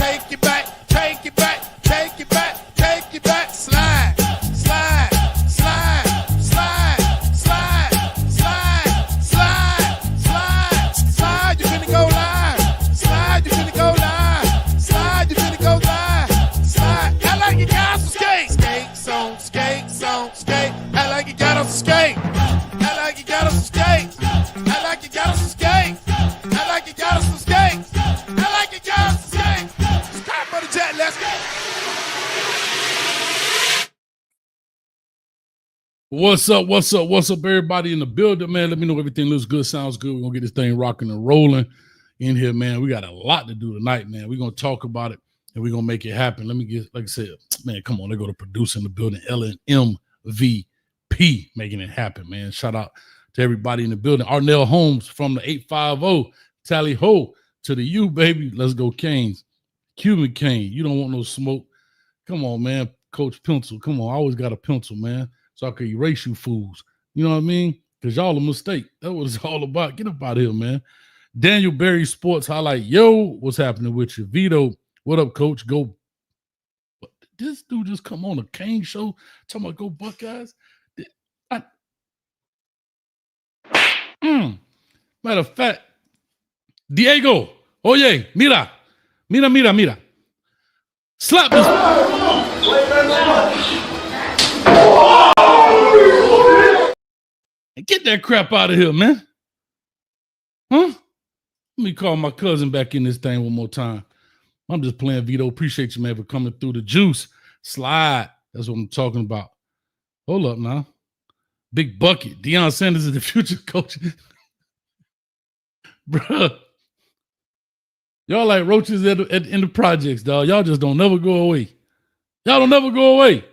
take it back, take it back, take it back, take it back, slide, slide, slide, slide, slide, slide, slide, slide, slide, you finna go live, slide, you finna go live, slide, you finna go live, slide, I like you got some skate, skates on, skates on, skate, I like you got on some skate, I like you got on some skate, I like you got on some skate, I like you got on some skate, I like you got on some skate, it's time for the jet, let's go. What's up? What's up? What's up, everybody in the building, man? Let me know everything looks good, sounds good. We're going to get this thing rocking and rolling in here, man. We got a lot to do tonight, man. We're going to talk about it, and we're going to make it happen. Let me get, like I said, man, come on. They go to producer in the building, LNMVP, making it happen, man. Shout out to everybody in the building. Arnell Holmes from the 850, Tally Ho to the U, baby. Let's go, Canes. Cuban Cane, you don't want no smoke. Come on, man. Coach Pencil, come on. I always got a pencil, man, so I can erase you fools. You know what I mean? Because y'all a mistake. That's what it's all about. Get up out of here, man. Daniel Berry Sports Highlight. Yo, what's happening with you? Vito, what up, Coach? Go. This dude just come on a Cane show talking about go Buckeyes. Matter of fact, Diego, oye, mira. Slap this. And get that crap out of here, man. Huh? Let me call my cousin back in this thing one more time. I'm just playing, Vito. Appreciate you, man, for coming through the juice. Slide. That's what I'm talking about. Hold up now. Big bucket. Deion Sanders is the future coach. Bruh. Y'all like roaches in the projects, dog. Y'all just don't never go away. Y'all don't never go away.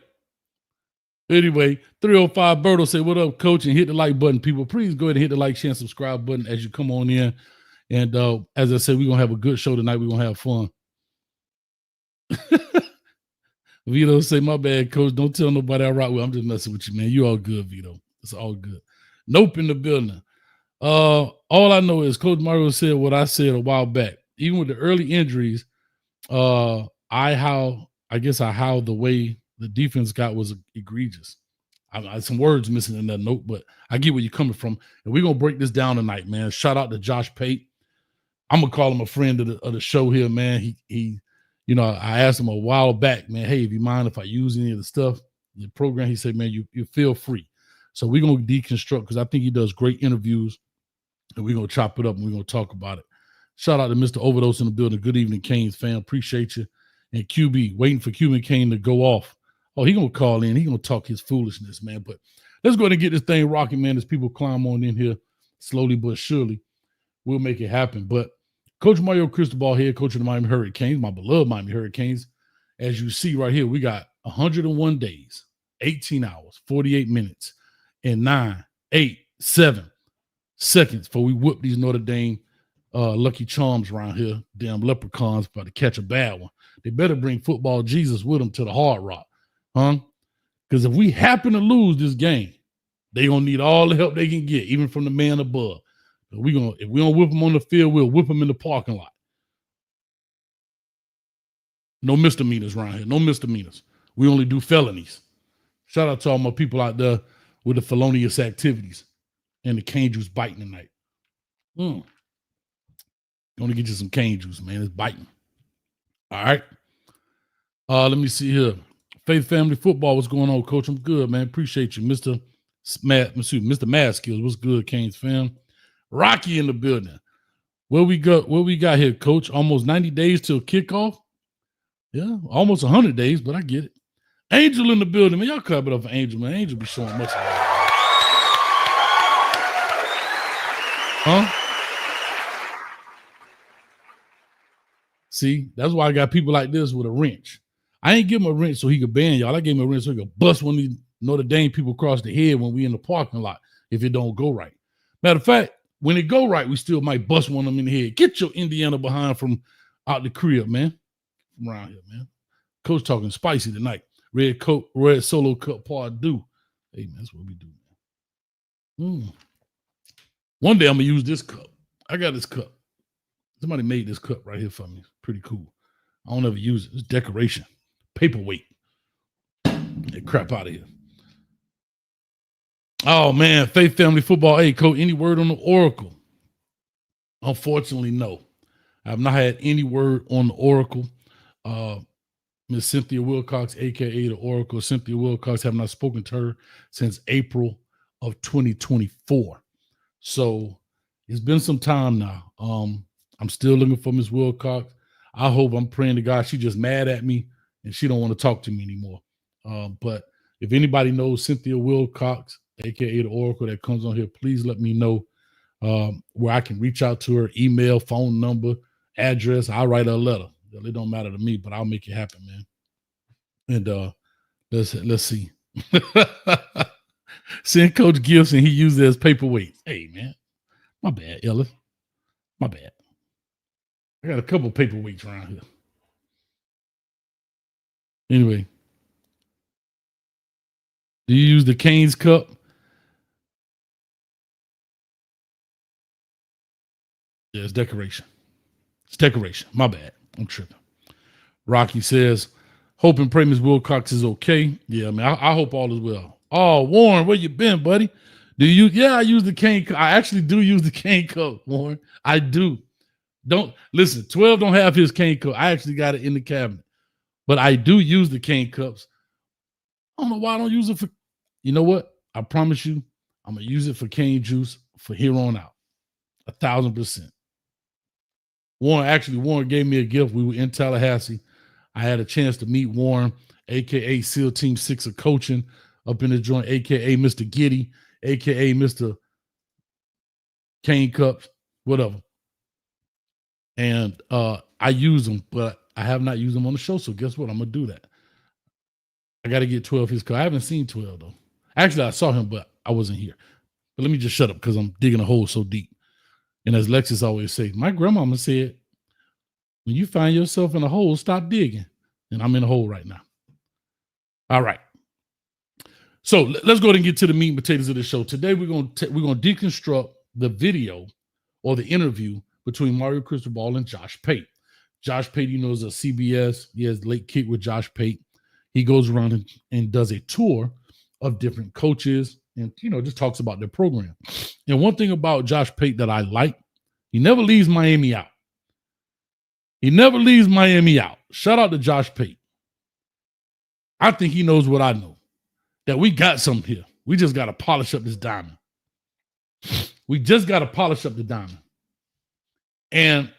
Anyway, 305 Berto say, what up, coach? And hit the like button, people. Please go ahead and hit the like, share, and subscribe button as you come on in. And as I said, we're going to have a good show tonight. We're going to have fun. Vito say, my bad, coach. Don't tell nobody I rock with. I'm just messing with you, man. You all good, Vito. It's all good. Nope in the building. All I know is Coach Mario said what I said a while back. Even with the early injuries, I howled the way the defense got was egregious. I some words missing in that note, but I get where you're coming from. And we're going to break this down tonight, man. Shout out to Josh Pate. I'm going to call him a friend of the show here, man. He, you know, I asked him a while back, man, hey, if you mind if I use any of the stuff in your program? He said, man, you feel free. So we're going to deconstruct because I think he does great interviews, and we're going to chop it up and we're going to talk about it. Shout out to Mr. Overdose in the building. Good evening, Canes fam. Appreciate you. And QB, waiting for Cuban Cane to go off. Oh, he going to call in. He going to talk his foolishness, man. But let's go ahead and get this thing rocking, man, as people climb on in here slowly but surely. We'll make it happen. But Coach Mario Cristobal here, coach of the Miami Hurricanes, my beloved Miami Hurricanes. As you see right here, we got 101 days, 18 hours, 48 minutes, and 9, 8, 7 seconds before we whoop these Notre Dame Lucky Charms around here. Damn leprechauns about to catch a bad one. They better bring football Jesus with them to the Hard Rock, huh? Because if we happen to lose this game, they're going to need all the help they can get, even from the man above. If we don't whip them on the field, we'll whip them in the parking lot. No misdemeanors around here. No misdemeanors. We only do felonies. Shout out to all my people out there with the felonious activities and the cane juice biting tonight. Gonna get you some cane juice, man. It's biting. All right. Let me see here. Faith Family Football, what's going on, Coach? I'm good, man. Appreciate you, Mr. Mad Skills. What's good, Canes fam? Rocky in the building. What we got here, Coach? Almost 90 days till kickoff. Yeah, almost 100 days, but I get it. Angel in the building, man. Y'all clap it up for Angel, man. Angel be showing much. Huh? See, that's why I got people like this with a wrench. I ain't give him a wrench so he could ban y'all. I gave him a wrench so he could bust one of these Notre Dame people across the head when we in the parking lot if it don't go right. Matter of fact, when it go right, we still might bust one of them in the head. Get your Indiana behind from out the crib, man. From around here, man. Coach talking spicy tonight. Red Solo Cup Part Due. Hey, man, that's what we do, man. One day I'm going to use this cup. I got this cup. Somebody made this cup right here for me. It's pretty cool. I don't ever use it. It's decoration. Paperweight. Get crap out of here. Oh, man. Faith Family Football. Hey, Coach, any word on the Oracle? Unfortunately, no. I have not had any word on the Oracle. Miss Cynthia Wilcox, a.k.a. the Oracle. Cynthia Wilcox, have not spoken to her since April of 2024. So it's been some time now. I'm still looking for Miss Wilcox. I'm praying to God she's just mad at me and she don't want to talk to me anymore. But if anybody knows Cynthia Wilcox, a.k.a. the Oracle, that comes on here, please let me know where I can reach out to her, email, phone number, address. I'll write her a letter. It don't matter to me, but I'll make it happen, man. And let's see. Send Coach Gibson, he used it as paperweight. Hey, man. My bad, Ella. My bad. I got a couple paperweights around here. Anyway. Do you use the Canes cup? Yeah, it's decoration. It's decoration. My bad. I'm tripping. Rocky says, hope and pray Ms. Wilcox is okay. Yeah, man, I hope all is well. Oh, Warren, where you been, buddy? I use the cane cup. I actually do use the cane cup, Warren. I do. Don't listen, 12 don't have his cane cup. I actually got it in the cabinet. But I do use the cane cups. I don't know why I don't use it for. You know what? I promise you, I'm going to use it for cane juice for here on out. 1,000%. Warren gave me a gift. We were in Tallahassee. I had a chance to meet Warren, a.k.a. SEAL Team 6 of coaching up in the joint, a.k.a. Mr. Giddy, a.k.a. Mr. Cane Cups, whatever. And I use them, but I have not used them on the show. So guess what? I'm going to do that. I got to get 12 his car. I haven't seen 12, though. Actually, I saw him, but I wasn't here. But let me just shut up because I'm digging a hole so deep. And as Lexus always say, my grandmama said, when you find yourself in a hole, stop digging. And I'm in a hole right now. All right. So let's go ahead and get to the meat and potatoes of the show. Today, we're going to deconstruct the video or the interview between Mario Cristobal and Josh Pate. Josh Pate, is a CBS. He has Late Kick with Josh Pate. He goes around and does a tour of different coaches and, just talks about their program. And one thing about Josh Pate that I like, he never leaves Miami out. He never leaves Miami out. Shout out to Josh Pate. I think he knows what I know, that we got something here. We just got to polish up this diamond. We just got to polish up the diamond. And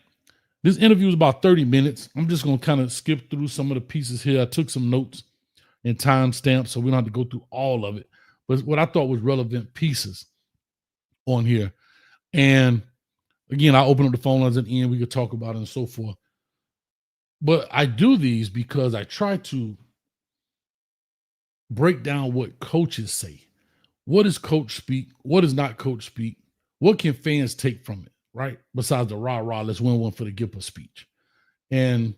this interview is about 30 minutes. I'm just going to kind of skip through some of the pieces here. I took some notes and timestamps, so we don't have to go through all of it. But what I thought was relevant pieces on here. And again, I open up the phone lines at the end. We could talk about it and so forth. But I do these because I try to break down what coaches say. What does coach speak? What does not coach speak? What can fans take from it, right? Besides the rah-rah, let's win one for the gift of speech. And,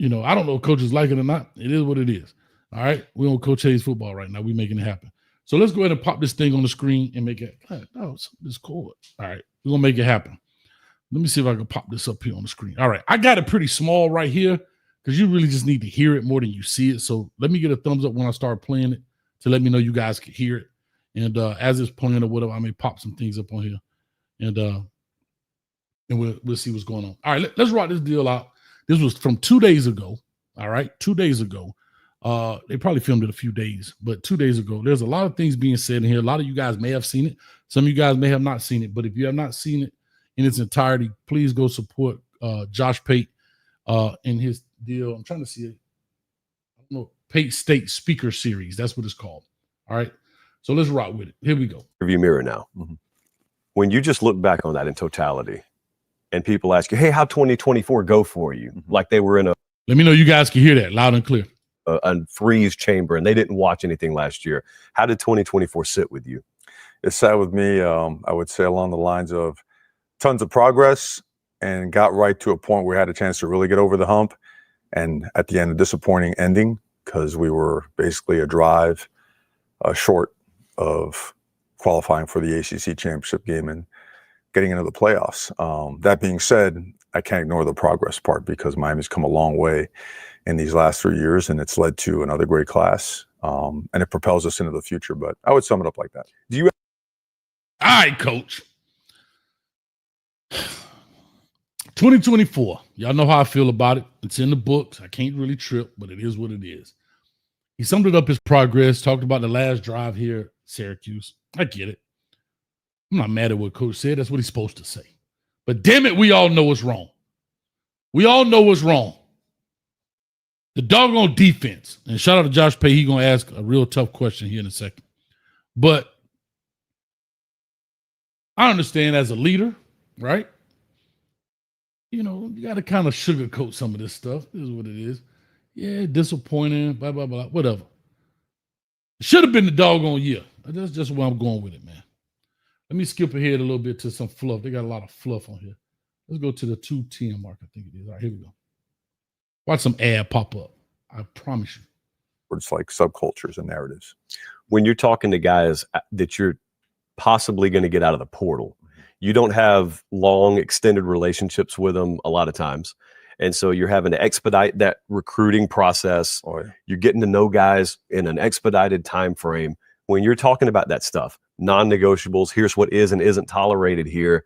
I don't know if coaches like it or not. It is what it is. All right? We don't Coach Hayes football right now. We're making it happen. So let's go ahead and pop this thing on the screen and make it. Oh, it's cool. All right. We're going to make it happen. Let me see if I can pop this up here on the screen. All right. I got it pretty small right here because you really just need to hear it more than you see it. So let me get a thumbs up when I start playing it to let me know you guys can hear it. And as it's playing or whatever, I may pop some things up on here. And we'll see what's going on. All right. Let's rock this deal out. This was from 2 days ago. All right. 2 days ago. They probably filmed it a few days, but 2 days ago, there's a lot of things being said in here. A lot of you guys may have seen it. Some of you guys may have not seen it, but if you have not seen it in its entirety, please go support Josh Pate in his deal. I'm trying to see it. I don't know, Pate State Speaker Series. That's what it's called. All right. So let's rock with it. Here we go. Review mirror now. Mm-hmm. When you just look back on that in totality and people ask you, hey, how'd 2024 go for you? Mm-hmm. Like they were in let me know you guys can hear that loud and clear. A freeze chamber and they didn't watch anything last year. How did 2024 sit with you? It sat with me, I would say along the lines of tons of progress and got right to a point where we had a chance to really get over the hump. And at the end, a disappointing ending because we were basically a drive short of qualifying for the ACC championship game and getting into the playoffs. That being said, I can't ignore the progress part because Miami's come a long way in these last 3 years, and it's led to another great class, and it propels us into the future. But I would sum it up like that. Do you All right, coach. 2024. Y'all know how I feel about it. It's in the books. I can't really trip, but it is what it is. He summed it up his progress, talked about the last drive here at Syracuse. I get it. I'm not mad at what coach said. That's what he's supposed to say. But damn it, we all know what's wrong. We all know what's wrong. The doggone defense. And shout out to Josh Pate. He's going to ask a real tough question here in a second. But I understand as a leader, right? You know, you got to kind of sugarcoat some of this stuff. This is what it is. Yeah, disappointing, blah, blah, blah, whatever. Should have been the doggone year. That's just where I'm going with it, man. Let me skip ahead a little bit to some fluff. They got a lot of fluff on here. Let's go to the 2:10 mark, I think it is. All right, here we go. Watch some ad pop up. I promise you. It's like subcultures and narratives. when you're talking to guys that you're possibly going to get out of the portal, you don't have long extended relationships with them a lot of times. And so you're having to expedite that recruiting process. Oh, yeah. You're getting to know guys in an expedited time frame. When you're talking about that stuff, non-negotiables, here's what is and isn't tolerated here.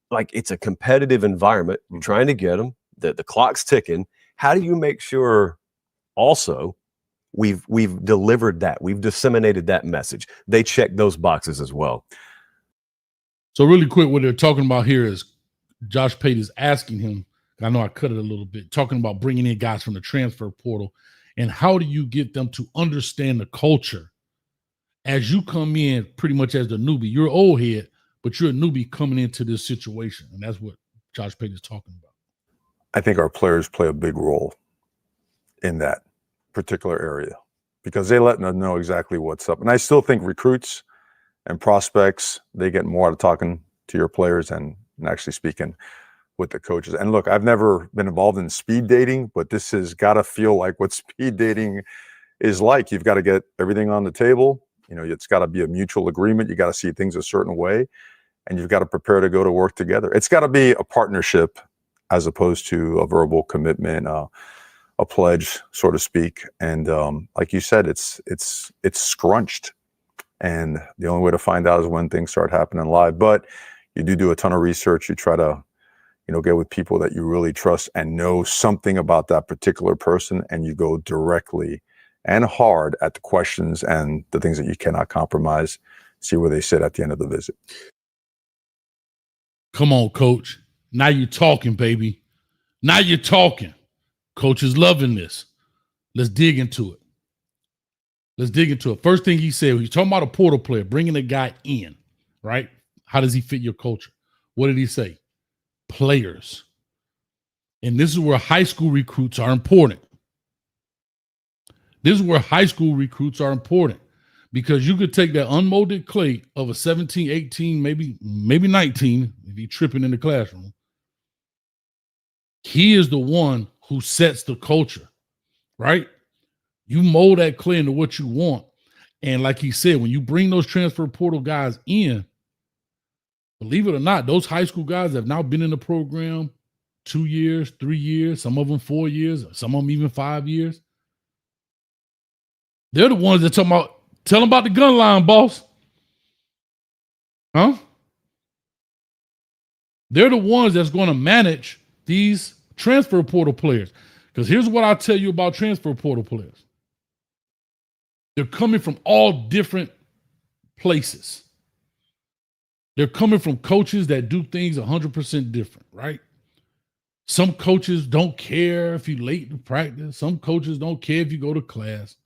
Like, it's a competitive environment. You're trying to get them. The clock's ticking. How do you make sure also we've delivered that, we've disseminated that message? They check those boxes as well. So really quick, what they're talking about here is Josh Pate is asking him, I know I cut it a little bit, talking about bringing in guys from the transfer portal, and how do you get them to understand the culture as you come in pretty much as the newbie? You're old head, but you're a newbie coming into this situation, and that's what Josh Pate is talking about. I think our players play a big role in that particular area because they let them know exactly what's up. And I still think recruits and prospects, they get more out of talking to your players and actually speaking with the coaches. And look, I've never been involved in speed dating, but this has got to feel like what speed dating is like. You've got to get everything on the table. You know, it's got to be a mutual agreement. You got to see things a certain way, and you've got to prepare to go to work together. It's got to be a partnership as opposed to a verbal commitment, a pledge, so to speak. And like you said, it's scrunched. And the only way to find out is when things start happening live. But you do a ton of research. You try to, get with people that you really trust and know something about that particular person, and you go directly and hard at the questions and the things that you cannot compromise. See where they sit at the end of the visit. Come on, coach. Now you're talking, baby. Now you're talking. Coach is loving this. Let's dig into it. First thing he said, he's talking about a portal player, bringing a guy in, right? How does he fit your culture? What did he say? Players. And this is where high school recruits are important. Because you could take that unmolded clay of a 17, 18, maybe 19, if you're tripping in the classroom. He is the one who sets the culture, right? You mold that clay into what you want. And like he said, when you bring those transfer portal guys in, believe it or not, those high school guys have now been in the program 2 years, 3 years, some of them 4 years, some of them even 5 years. They're the ones that tell them about the gun line, boss. Huh? They're the ones that's going to manage these transfer portal players. Because here's what I'll tell you about transfer portal players. They're coming from all different places. They're coming from coaches that do things 100% different, right? Some coaches don't care if you're late to practice. Some coaches don't care if you go to class.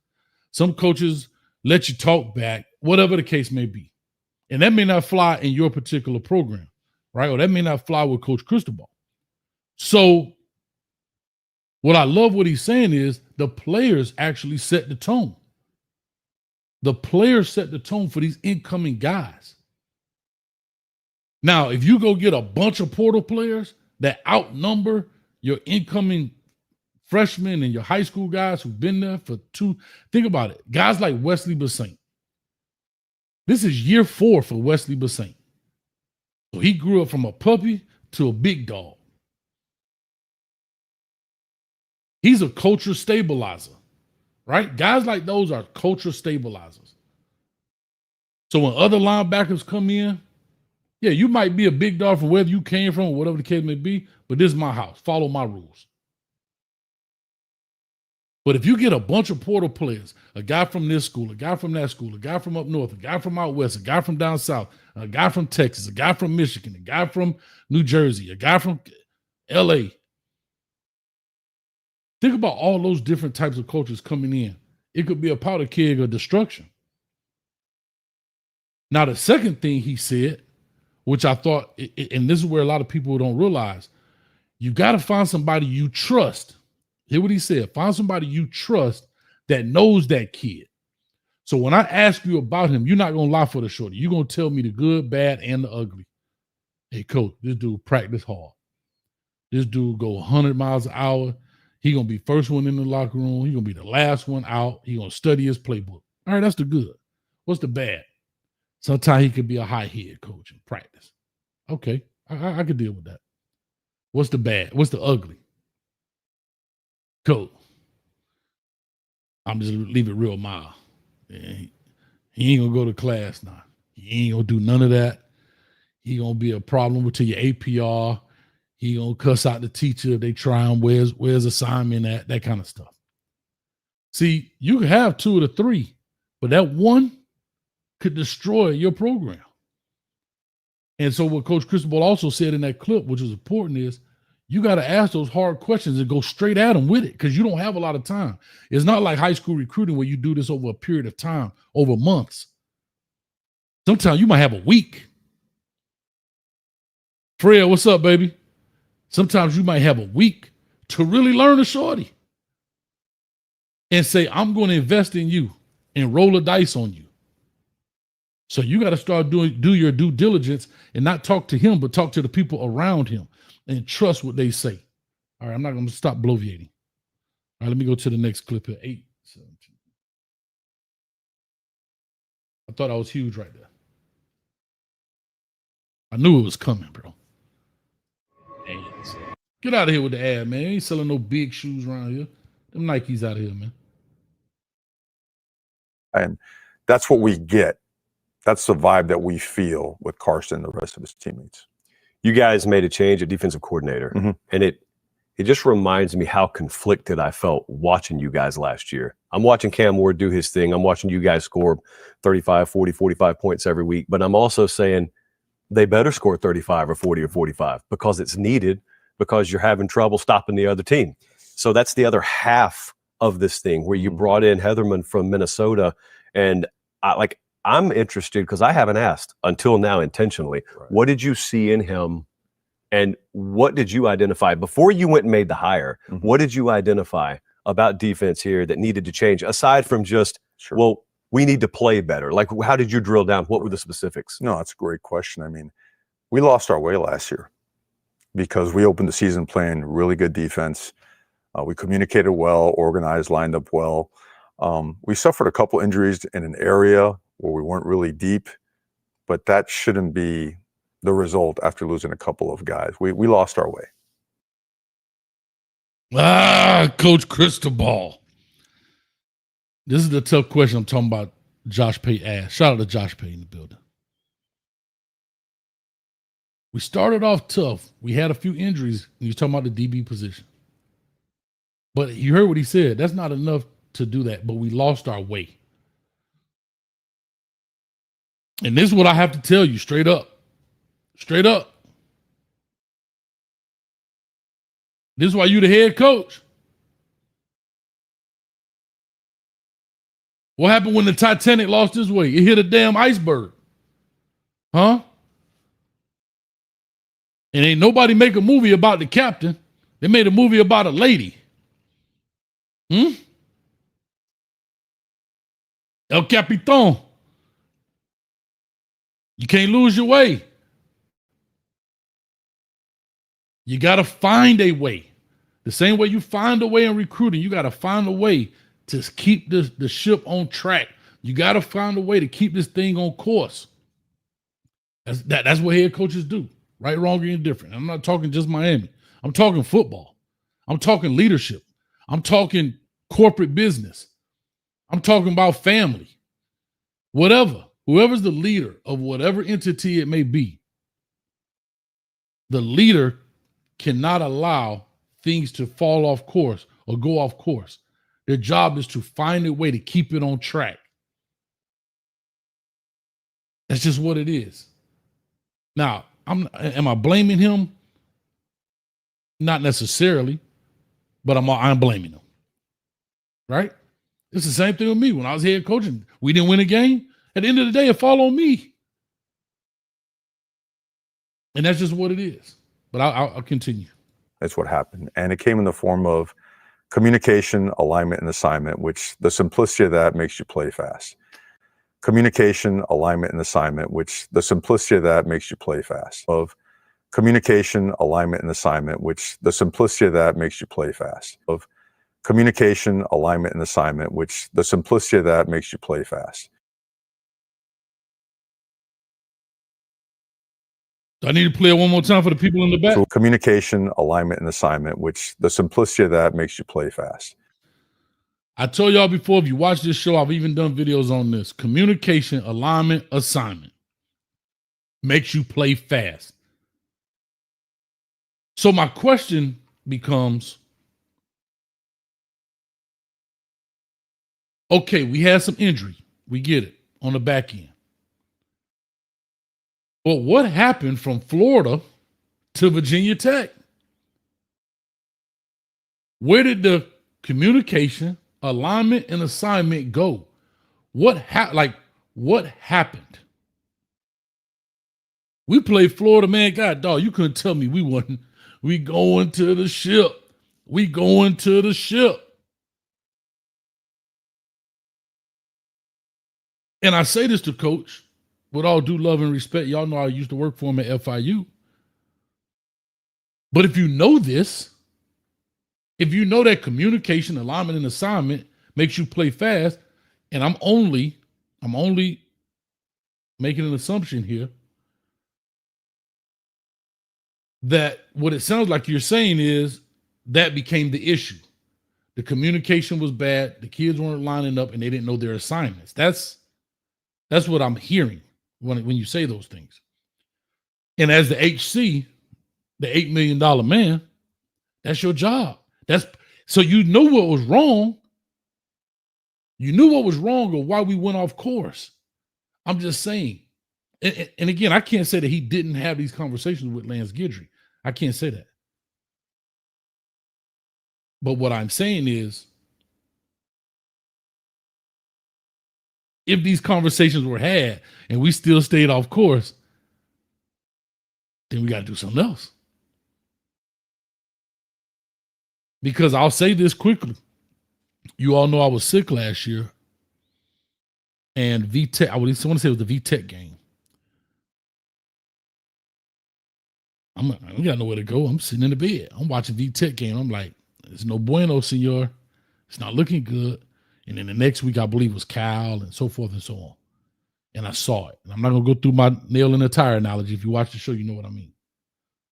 Some coaches let you talk back, whatever the case may be. And that may not fly in your particular program, right? Or that may not fly with Coach Cristobal. So what I love what he's saying is the players actually set the tone. The players set the tone for these incoming guys. Now, if you go get a bunch of portal players that outnumber your incoming freshmen and your high school guys who've been there for think about it. Guys like Wesley Bassint. This is year 4 for Wesley Bassint. So he grew up from a puppy to a big dog. He's a culture stabilizer, right? Guys like those are culture stabilizers. So when other linebackers come in, yeah, you might be a big dog from wherever you came from, or whatever the case may be, but this is my house. Follow my rules. But if you get a bunch of portal players, a guy from this school, a guy from that school, a guy from up north, a guy from out west, a guy from down south, a guy from Texas, a guy from Michigan, a guy from New Jersey, a guy from LA. Think about all those different types of cultures coming in. It could be a powder keg of destruction. Now, the second thing he said, which I thought, and this is where a lot of people don't realize, you got to find somebody you trust. Hear what he said. Find somebody you trust that knows that kid. So when I ask you about him, you're not going to lie for the shorty. You're going to tell me the good, bad, and the ugly. Hey, coach, this dude practice hard. This dude go 100 miles an hour. He going to be first one in the locker room. He going to be the last one out. He going to study his playbook. All right, that's the good. What's the bad? Sometimes he could be a high head coach in practice. Okay, I could deal with that. What's the bad? What's the ugly? Cool. I'm just leave it real mild. He ain't gonna go to class now. He ain't gonna do none of that. He gonna be a problem to your APR. He gonna cuss out the teacher if they try him. Where's assignment at? That kind of stuff. See, you can have 2 of the 3, but that one could destroy your program. And so what Coach Cristobal also said in that clip, which is important, is you got to ask those hard questions and go straight at them with it, because you don't have a lot of time. It's not like high school recruiting where you do this over a period of time, over months. Sometimes you might have a week. Fred, what's up, baby? Sometimes you might have a week to really learn a shorty and say, I'm going to invest in you and roll a dice on you. So you got to start do your due diligence and not talk to him, but talk to the people around him and trust what they say. All right, I'm not going to stop bloviating. All right, let me go to the next clip here. 8, 17. I thought I was huge right there. I knew it was coming, bro. Get out of here with the ad, man. Ain't selling no big shoes around here. Them Nikes out of here, man. And that's what we get. That's the vibe that we feel with Carson and the rest of his teammates. You guys made a change at defensive coordinator, and it just reminds me how conflicted I felt watching you guys last year. I'm watching Cam Ward do his thing. I'm watching you guys score 35, 40, 45 points every week, but I'm also saying they better score 35 or 40 or 45 because it's needed, because you're having trouble stopping the other team. So that's the other half of this thing where you brought in Heatherman from Minnesota, and I'm interested because I haven't asked until now intentionally. Right. What did you see in him, and what did you identify before you went and made the hire? What did you identify about defense here that needed to change aside from just, well, we need to play better? Like, how did you drill down? What were the specifics? No, that's a great question. I mean, we lost our way last year because we opened the season playing really good defense. We communicated well, organized, lined up well. We suffered a couple injuries in an area where we weren't really deep, but that shouldn't be the result after losing a couple of guys. We lost our way. Coach Cristobal. This is the tough question I'm talking about. Josh Pate asked. Shout out to Josh Pate in the building. We started off tough. We had a few injuries. You're talking about the DB position. But you heard what he said. That's not enough to do that, but we lost our way. And this is what I have to tell you straight up. Straight up. This is why you the head coach. What happened when the Titanic lost its way? It hit a damn iceberg. Huh? And ain't nobody make a movie about the captain. They made a movie about a lady. El Capitan. You can't lose your way. You got to find a way. The same way you find a way in recruiting, you got to find a way to keep the ship on track. You got to find a way to keep this thing on course. That's what head coaches do. Right, wrong, or indifferent. I'm not talking just Miami. I'm talking football. I'm talking leadership. I'm talking corporate business. I'm talking about family. Whatever. Whoever's the leader of whatever entity it may be, the leader cannot allow things to fall off course or go off course. Their job is to find a way to keep it on track. That's just what it is. Now, am I blaming him? Not necessarily, but I'm blaming him. Right? It's the same thing with me. When I was head coaching, we didn't win a game. At the end of the day, it fall on me. And that's just what it is. But I'll continue. That's what happened. And it came in the form of communication, alignment, and assignment, which the simplicity of that makes you play fast. Communication, alignment, and assignment, which the simplicity of that makes you play fast. Of communication, alignment, and assignment, which the simplicity of that makes you play fast. Of communication, alignment, and assignment, which the simplicity of that makes you play fast. Do I need to play it one more time for the people in the back? So communication, alignment, and assignment, which the simplicity of that makes you play fast. I told y'all before, if you watch this show, I've even done videos on this. Communication, alignment, assignment makes you play fast. So my question becomes, okay, we had some injury. We get it on the back end. But what happened from Florida to Virginia Tech? Where did the communication, alignment, and assignment go? What happened? We played Florida, man. God, dog, you couldn't tell me we wasn't. We going to the ship. We going to the ship. And I say this to Coach, with all due love and respect. Y'all know I used to work for him at FIU. But if you know this, if you know that communication, alignment, and assignment makes you play fast, and I'm only making an assumption here that what it sounds like you're saying is that became the issue. The communication was bad, the kids weren't lining up, and they didn't know their assignments. That's what I'm hearing when you say those things. And as the HC, the $8 million man, that's your job. So you know what was wrong. You knew what was wrong or why we went off course. I'm just saying. And again, I can't say that he didn't have these conversations with Lance Guidry. I can't say that. But what I'm saying is, if these conversations were had and we still stayed off course, then we got to do something else. Because I'll say this quickly. You all know I was sick last year. And VTech, I want to say it was the VTech game. I don't got nowhere to go. I'm sitting in the bed. I'm watching VTech game. I'm like, it's no bueno, senor. It's not looking good. And then the next week, I believe, was Cal and so forth and so on. And I saw it. And I'm not going to go through my nail in the tire analogy. If you watch the show, you know what I mean.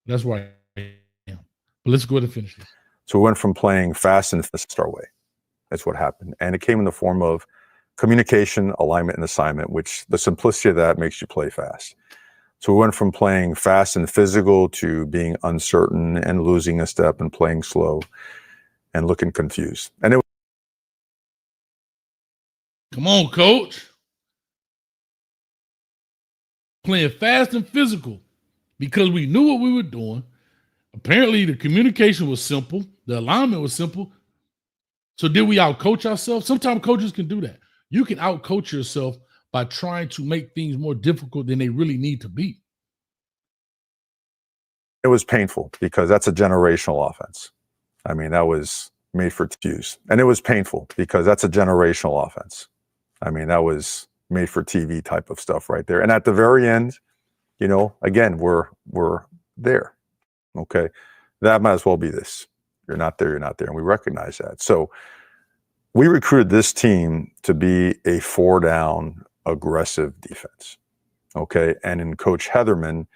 That's where I am. But let's go ahead and finish this. So we went from playing fast and fast our way. That's what happened. And it came in the form of communication, alignment, and assignment, which the simplicity of that makes you play fast. So we went from playing fast and physical to being uncertain and losing a step and playing slow and looking confused. And it Come on, Coach. Playing fast and physical because we knew what we were doing. Apparently, the communication was simple. The alignment was simple. So did we outcoach ourselves? Sometimes coaches can do that. You can outcoach yourself by trying to make things more difficult than they really need to be. It was painful because that's a generational offense. I mean, that was made for TVs. And it was painful because that's a generational offense. I mean, that was made for TV type of stuff right there. And at the very end, you know, again, we're there. Okay. That might as well be this. You're not there, you're not there. And we recognize that. So we recruited this team to be a 4-down aggressive defense. Okay. And in Coach Heatherman,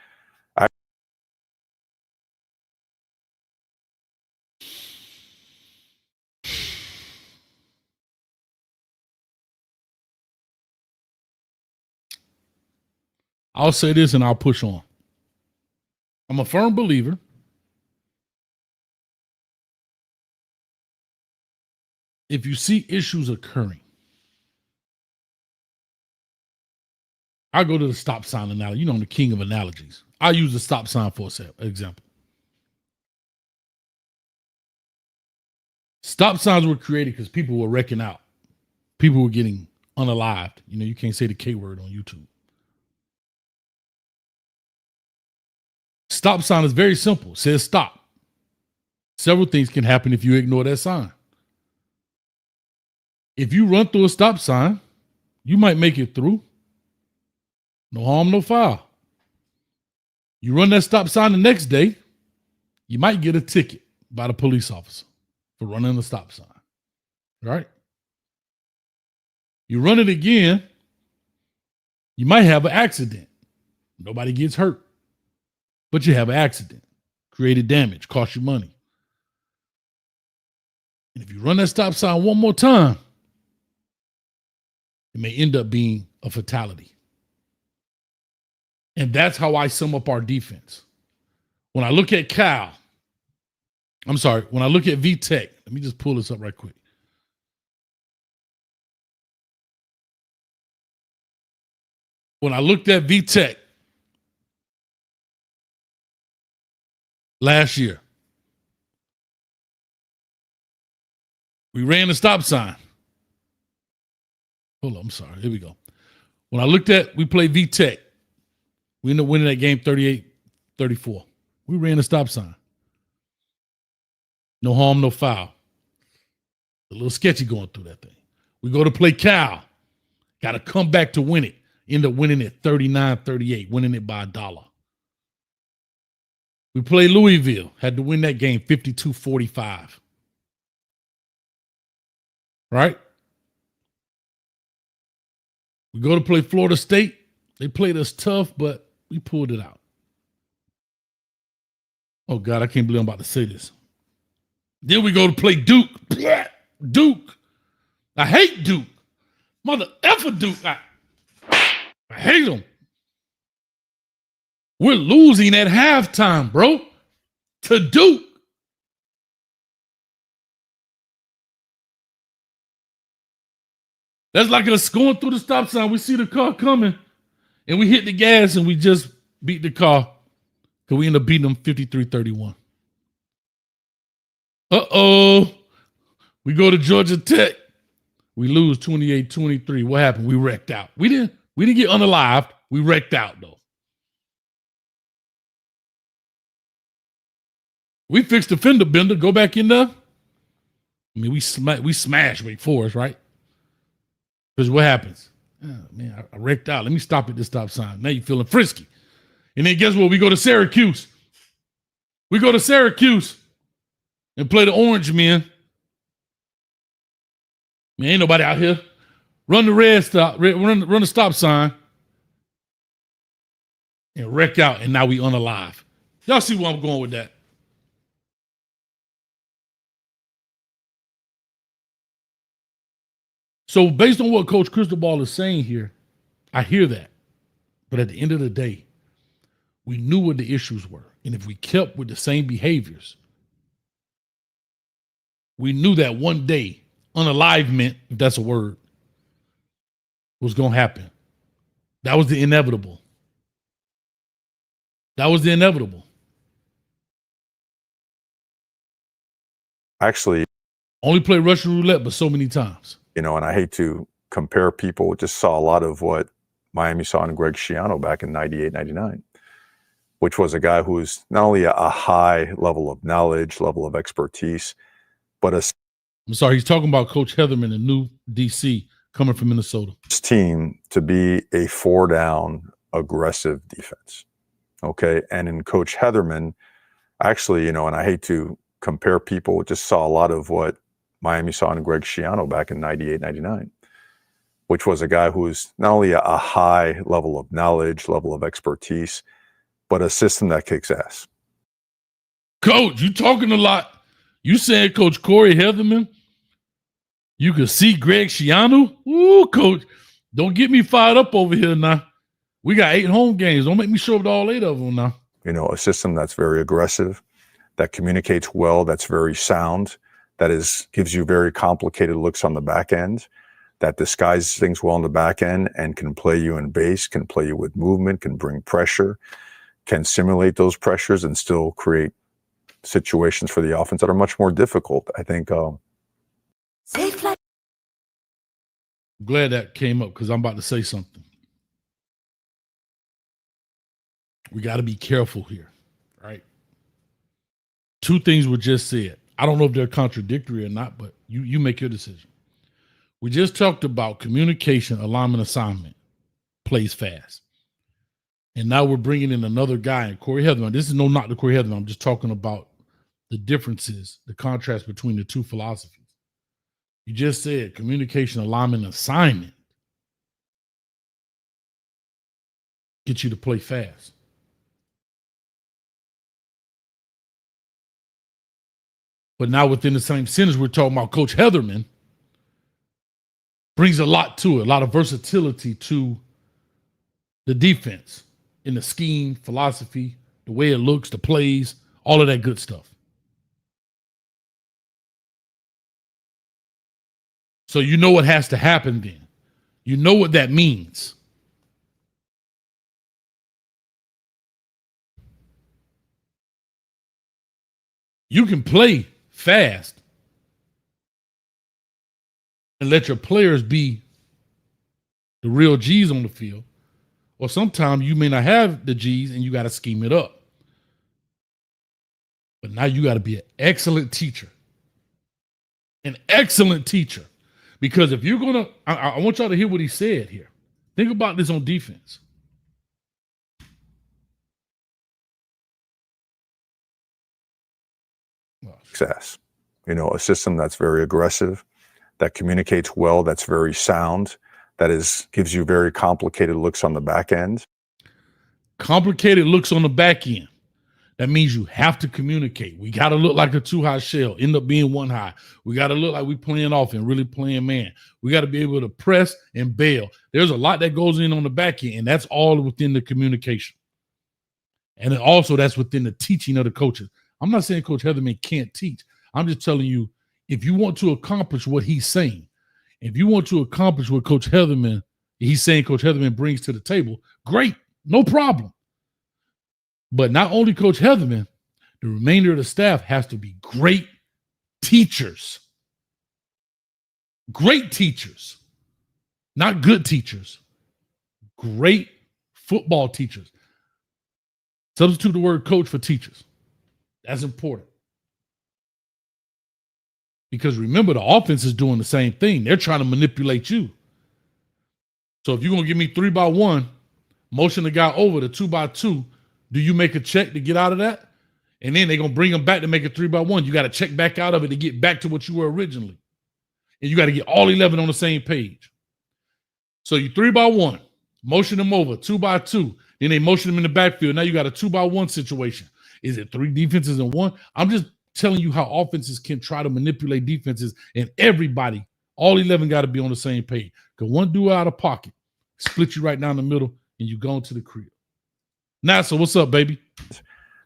I'll say this and I'll push on. I'm a firm believer if you see issues occurring, I go to the stop sign analogy. You know, I'm the king of analogies. I use the stop sign for example. Stop signs were created because people were wrecking out. People were getting unalived. You know, you can't say the K word on YouTube. Stop sign is very simple. It says stop. Several things can happen if you ignore that sign. If you run through a stop sign, you might make it through. No harm, no foul. You run that stop sign the next day, you might get a ticket by the police officer for running the stop sign. Right? You run it again, you might have an accident. Nobody gets hurt, but you have an accident, created damage, cost you money. And if you run that stop sign one more time, it may end up being a fatality. And that's how I sum up our defense. When I look at when I look at VTech, let me just pull this up right quick. When I looked at VTech last year, we ran the stop sign. Hold on, I'm sorry. Here we go. When I looked at, we played VTech. We ended up winning that game 38-34. We ran the stop sign. No harm, no foul. A little sketchy going through that thing. We go to play Cal. Got to come back to win it. End up winning it 39-38, winning it by $1. We play Louisville. Had to win that game 52-45. Right? We go to play Florida State. They played us tough, but we pulled it out. Oh, God, I can't believe I'm about to say this. Then we go to play Duke. Duke. I hate Duke. Mother effer Duke. I hate them. We're losing at halftime, bro, to Duke. That's like us going through the stop sign. We see the car coming, and we hit the gas, and we just beat the car. Because we end up beating them 53-31. Uh-oh. We go to Georgia Tech. We lose 28-23. What happened? We wrecked out. We didn't get unalived. We wrecked out, though. We fixed the fender bender. Go back in there. I mean, we smashed Wake Forest, right? Because what happens? Oh, man, I wrecked out. Let me stop at this stop sign. Now you're feeling frisky. And then guess what? We go to Syracuse. We go to Syracuse and play the Orange Men. Man, ain't nobody out here. Run the red stop, run the stop sign, and wreck out, and now we unalive. Y'all see where I'm going with that? So based on what Coach Cristobal is saying here, I hear that. But at the end of the day, we knew what the issues were. And if we kept with the same behaviors, we knew that one day, unalivement, if that's a word, was going to happen. That was the inevitable. That was the inevitable. Actually, only play Russian roulette, but so many times. You know, and I hate to compare people, just saw a lot of what Miami saw in Greg Schiano back in 98, 99, which was a guy who was not only a high level of knowledge, level of expertise, but I'm sorry, he's talking about Coach Heatherman, a new DC coming from Minnesota. This team to be a 4-down aggressive defense. Okay. And in Coach Heatherman, actually, you know, and I hate to compare people, just saw a lot of what Miami saw in Greg Schiano back in 98, 99, which was a guy who's not only a high level of knowledge, level of expertise, but a system that kicks ass. Coach, you talking a lot. You saying Coach Corey Heatherman? You could see Greg Schiano? Ooh, Coach, don't get me fired up over here now. We got 8 home games. Don't make me show up to all 8 of them now. You know, a system that's very aggressive, that communicates well, that's very sound, that gives you very complicated looks on the back end, that disguises things well on the back end and can play you in base, can play you with movement, can bring pressure, can simulate those pressures and still create situations for the offense that are much more difficult. I think I'm glad that came up because I'm about to say something. We got to be careful here, right? 2 things were just said. I don't know if they're contradictory or not, but you make your decision. We just talked about communication, alignment, assignment, plays fast. And now we're bringing in another guy, Corey Heatherman. This is no knock to Corey Heatherman. I'm just talking about the differences, the contrast between the 2 philosophies. You just said communication, alignment, assignment get you to play fast. But now within the same sentence, we're talking about Coach Heatherman brings a lot to it, a lot of versatility to the defense in the scheme, philosophy, the way it looks, the plays, all of that good stuff. So you know what has to happen then. You know what that means. You can play fast and let your players be the real G's on the field. Or sometimes you may not have the G's and you got to scheme it up. But now you got to be an excellent teacher. An excellent teacher. Because if you're going to, I want y'all to hear what he said here. Think about this on defense. success. You know, a system that's very aggressive, that communicates well, that's very sound, that gives you very complicated looks on the back end. Complicated looks on the back end. That means you have to communicate. We got to look like a 2-high shell, end up being 1 high. We got to look like we playing off and really playing man. We got to be able to press and bail. There's a lot that goes in on the back end, and that's all within the communication. And then also that's within the teaching of the coaches. I'm not saying Coach Heatherman can't teach. I'm just telling you, if you want to accomplish what he's saying, if you want to accomplish what Coach Heatherman, he's saying Coach Heatherman brings to the table, great, no problem. But not only Coach Heatherman, the remainder of the staff has to be great teachers. Great teachers. Not good teachers. Great football teachers. Substitute the word coach for teachers. That's important. Because remember, the offense is doing the same thing. They're trying to manipulate you. So if you're going to give me 3-by-1, motion the guy over to 2-by-2, do you make a check to get out of that? And then they're going to bring them back to make a 3-by-1. You got to check back out of it to get back to what you were originally. And you got to get all 11 on the same page. So you 3-by-1, motion them over, 2-by-2. Then they motion them in the backfield. Now you got a 2-by-1 situation. Is it 3 defenses in 1? I'm just telling you how offenses can try to manipulate defenses, and everybody, all 11 got to be on the same page. Because one dude out of pocket, split you right down the middle, and you go into the crib. NASA, what's up, baby?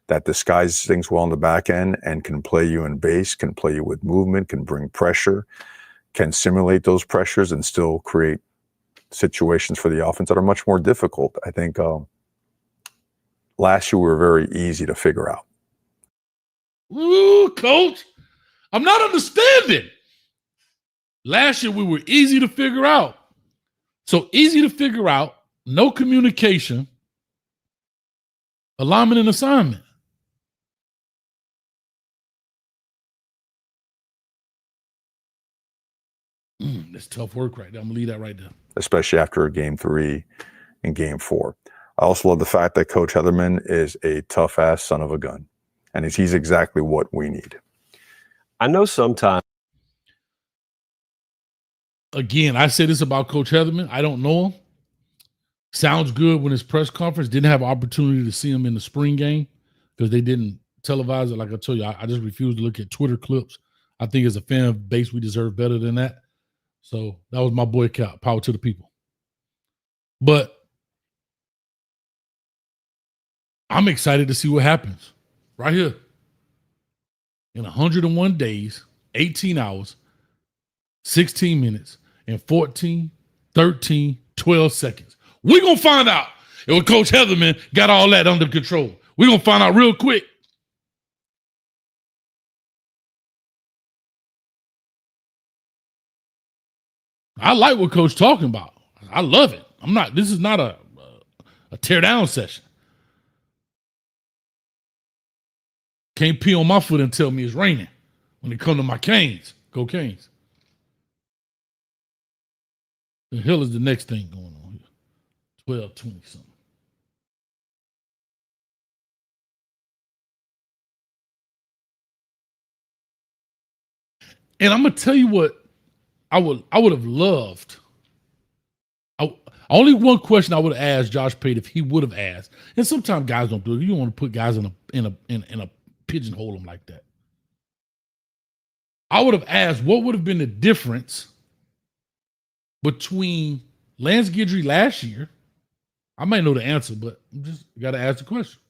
That disguises things well on the back end and can play you in base, can play you with movement, can bring pressure, can simulate those pressures and still create situations for the offense that are much more difficult. I think last year we were very easy to figure out. Ooh, coach, I'm not understanding. Last year we were easy to figure out. So easy to figure out, no communication, alignment and assignment. That's tough work right there. I'm going to leave that right there. Especially after Game 3 and Game 4. I also love the fact that Coach Heatherman is a tough-ass son of a gun. And he's exactly what we need. I know sometimes again, I say this about Coach Heatherman. I don't know him. Sounds good when his press conference. Didn't have opportunity to see him in the spring game because they didn't televise it. Like I told you, I just refuse to look at Twitter clips. I think as a fan base, we deserve better than that. So that was my boycott. Power to the people. But I'm excited to see what happens right here. In 101 days, 18 hours, 16 minutes, and 14, 13, 12 seconds. We're going to find out if Coach Heatherman got all that under control. We're going to find out real quick. I like what Coach talking about. I love it. This is not a tear down session. Can't pee on my foot and tell me it's raining when it comes to my canes. Go Canes. The hell is the next thing going on here? 12:20 something. And I'm gonna tell you what I would have loved. Only one question I would have asked Josh Pate if he would have asked. And sometimes guys don't do it. You don't want to put guys in a pigeonhole them like that. I would have asked what would have been the difference between Lance Guidry last year. I might know the answer, but I'm just got to ask the question.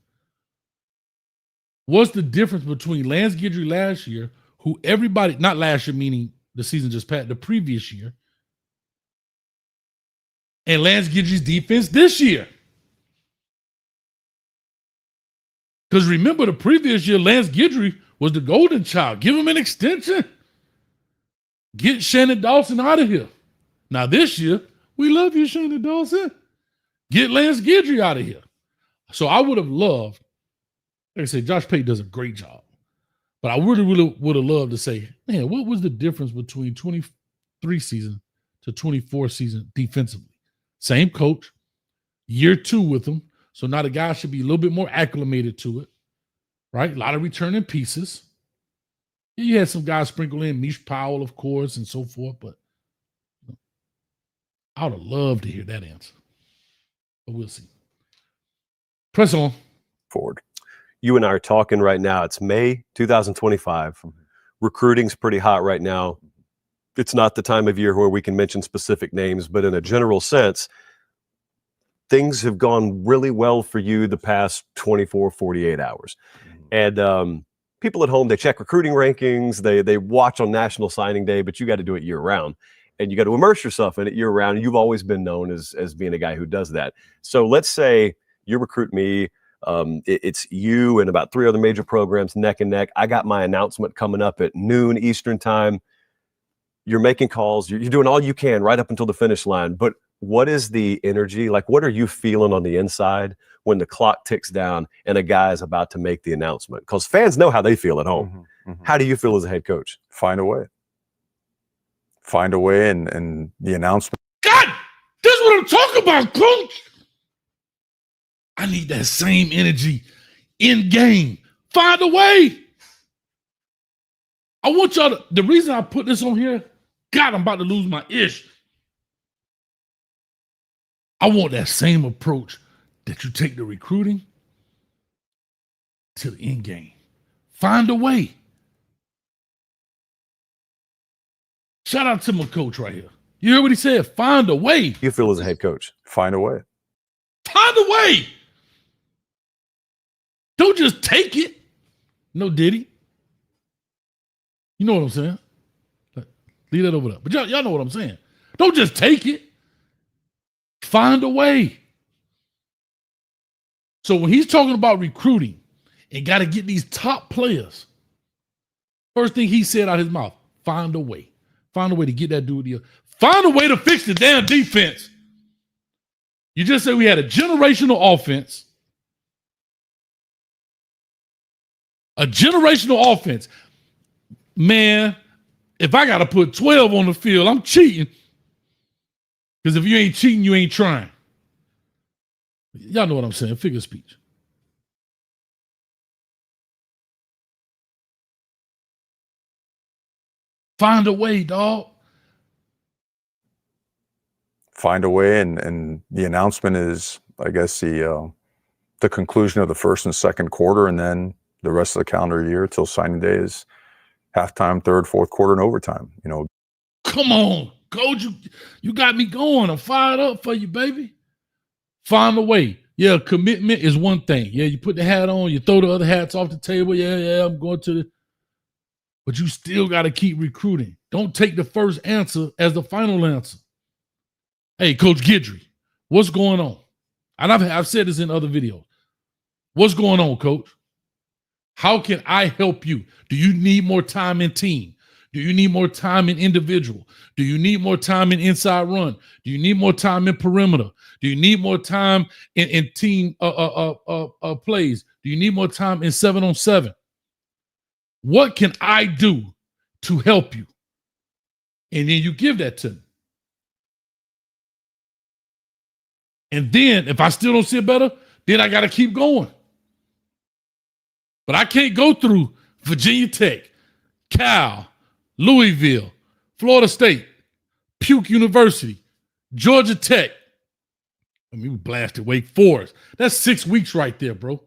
What's the difference between Lance Guidry last year, who everybody, not last year, meaning the season just passed, the previous year, and Lance Guidry's defense this year? Because remember, the previous year, Lance Guidry was the golden child. Give him an extension. Get Shannon Dawson out of here. Now this year, we love you, Shannon Dawson. Get Lance Guidry out of here. So I would have loved, like I say, Josh Pate does a great job. But I really would have loved to say, man, what was the difference between 23 season to 24 season defensively? Same coach, year 2 with him. So now the guy should be a little bit more acclimated to it, right? A lot of returning pieces. You had some guys sprinkle in, Mish Powell, of course, and so forth, but I would have loved to hear that answer. But we'll see. Press on. Forward. You and I are talking right now. It's May 2025. Recruiting's pretty hot right now. It's not the time of year where we can mention specific names, but in a general sense, things have gone really well for you the past 24, 48 hours. And people at home, they check recruiting rankings, they watch on National Signing Day, but you got to do it year round. And you got to immerse yourself in it year round. You've always been known as being a guy who does that. So let's say you recruit me. It's you and about 3 other major programs neck and neck. I got my announcement coming up at noon Eastern time. You're making calls. You're doing all you can right up until the finish line. But what is the energy? Like, what are you feeling on the inside when the clock ticks down and a guy is about to make the announcement? Because fans know how they feel at home. How do you feel as a head coach? Find a way. Find a way and the announcement. God, this is what I'm talking about, coach. I need that same energy in game. Find a way. I want y'all to, the reason I put this on here, God, I'm about to lose my ish. I want that same approach that you take to recruiting to the end game. Find a way. Shout out to my coach right here. You hear what he said? Find a way. You feel as a head coach? Find a way. Find a way. Don't just take it. No, did he? You know what I'm saying? Leave that over there. But y'all know what I'm saying. Don't just take it. Find a way. So when he's talking about recruiting and got to get these top players, first thing he said out his mouth, find a way. Find a way to get that dude deal. Find a way to fix the damn defense. You just said we had a generational offense. A generational offense. Man, if I got to put 12 on the field, I'm cheating. Because if you ain't cheating, you ain't trying. Y'all know what I'm saying. Figure of speech. Find a way, dog. find a way. And the announcement is, I guess, the conclusion of the first and second quarter, and then the rest of the calendar year till signing day is halftime, third, fourth quarter, and overtime. You know, come on, coach, you got me going. I'm fired up for you, baby. Find a way. Yeah, commitment is one thing. Yeah, you put the hat on, you throw the other hats off the table. Yeah, I'm going to the. But you still got to keep recruiting. Don't take the first answer as the final answer. Hey, Coach Guidry, what's going on? And I've said this in other videos. What's going on, Coach? How can I help you? Do you need more time in team? Do you need more time in individual? Do you need more time in inside run? Do you need more time in perimeter? Do you need more time in team plays? Do you need more time in 7-on-7? What can I do to help you? And then you give that to me. And then if I still don't see it better, then I got to keep going. But I can't go through Virginia Tech, Cal, Louisville, Florida State, Puke University, Georgia Tech. I mean, we blasted Wake Forest. That's 6 weeks right there, bro.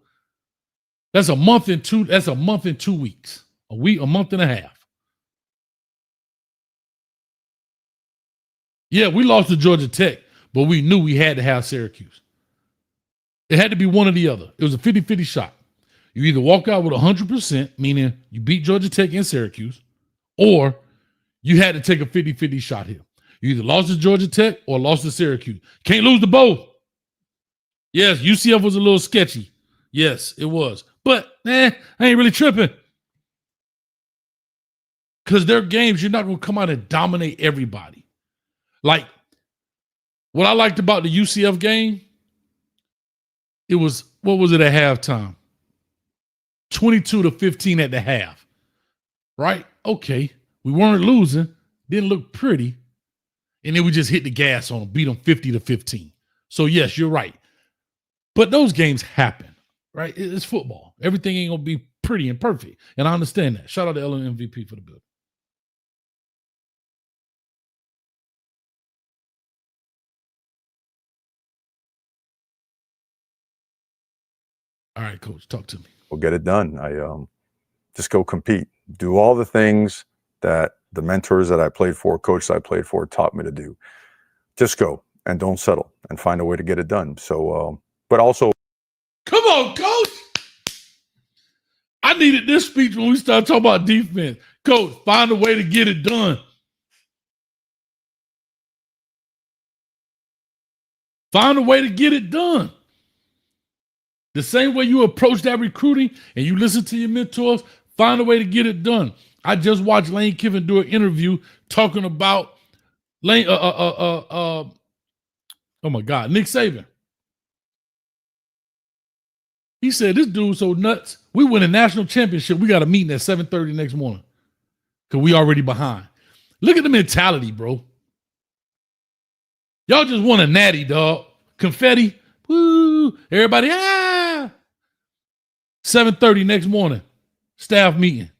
That's a month and 2. That's a month and 2 weeks. A week, a month and a half. Yeah, we lost to Georgia Tech, but we knew we had to have Syracuse. It had to be one or the other. It was a 50-50 shot. You either walk out with 100%, meaning you beat Georgia Tech and Syracuse, or you had to take a 50-50 shot here. You either lost to Georgia Tech or lost to Syracuse. Can't lose to both. Yes, UCF was a little sketchy. Yes, it was. But, I ain't really tripping. Because their games, you're not going to come out and dominate everybody. Like, what I liked about the UCF game, it was, what was it at halftime? 22-15 at the half. Right? Okay. We weren't losing. Didn't look pretty. And then we just hit the gas on them, beat them 50-15. So, yes, you're right. But those games happen, right? It's football. Everything ain't going to be pretty and perfect. And I understand that. Shout out to LMVP for the build. All right, Coach, talk to me. We'll get it done. I just go compete. Do all the things that the mentors that I played for, coaches I played for, taught me to do. Just go and don't settle and find a way to get it done. So, but also. Come on, Coach. I needed this speech when we started talking about defense. Coach, find a way to get it done. Find a way to get it done. The same way you approach that recruiting and you listen to your mentors, find a way to get it done. I just watched Lane Kiffin do an interview talking about Nick Saban. He said, this dude's so nuts. We win a national championship. We got a meeting at 7:30 next morning because we already behind. Look at the mentality, bro. Y'all just won a natty, dog. Confetti. Woo. Everybody, 7:30 next morning, staff meeting.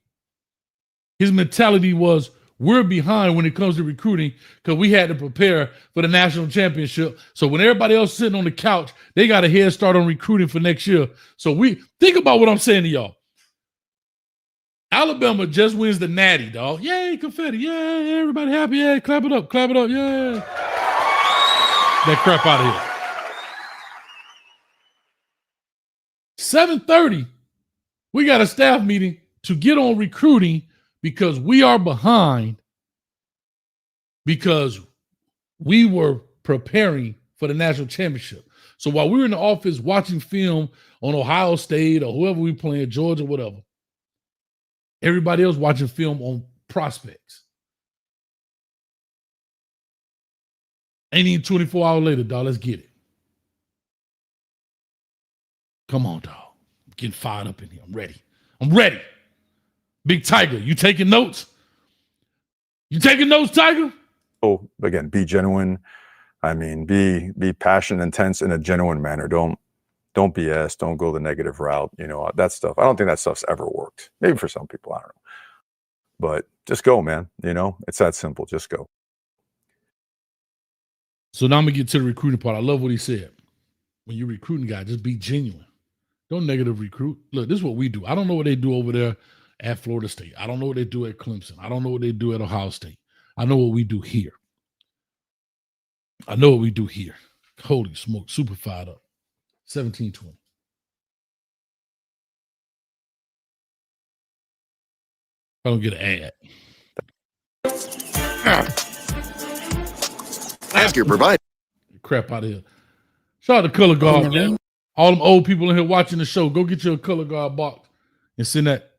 His mentality was, we're behind when it comes to recruiting because we had to prepare for the national championship. So when everybody else is sitting on the couch, they got a head start on recruiting for next year. So we think about what I'm saying to y'all. Alabama just wins the natty, dog. Yay, confetti. Yay, everybody happy. Yeah, clap it up. Yeah. That crap out of here. 7:30, we got a staff meeting to get on recruiting because we are behind because we were preparing for the national championship. So while we were in the office watching film on Ohio State or whoever we playing, Georgia, whatever, everybody else watching film on prospects. Ain't even 24 hours later, dog. Let's get it. Come on, dog. I'm getting fired up in here. I'm ready. Big Tiger, you taking notes? You taking notes, Tiger? Oh, again, be genuine. I mean, be passionate, intense in a genuine manner. Don't BS. Don't go the negative route. You know, that stuff. I don't think that stuff's ever worked. Maybe for some people, I don't know. But just go, man. You know, it's that simple. Just go. So now I'm gonna get to the recruiting part. I love what he said. When you're recruiting guys, just be genuine. Don't negative recruit. Look, this is what we do. I don't know what they do over there at Florida State. I don't know what they do at Clemson. I don't know what they do at Ohio State. I know what we do here. I know what we do here. Holy smoke, super fired up. 17-20. I don't get an ad. Ask your provider. Crap out of here. Shout out to Color Guard, man. All them old people in here watching the show, go get you a Color Guard box and send that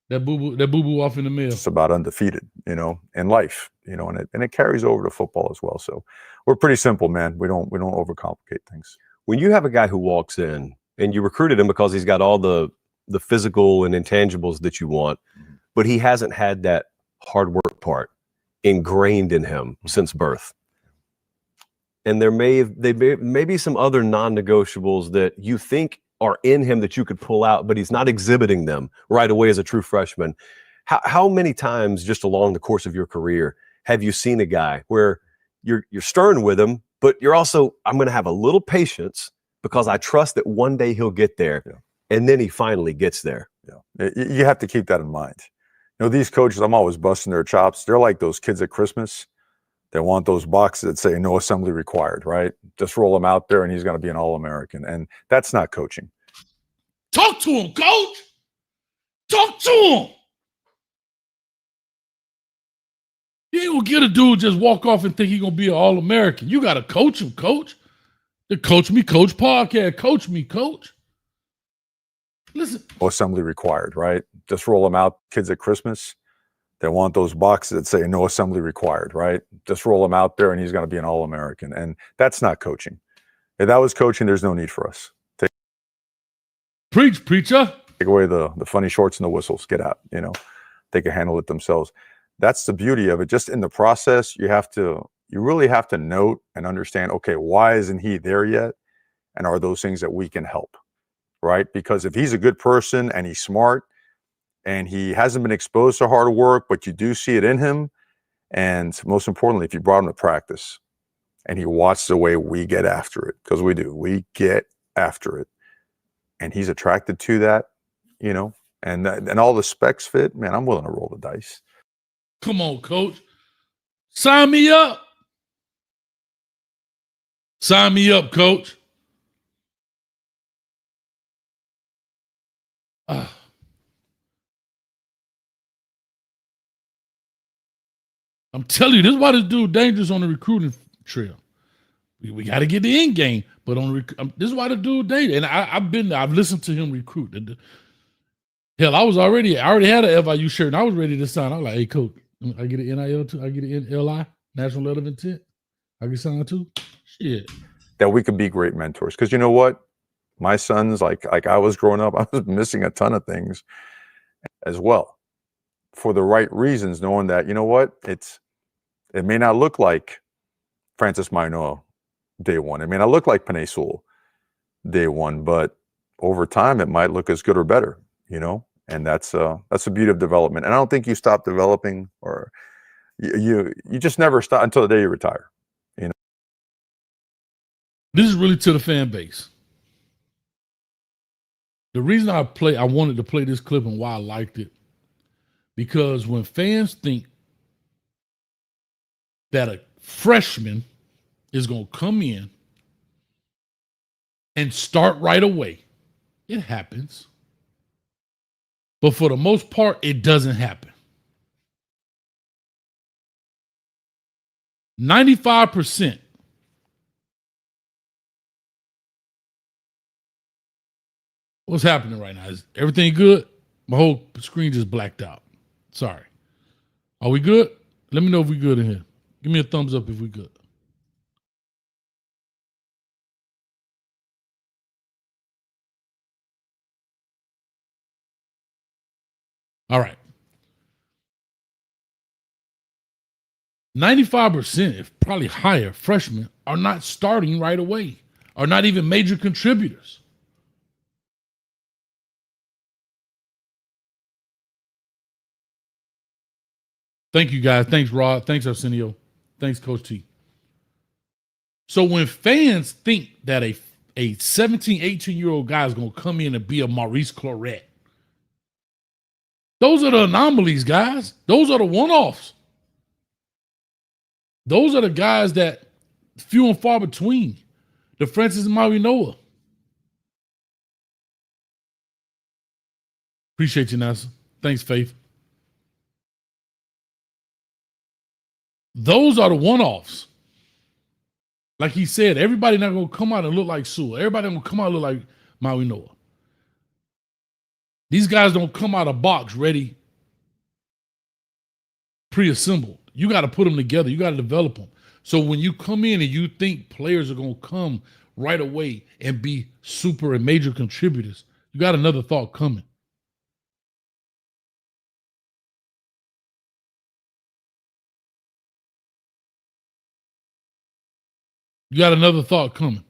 boo-boo off in the mail. It's about undefeated, in life, and it carries over to football as well. So we're pretty simple, man. We don't overcomplicate things. When you have a guy who walks in and you recruited him because he's got all the physical and intangibles that you want, but he hasn't had that hard work part ingrained in him since birth. And there may be some other non-negotiables that you think are in him that you could pull out, but he's not exhibiting them right away as a true freshman. How many times just along the course of your career have you seen a guy where you're stern with him, but you're also, I'm going to have a little patience because I trust that one day he'll get there. Yeah. And then he finally gets there. Yeah. You have to keep that in mind. These coaches, I'm always busting their chops. They're like those kids at Christmas. They want those boxes that say no assembly required, right? Just roll him out there and he's going to be an All-American. And that's not coaching. Talk to him, coach. Talk to him. You ain't gonna get a dude just walk off and think he's gonna be an All-American. You gotta coach him, coach. The Coach Me Coach podcast. Coach me, coach. Listen. No assembly required, right? Just roll them out. Kids at Christmas, they want those boxes that say no assembly required, right? Just roll him out there and he's going to be an All-American. And that's not coaching. If that was coaching, there's no need for us. Preach, preacher. Take away the funny shorts and the whistles. Get out, They can handle it themselves. That's the beauty of it. Just in the process, you really have to note and understand, okay, why isn't he there yet? And are those things that we can help, right? Because if he's a good person and he's smart and he hasn't been exposed to hard work, but you do see it in him, and most importantly, if you brought him to practice and he watched the way we get after it, because we do, we get after it, and he's attracted to that, and all the specs fit, man, I'm willing to roll the dice. Come on, coach. Sign me up. Sign me up, coach. I'm telling you, this is why this dude dangerous on the recruiting trail. We got to get the end game, but this is why the dude dangerous. And I've listened to him recruit. Hell, I already had an FIU shirt, and I was ready to sign. I was like, hey, coach, I get an NIL too. I get an NLI, National Letter of Intent. I can sign too. Shit. That we could be great mentors. Because you know what? My sons, like I was growing up, I was missing a ton of things as well. For the right reasons, knowing that, you know what? It may not look like Francis Mainoa day one. It may not look like Panay Sewell day one, but over time it might look as good or better, and that's the beauty of development. And I don't think you stop developing, or you just never stop until the day you retire. This is really to the fan base. The reason I wanted to play this clip and why I liked it, because when fans think that a freshman is going to come in and start right away, it happens. But for the most part, it doesn't happen. 95%. What's happening right now? Is everything good? My whole screen just blacked out. Sorry. Are we good? Let me know if we good in here. Give me a thumbs up if we good. All right. 95%, if probably higher, freshmen are not starting right away, are not even major contributors. Thank you, guys. Thanks, Rod. Thanks, Arsenio. Thanks, Coach T. So when fans think that a 17, 18-year-old guy is going to come in and be a Maurice Claret, those are the anomalies, guys. Those are the one-offs. Those are the guys that few and far between. The Francis Marinoa. Appreciate you, Nasa. Thanks, Faith. Those are the one-offs. Like he said, everybody not going to come out and look like Sewell. Everybody going to come out and look like Marinoa. These guys don't come out of box ready, pre-assembled. You got to put them together. You got to develop them. So when you come in and you think players are going to come right away and be super and major contributors, you got another thought coming. You got another thought coming.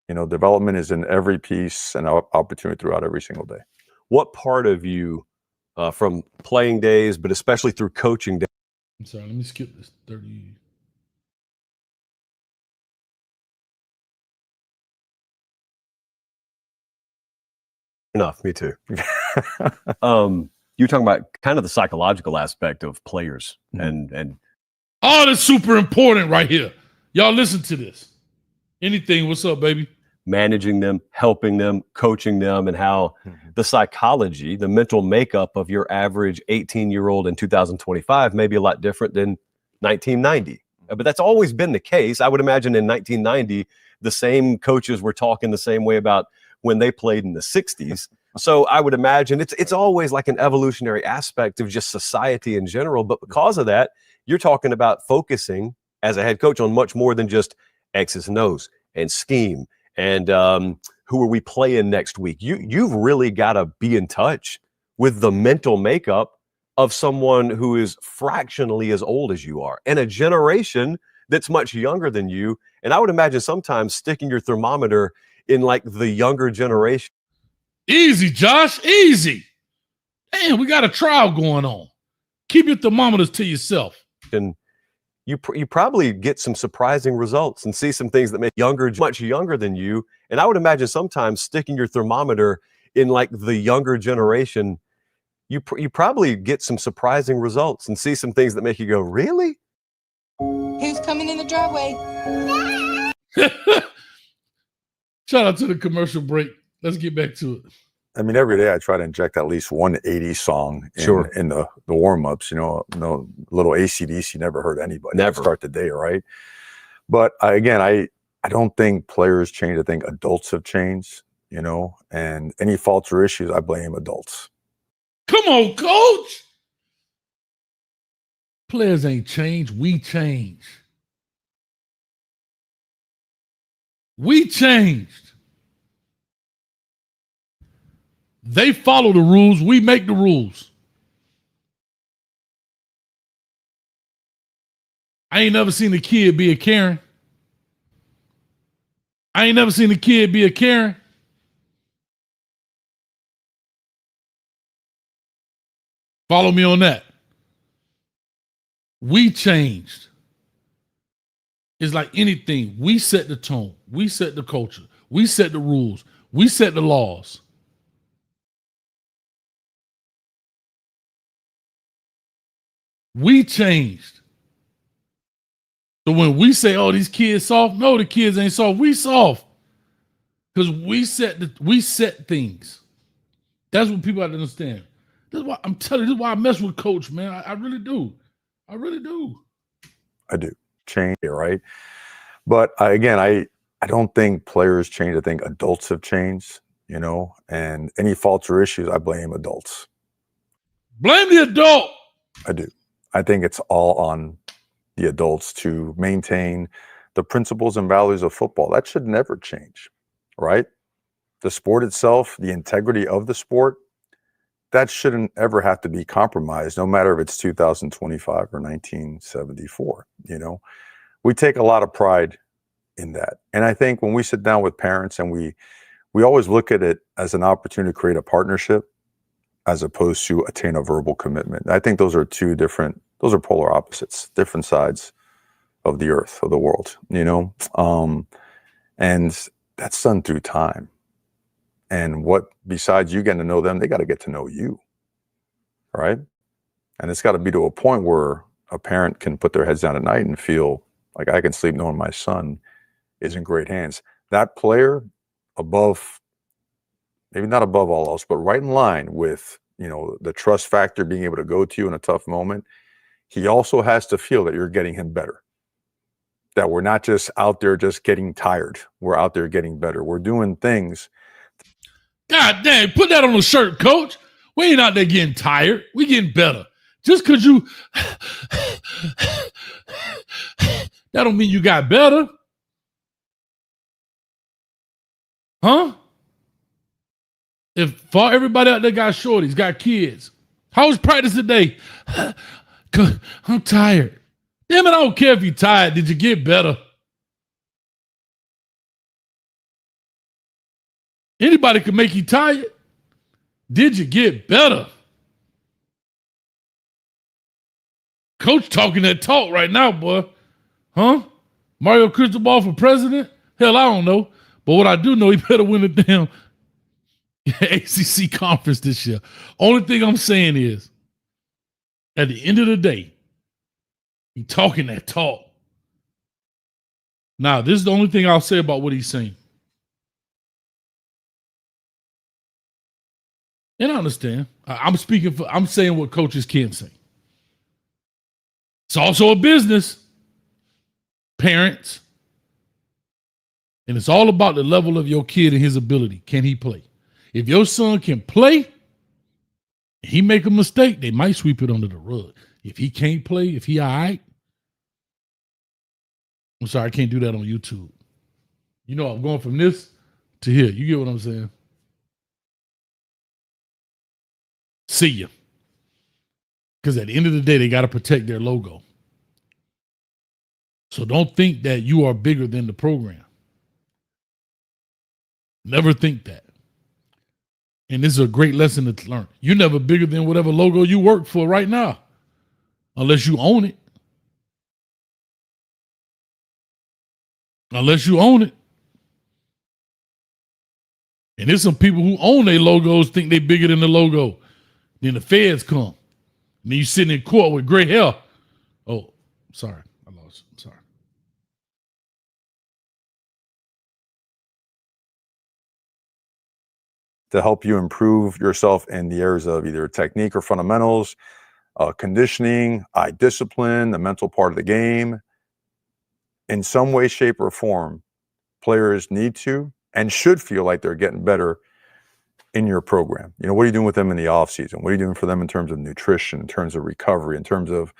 You know, development is in every piece and opportunity throughout every single day. What part of you, from playing days, but especially through coaching days? I'm sorry, let me skip this 30. Enough, me too. You're talking about kind of the psychological aspect of players and oh, that's super important right here. Y'all listen to this. Anything, what's up, baby? managing them, helping them, coaching them, and how the psychology, the mental makeup of your average 18-year-old in 2025 may be a lot different than 1990. But that's always been the case. I would imagine in 1990, the same coaches were talking the same way about when they played in the 60s. So I would imagine it's always like an evolutionary aspect of just society in general. But because of that, you're talking about focusing as a head coach on much more than just X's and O's and scheme and who are we playing next week. You've really got to be in touch with the mental makeup of someone who is fractionally as old as you are and a generation that's much younger than you. And I would imagine sometimes sticking your thermometer in like the younger generation. Easy, Josh, easy. Damn, we got a trial going on. Keep your thermometers to yourself. And you probably get some surprising results and see some things that make much younger than you. And I would imagine sometimes sticking your thermometer in like the younger generation, you probably get some surprising results and see some things that make you go, really? Who's coming in the driveway? Shout out to the commercial break. Let's get back to it. I mean, every day I try to inject at least one 80s song in the warm-ups, you know, little AC/DC, never hurt anybody. Never. Start the day, right? But I don't think players change. I think adults have changed, you know, and any faults or issues, I blame adults. Come on, coach. Players ain't changed. We change. We changed. They follow the rules. We make the rules. I ain't never seen a kid be a Karen. I ain't never seen a kid be a Karen. Follow me on that. We changed. It's like anything. We set the tone. We set the culture. We set the rules. We set the laws. We changed. So when we say, oh, these kids soft, no, the kids ain't soft. We soft. Because we set things. That's what people have to understand. This is why I'm telling you, this is why I mess with coach, man. I really do. I really do. I do. Change, right? But I don't think players change. I think adults have changed, you know, and any faults or issues, I blame adults. Blame the adult. I do. I think it's all on the adults to maintain the principles and values of football. That should never change, right? The sport itself, the integrity of the sport, that shouldn't ever have to be compromised, no matter if it's 2025 or 1974, you know? We take a lot of pride in that. And I think when we sit down with parents and we always look at it as an opportunity to create a partnership, as opposed to attain a verbal commitment. I think those are those are polar opposites, different sides of the earth, of the world, and that's done through time. And what, besides you getting to know them, they got to get to know you, right? And it's got to be to a point where a parent can put their heads down at night and feel like I can sleep knowing my son is in great hands. That player above, maybe not above all else, but right in line with, the trust factor, being able to go to you in a tough moment, he also has to feel that you're getting him better. That we're not just out there just getting tired. We're out there getting better. We're doing things. God damn, put that on a shirt, coach. We ain't out there getting tired. We getting better. Just because you, that don't mean you got better. Huh? If for everybody out there got shorties, got kids, how was practice today? I'm tired. Damn it, I don't care if you're tired. Did you get better? Anybody can make you tired. Did you get better? Coach talking that talk right now, boy. Huh? Mario Cristobal for president? Hell, I don't know. But what I do know, he better win the damn ACC conference this year. Only thing I'm saying is, at the end of the day, he talking that talk. Now, this is the only thing I'll say about what he's saying. And I understand. I'm saying what coaches can say. It's also a business, parents. And it's all about the level of your kid and his ability. Can he play? If your son can play, and he make a mistake, they might sweep it under the rug. If he can't play, if he all right, I'm sorry, I can't do that on YouTube. I'm going from this to here. You get what I'm saying? See ya. Because at the end of the day, they got to protect their logo. So don't think that you are bigger than the program. Never think that. And this is a great lesson to learn. You're never bigger than whatever logo you work for right now, unless you own it. Unless you own it. And there's some people who own their logos think they're bigger than the logo. Then the feds come. And then you sitting in court with gray hair. Oh, sorry. I lost. I'm sorry. To help you improve yourself in the areas of either technique or fundamentals, conditioning, eye discipline, the mental part of the game. In some way, shape, or form, players need to and should feel like they're getting better in your program. What are you doing with them in the off season? What are you doing for them in terms of nutrition, in terms of recovery, in terms of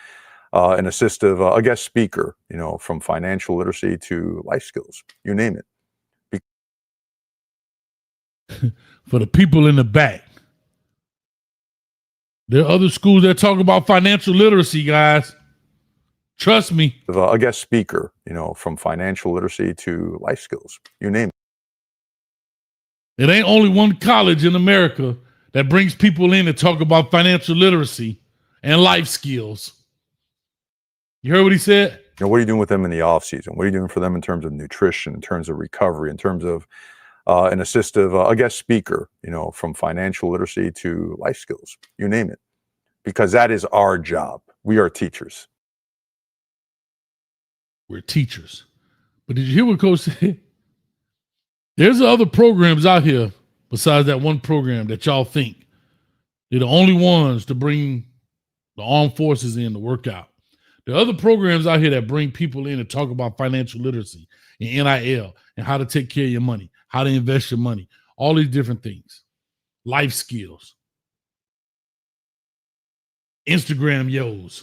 an assistive, a guest speaker, from financial literacy to life skills, you name it. For the people in the back, there are other schools that talk about financial literacy, guys. Trust me. A guest speaker, from financial literacy to life skills, you name it. It ain't only one college in America that brings people in to talk about financial literacy and life skills. You heard what he said? What are you doing with them in the off season? What are you doing for them in terms of nutrition, in terms of recovery, in terms of an assistive, a guest speaker, from financial literacy to life skills, you name it. Because that is our job. We are teachers. We're teachers. But did you hear what Coach said? There's other programs out here besides that one program that y'all think they're the only ones to bring the armed forces in to work out. There are other programs out here that bring people in to talk about financial literacy and NIL and how to take care of your money, how to invest your money, all these different things, life skills, Instagram yos.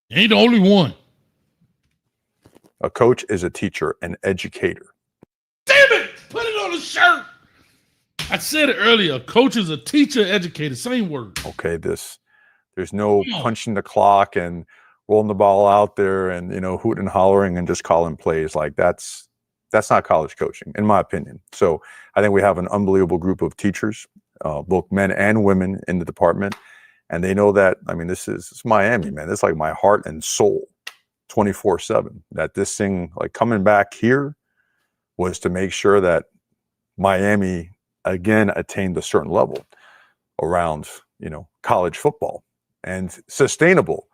Ain't the only one. A coach is a teacher, an educator. Damn it! Put it on the shirt. I said it earlier. A coach is a teacher, educator, same word. Okay, there's no punching the clock and rolling the ball out there and, hooting and hollering and just calling plays. Like that's That's not college coaching, in my opinion. So I think we have an unbelievable group of teachers, both men and women in the department. And they know that, I mean, it's Miami, man. It's like my heart and soul 24/7. That this thing, like coming back here, was to make sure that Miami again attained a certain level around, college football and sustainable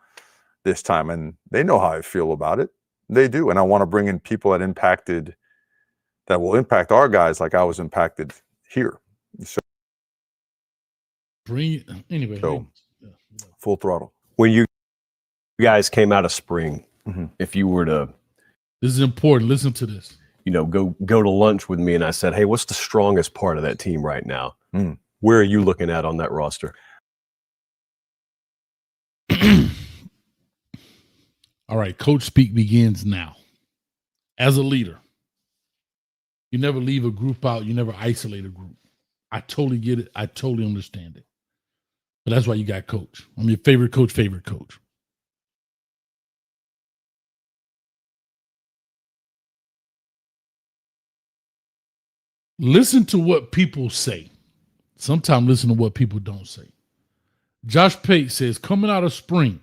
this time. And they know how I feel about it. They do. And I want to bring in people that will impact our guys like I was impacted here. So Anyway. So, full throttle. When you guys came out of spring, Mhm. if you were to, This is important. Listen to this. go to lunch with me and I said, hey, what's the strongest part of that team right now? Mm. Where are you looking at on that roster? All right, coach speak begins now. As a leader, you never leave a group out. You never isolate a group. I totally get it. I totally understand it. But that's why you got coach. I'm your favorite coach. Listen to what people say. Sometimes listen to what people don't say. Josh Pate says, coming out of spring,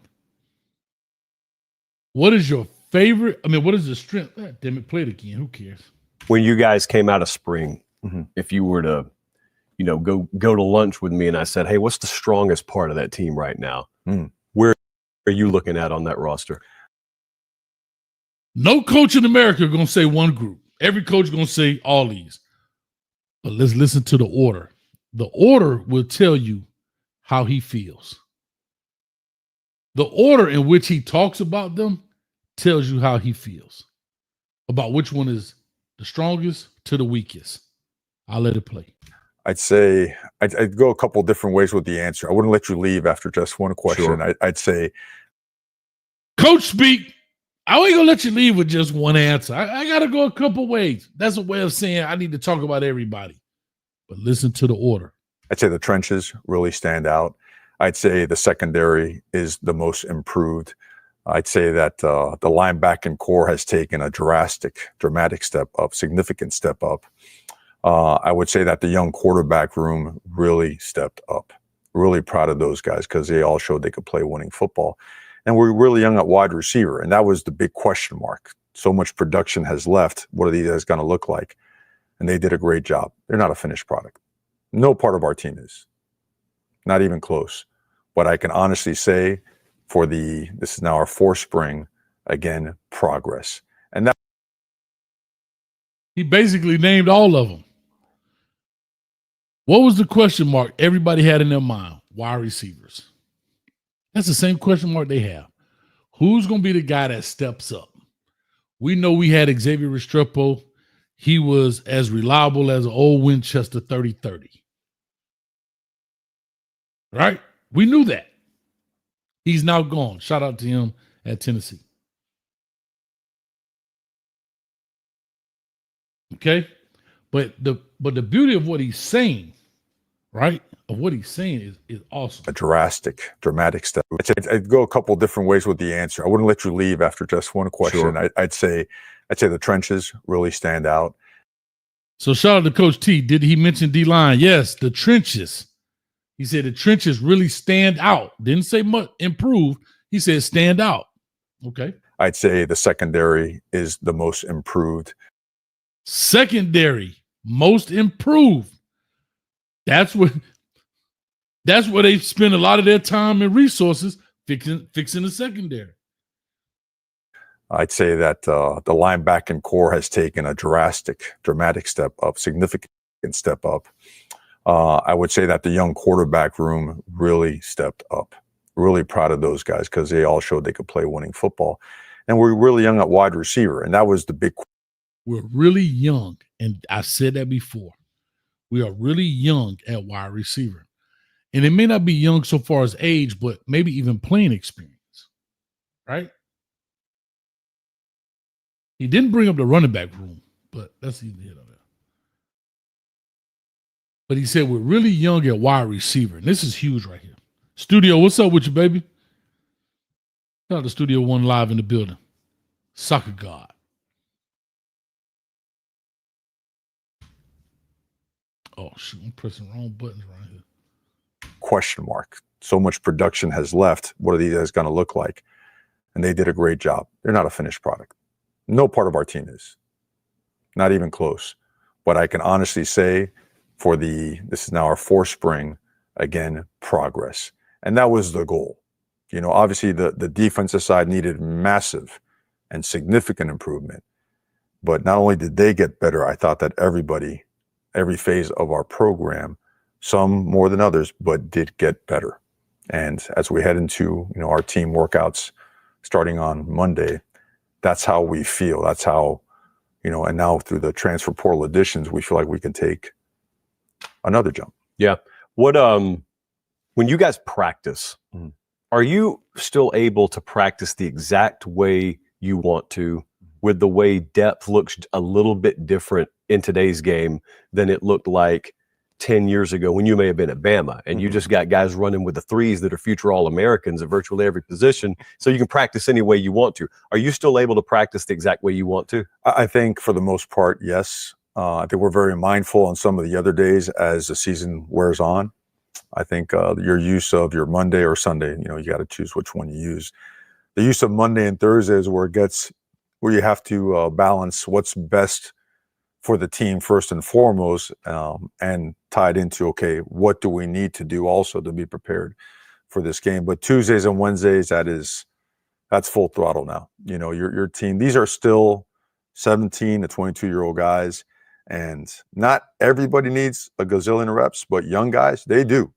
what is your favorite? What is the strength? God damn it, play it again. Who cares? When you guys came out of spring, Mhm. if you were to, go to lunch with me and I said, hey, what's the strongest part of that team right now? Mm. Where are you looking at on that roster? No coach in America going to say one group. Every coach going to say all these. But let's listen to the order. The order will tell you how he feels. The order in which he talks about them tells you how he feels about which one is the strongest to the weakest. I'll let it play. I'd say I'd go a couple different ways with the answer. I wouldn't let you leave after just one question. Sure. I'd say, Coach speak. I ain't gonna let you leave with just one answer. I gotta go a couple ways. That's a way of saying I need to talk about everybody. But listen to the order. I'd say the trenches really stand out. I'd say the secondary is the most improved. I'd say that the linebacking core has taken a dramatic step up, significant step up. I would say that the young quarterback room really stepped up. Really proud of those guys because they all showed they could play winning football. And we're really young at wide receiver. And that was the big question mark. So much production has left. What are these guys going to look like? And they did a great job. They're not a finished product. No part of our team is. Not even close. But I can honestly say this is now our fourth spring, again, progress. And that He basically named all of them. What was the question mark everybody had in their mind? Wide receivers. That's the same question mark they have. Who's going to be the guy that steps up? We know we had Xavier Restrepo. He was as reliable as an old Winchester 30-30. Right? We knew that. He's now gone. Shout out to him at Tennessee. Okay? But the beauty of what he's saying, right? Of what he's saying is awesome. a dramatic step. I'd go a couple different ways with the answer. I wouldn't let you leave after just one question. Sure. I'd say the trenches really stand out. So shout out to Coach T. Did he mention D-line? Yes, the trenches. He said the trenches really stand out. Didn't say much improved. He said stand out. Okay. I'd say the secondary is the most improved. Secondary, most improved. That's where they spend a lot of their time and resources fixing the secondary. I'd say that the linebacking core has taken a dramatic step up, significant step up. I would say that the young quarterback room really stepped up. Really proud of those guys because they all showed they could play winning football. And we're really young at wide receiver. And that was the big. We're really young. And I said that before. We are really young at wide receiver. And it may not be young so far as age, but maybe even playing experience. Right? He didn't bring up the running back room, but that's either here or there. But he said we're really young at wide receiver. And this is huge right here. Studio, what's up with you, baby? Shout out to Studio One live in the building. Soccer God. Oh shoot, I'm pressing the wrong buttons right here. Question mark. So much production has left. What are these guys going to look like? And they did a great job. They're not a finished product. No part of our team is. Not even close. But I can honestly say this is now our fourth spring, again, progress. And that was the goal. Obviously the defensive side needed massive and significant improvement. But not only did they get better, I thought that everybody, every phase of our program, some more than others, but did get better. And as we head into, our team workouts starting on Monday, that's how we feel. That's how, and now through the transfer portal additions, we feel like we can take another jump. Yeah. What, when you guys practice, are you still able to practice the exact way you want to, with the way depth looks a little bit different in today's game than it looked like 10 years ago when you may have been at Bama and you just got guys running with the threes that are future All-Americans at virtually every position, so you can practice any way you want to? Are you still able to practice the exact way you want to? I think for the most part, yes. I think we're very mindful on some of the other days as the season wears on. I think your use of your Monday or Sunday, you got to choose which one you use. The use of Monday and Thursday is where you have to balance what's best for the team first and foremost, and tied into, okay, what do we need to do also to be prepared for this game? But Tuesdays and Wednesdays, that's full throttle now. Your team, these are still 17 to 22-year-old guys, and not everybody needs a gazillion reps, but young guys, they do.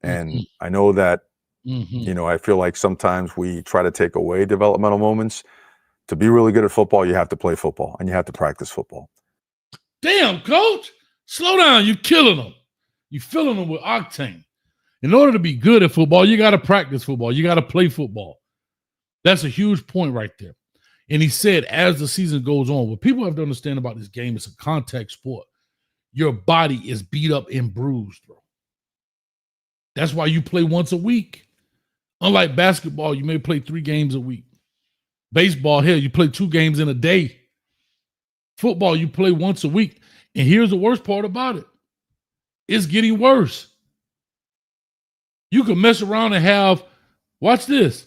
And I know that, I feel like sometimes we try to take away developmental moments. To be really good at football, you have to play football and you have to practice football. Damn, coach, slow down. You're killing them. You're filling them with octane. In order to be good at football, you got to practice football. You got to play football. That's a huge point right there. And he said, as the season goes on, what people have to understand about this game, it's a contact sport. Your body is beat up and bruised, bro. That's why you play once a week. Unlike basketball, you may play 3 games a week. Baseball, hell, you play 2 games in a day. Football, you play once a week. And here's the worst part about it. It's getting worse. You can mess around and have, watch this,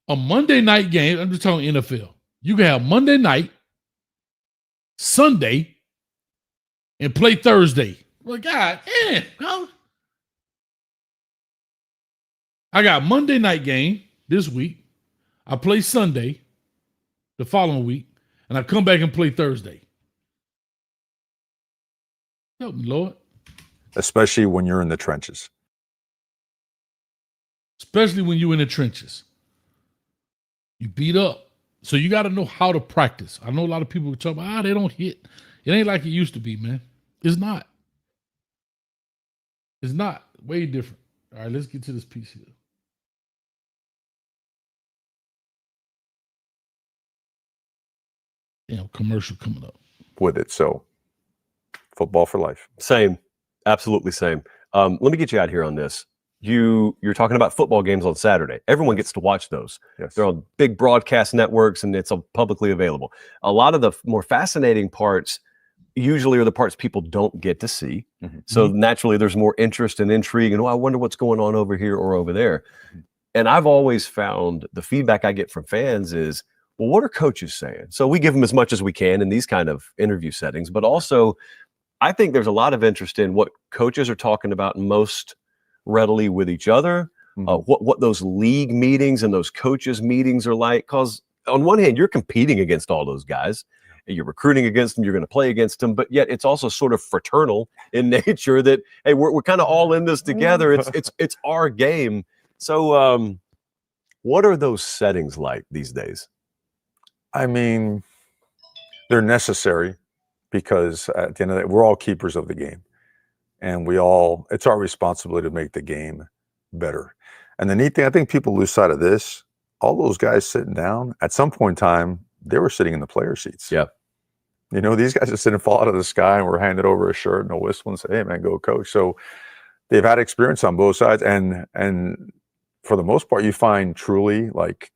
a Monday night game. I'm just talking NFL. You can have Monday night, Sunday, and play Thursday. Well, God damn, coach. I got Monday night game this week. I play Sunday the following week, and I come back and play Thursday. Help me, Lord. Especially when you're in the trenches. Especially when you're in the trenches. You beat up. So you got to know how to practice. I know a lot of people talk about, they don't hit. It ain't like it used to be, man. It's not. It's not. Way different. All right, let's get to this piece here. Damn, commercial coming up. With it. So, football for life. Same. Absolutely same. Let me get you out here on this. You're talking about football games on Saturday. Everyone gets to watch those. Yes. They're on big broadcast networks, and it's publicly available. A lot of the more fascinating parts usually are the parts people don't get to see. So naturally, there's more interest and intrigue, and I wonder what's going on over here or over there. And I've always found the feedback I get from fans is, well, what are coaches saying? So we give them as much as we can in these kind of interview settings, but also I think there's a lot of interest in what coaches are talking about most readily with each other, what those league meetings and those coaches meetings are like. Because on one hand, you're competing against all those guys, and you're recruiting against them, you're going to play against them, but yet it's also sort of fraternal in nature that, hey, we're kind of all in this together. It's our game. So what are those settings like these days? I mean, they're necessary because at the end of the day, we're all keepers of the game. And it's our responsibility to make the game better. And the neat thing, I think people lose sight of this, all those guys sitting down, at some point in time, they were sitting in the player seats. Yeah. These guys just didn't fall out of the sky and were handed over a shirt and a whistle and say, hey, man, go coach. So they've had experience on both sides. And for the most part, you find truly like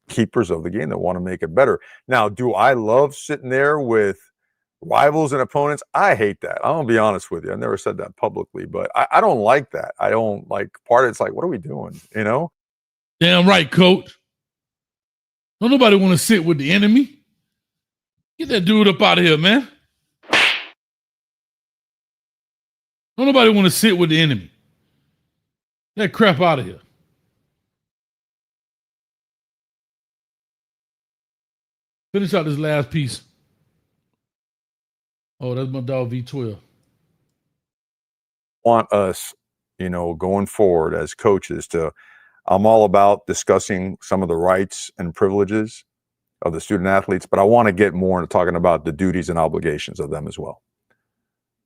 keepers of the game that want to make it better. Now, do I love sitting there with rivals and opponents. I hate that. I'm gonna be honest with you. I never said that publicly, but I don't like that. I don't like part of it's like, what are we doing? You know? Damn right, coach. Don't nobody want to sit with the enemy. Get that dude up out of here, man. Don't nobody want to sit with the enemy. Get that crap out of here. Finish out this last piece. Oh, that's my dog V12. Want us, you know, going forward as coaches I'm all about discussing some of the rights and privileges of the student athletes, but I want to get more into talking about the duties and obligations of them as well.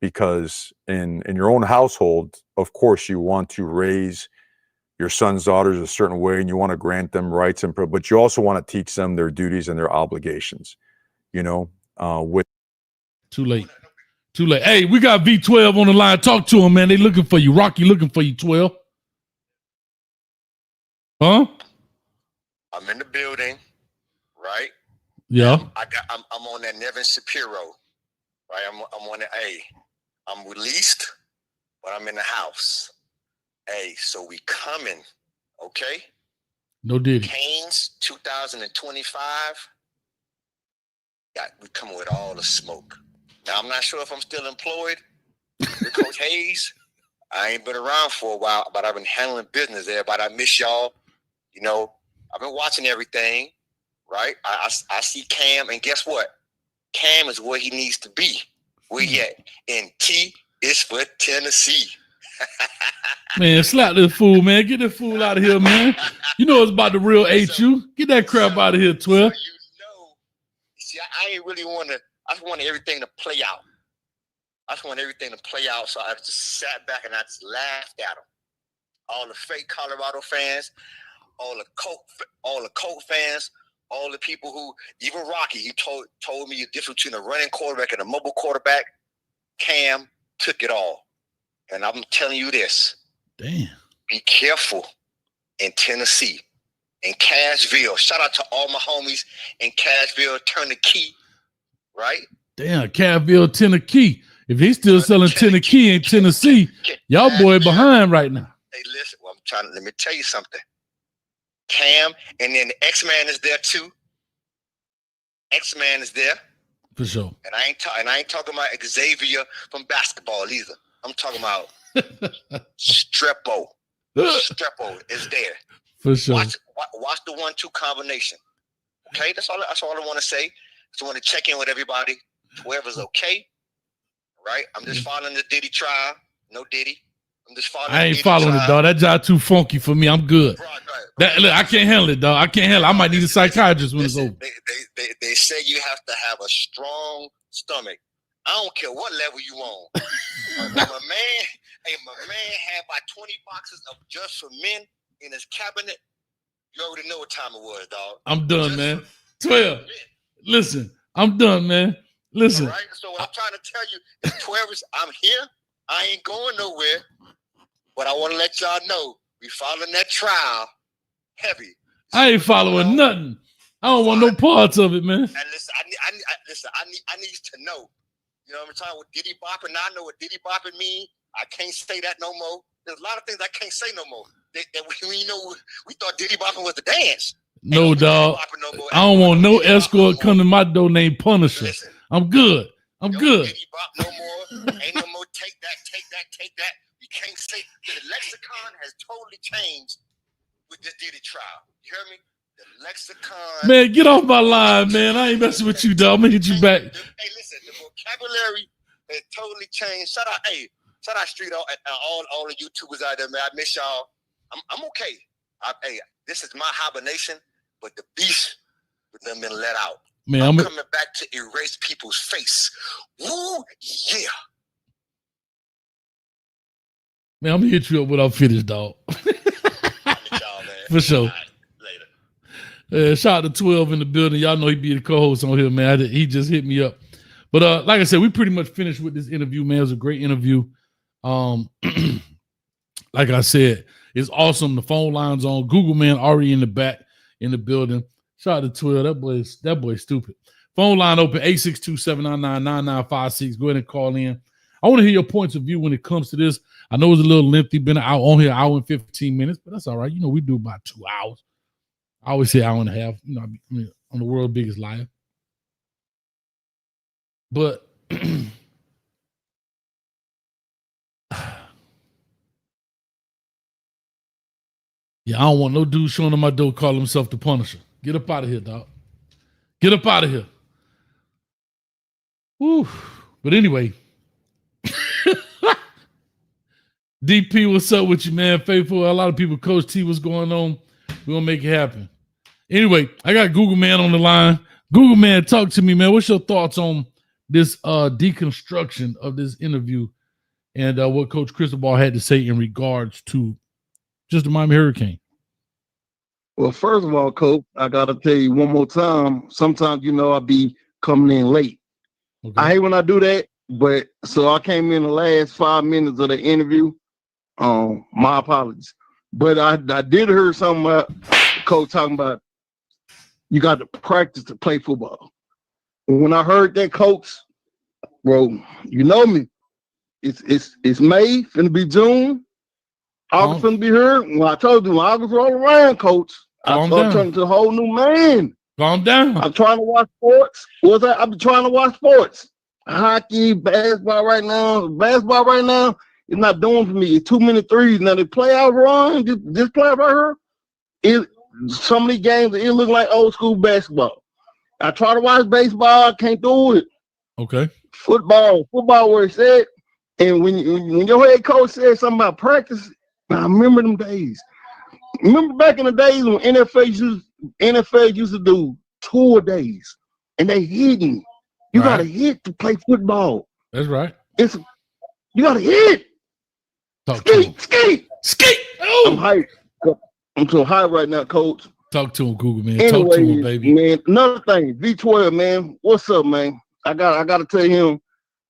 Because in your own household, of course, you want to raise your sons, daughters a certain way, and you want to grant them rights and but you also want to teach them their duties and their obligations. You know, with Too late. Hey, we got V12 on the line. Talk to him, man. They looking for you. Rocky looking for you, 12. Huh? I'm in the building, right? Yeah. I'm on that Nevin Shapiro, right? I'm on the I'm released, but I'm in the house. Hey, so we coming, okay? No diddy. Canes 2025. We coming with all the smoke. Now I'm not sure if I'm still employed with Coach Hayes. I ain't been around for a while, but I've been handling business there. But I miss y'all. You know, I've been watching everything, right? I see Cam, and guess what? Cam is where he needs to be. Where he at? And T is for Tennessee. Man, slap this fool, man. Get this fool out of here, man. You know it's about the real HU. Get that crap out of here, 12. So you know, see, I ain't really want to. I just want everything to play out. So I just sat back and I just laughed at them. All the fake Colorado fans, all the Colt fans, all the people who, even Rocky, he told me the difference between a running quarterback and a mobile quarterback. Cam took it all. And I'm telling you this. Damn. Be careful in Tennessee, in Cashville. Shout out to all my homies in Cashville. Turn the key, right? Damn, Cavville, Tennessee. If he's still selling Tennessee in Tennessee, y'all boy behind right now. Hey, listen, let me tell you something. Cam, and then the X-Man is there too. X-Man is there. For sure. And I ain't talking about Xavier from basketball either. I'm talking about Strepo. Strepo is there. For sure. Watch the 1-2 combination. Okay, that's all I want to say. Just want to check in with everybody. Whoever's okay, right? I'm just following the Diddy trial. No Diddy. I'm just following. I ain't following it, dog. That job too funky for me. I'm good. Right. Look, I can't handle it, dog. I can't handle it. I might need a psychiatrist when it's over. They say you have to have a strong stomach. I don't care what level you on. my man had about 20 boxes of Just for Men in his cabinet. You already know what time it was, dog. I'm done, man. 12. Listen, I'm done, man. Listen. All right. So what I'm trying to tell you is 12ers, I'm here. I ain't going nowhere. But I want to let y'all know we following that trial heavy. I ain't following nothing. I don't want no parts of it, man. And listen, I need to know. You know what I'm talking about? Diddy bopping. Now I know what Diddy bopping mean. I can't say that no more. There's a lot of things I can't say no more. We thought Diddy bopping was the dance. No, dog. I don't want no escort come to my door named Punisher. Listen, I'm good. I'm good. Diddy bop no more. Ain't no more take that. You can't say the lexicon has totally changed with this Diddy trial. You hear me? The lexicon. Man, get off my line, man. I ain't messing with you, dog. I'm gonna hit you back. Hey, listen, the vocabulary has totally changed. Shout out Street all the YouTubers out there, man. I miss y'all. I'm okay. This is my hibernation, but the beast with them been let out. Man, I'm coming back to erase people's face. Woo, yeah. Man, I'm gonna hit you up when I'm finished, dog. For sure. Later. Shout out to 12 in the building. Y'all know he be the co-host on here, man. He just hit me up. But like I said, we pretty much finished with this interview, man. It was a great interview. Like I said, it's awesome. The phone line's on. Google man already in the back in the building. Shout out to 12. That boy's stupid. Phone line open 862-799-9956. Go ahead and call in. I want to hear your points of view when it comes to this. I know it's a little lengthy, been out on here, hour and 15 minutes, but that's all right. You know, we do about 2 hours. I always say hour and a half, you know, I mean, on the world's biggest liar. But yeah, I don't want no dude showing on my door call himself the Punisher. Get up out of here, dog. Get up out of here. Woo. But anyway, DP, what's up with you, man? Faithful. A lot of people, Coach T, what's going on? We're going to make it happen. Anyway, I got Google Man on the line. Google Man, talk to me, man. What's your thoughts on this deconstruction of this interview and what Coach Cristobal had to say in regards to just the Miami Hurricane? Well, first of all, Coach, I got to tell you one more time. Sometimes, you know, I be coming in late. Okay. I hate when I do that, but so I came in the last 5 minutes of the interview. My apologies. But I did hear something about Coach talking about you got to practice to play football. When I heard that, Coach, bro, you know me. It's May, finna be June. August finna be here. Well, I told you when August roll around, Coach, I'm turning to a whole new man. Calm down. I'm trying to watch sports. What's that? I've been trying to watch sports. Hockey, basketball right now. Basketball right now is not doing for me. It's too many threes. Now the playoff run, this playoff right here, some of these games, it look like old school basketball. I try to watch baseball, I can't do it. Okay. Football where it's at. And when your head coach said something about practice, I remember them days. Remember back in the days when NFL used to do 2 days, and they hitting. You got to hit to play football. That's right. You got to hit. Skate. Oh. I'm hyped. I'm so hyped right now, Coach. Talk to him, Google Man. Anyway, talk to him, baby. Man, another thing, V12, man. What's up, man? I gotta tell him.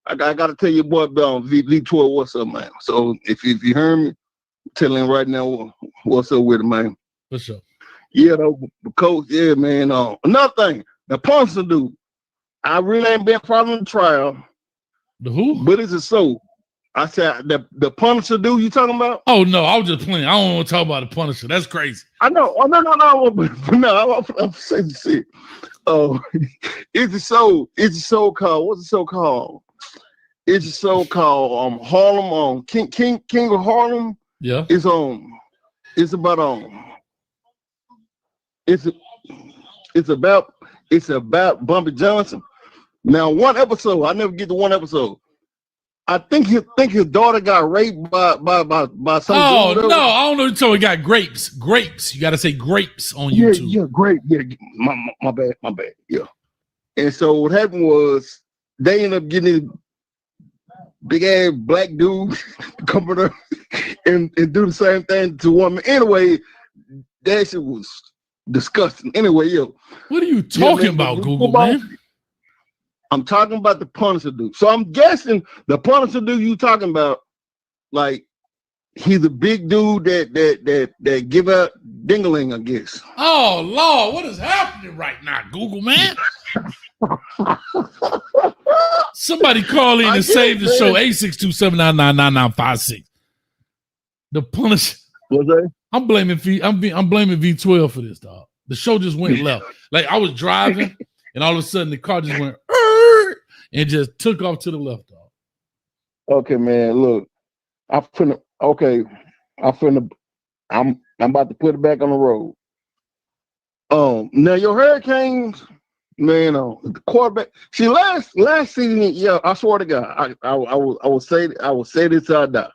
I gotta tell your boy about V12. What's up, man? So if you hear me, tell him right now what's up with him, man. For sure. Yeah, though, Coach. Yeah, man. Another thing, the Punisher dude. I really ain't been following the trial. The who? But it's a so. I said the Punisher dude you talking about? Oh no, I was just playing. I don't want to talk about the Punisher. That's crazy. I know. Oh, no. I'm saying shit. Oh, it's a so called. What's the so called? It's a so called Harlem King of Harlem. Yeah. It's about Bumpy Johnson. Now one episode, I never get to one episode. I think his daughter got raped by some. Oh no, I don't know. So he got grapes. You got to say grapes on YouTube. Yeah, grape. Yeah, my bad. Yeah. And so what happened was they ended up getting this big ass black dude come up and do the same thing to a woman. Anyway, that shit was disgusting. Anyway, yo. What are you talking about, Google, man? I'm talking about the Punisher dude. So I'm guessing the Punisher dude you talking about, like, he's a big dude that give out dingling, I guess. Oh Lord, what is happening right now, Google, man? Somebody call in and save the show. 862-799-9956. The Punisher. What's that? I'm blaming V12 for this, dog. The show just went left. Like I was driving, and all of a sudden the car just went and just took off to the left, dog. Okay, man. Look, I'm about to put it back on the road. Now your Hurricanes, man. The quarterback. See, last season, yeah, I swear to God, I will say this till I die.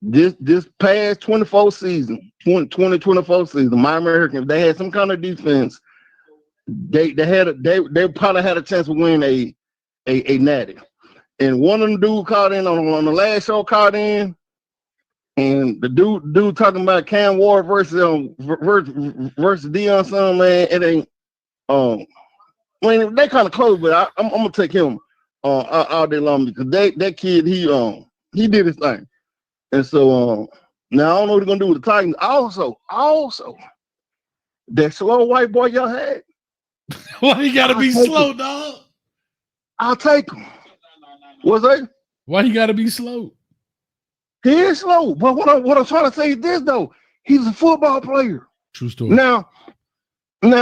This past 2024 season, Miami Hurricanes, they had some kind of defense. They probably had a chance to win a natty. And one of them dudes called in on the last show called in, and the dude talking about Cam Ward versus Deion son, man. It ain't I mean they kind of close, but I'm gonna take him all day long because that kid he did his thing. And so now I don't know what they're gonna do with the Titans. Also, that slow white boy y'all had. Why he gotta I'll be take slow, him. dog? I'll take him. What's that? Why he gotta be slow? He is slow. But what I'm trying to say is this though. He's a football player. True story. Now,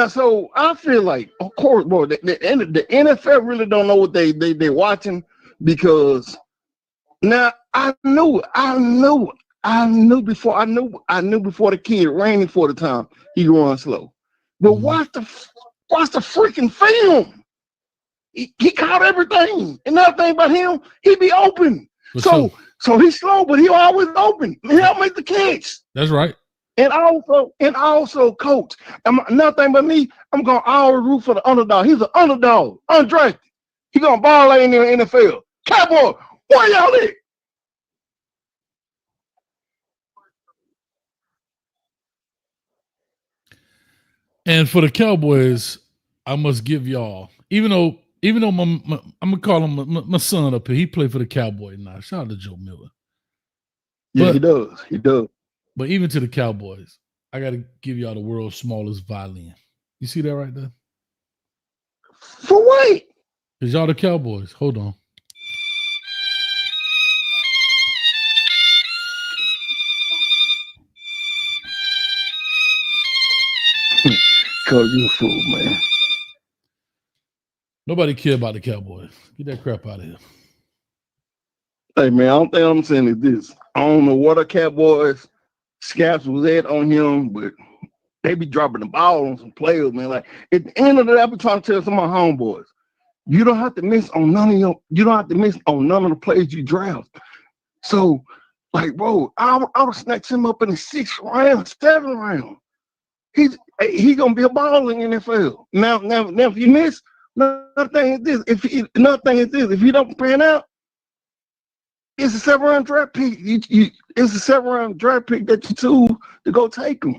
so I feel like, of course, bro, the NFL really don't know what they're watching because now I knew before the kid ran for the time he run slow. But watch the freaking film. He caught everything. And another thing about him, he be open. So he's slow, but he always open. He'll make the catch. That's right. And also, coach. Nothing but me. I'm gonna always root for the underdog. He's an underdog, undrafted. He gonna ball in the NFL. Cowboy, where y'all at? And for the Cowboys, I must give y'all, even though I'm gonna call him my son up here. He played for the Cowboys now. Shout out to Joe Miller. Yeah, he does. He does. But even to the Cowboys, I got to give y'all the world's smallest violin. You see that right there? For what? Because y'all the Cowboys. Hold on. Cause you a fool, man. Nobody care about the Cowboys. Get that crap out of here. Hey, man, I don't think I'm saying is this. I don't know what a Cowboys scouts was at on him, but they be dropping the ball on some players, man. Like at the end of the day, I be trying to tell some of my homeboys, you don't have to miss on none of the players you draft. So, like, bro, I would snatch him up in the 6th round, 7th round. He's gonna be a baller in the NFL. Now, if you miss, another thing is this. If you don't pan out, it's a 7th-round draft pick. It's a 7th-round draft pick that you choose to go take him.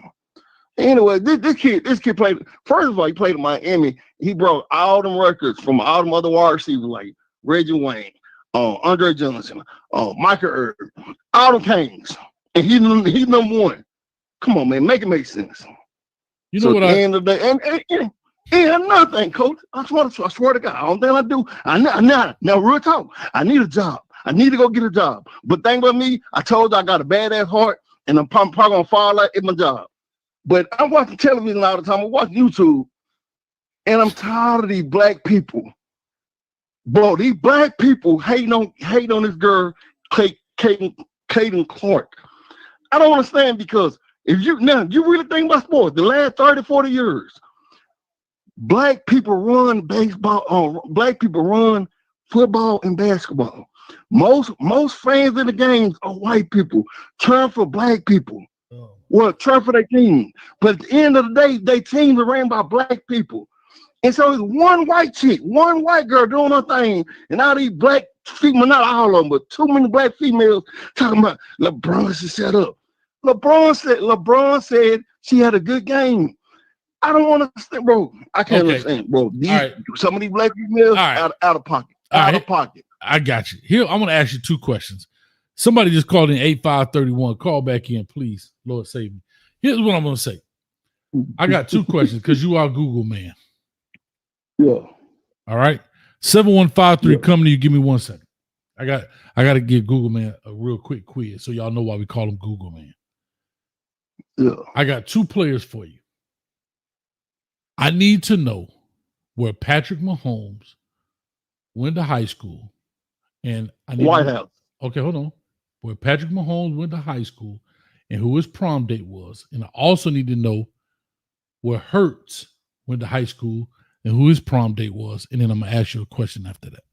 Anyway, this kid played. First of all, he played in Miami. He broke all them records from all them other wide receivers like Reggie Wayne, Andre Johnson, Michael Irvin, all them Kings, and he's number one. Come on, man, make it make sense. You know what? At the end of the day, and another thing, coach. I swear to God, I don't think I do. Now, real talk. I need a job. I need to go get a job. But thing about me, I told you I got a badass heart, and I'm probably gonna fall out at my job. But I'm watching television all the time. I'm watching YouTube, and I'm tired of these black people. Bro, these black people hate on this girl, Kaden Clark. I don't understand because if you really think about sports, the last 30, 40 years, black people run baseball, black people run football and basketball. Most fans in the games are white people. Turn for black people. Well, turn for their team. But at the end of the day, their teams are ran by black people. And so it's one white chick, one white girl doing her thing, and all these black females, not all of them, but too many black females talking about LeBron should shut up. LeBron said she had a good game. I don't understand, bro. I can't understand, bro. Some of these black females out of pocket. Out of pocket. I got you. Here, I'm going to ask you 2 questions. Somebody just called in 8531. Call back in, please. Lord save me. Here's what I'm going to say. I got 2 questions because you are Google man. Yeah. All right. 7153 coming to you. Give me 1 second. I got to give Google man a real quick quiz so y'all know why we call him Google man. Yeah. I got 2 players for you. I need to know where Patrick Mahomes went to high school, and I need White House. Okay, hold on. Where Patrick Mahomes went to high school, and who his prom date was, and I also need to know where Hurts went to high school and who his prom date was, and then I'm gonna ask you a question after that.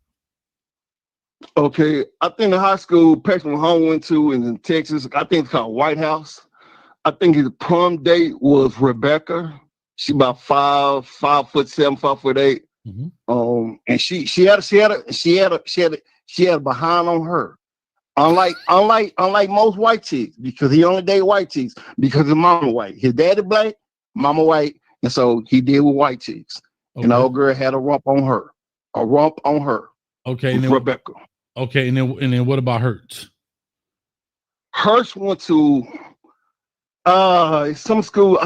Okay, I think the high school Patrick Mahomes went to is in Texas. I think it's called White House. I think his prom date was Rebecca. She about 5'7", 5'8". Mm-hmm. And she had a behind on her. Unlike most white chicks, because he only dated white chicks because his mama white. His daddy black, mama white, and so he did with white chicks. Okay. And the old girl had a rump on her. Okay, and then Rebecca. Okay, and then what about Hurts? Hurts went to some school.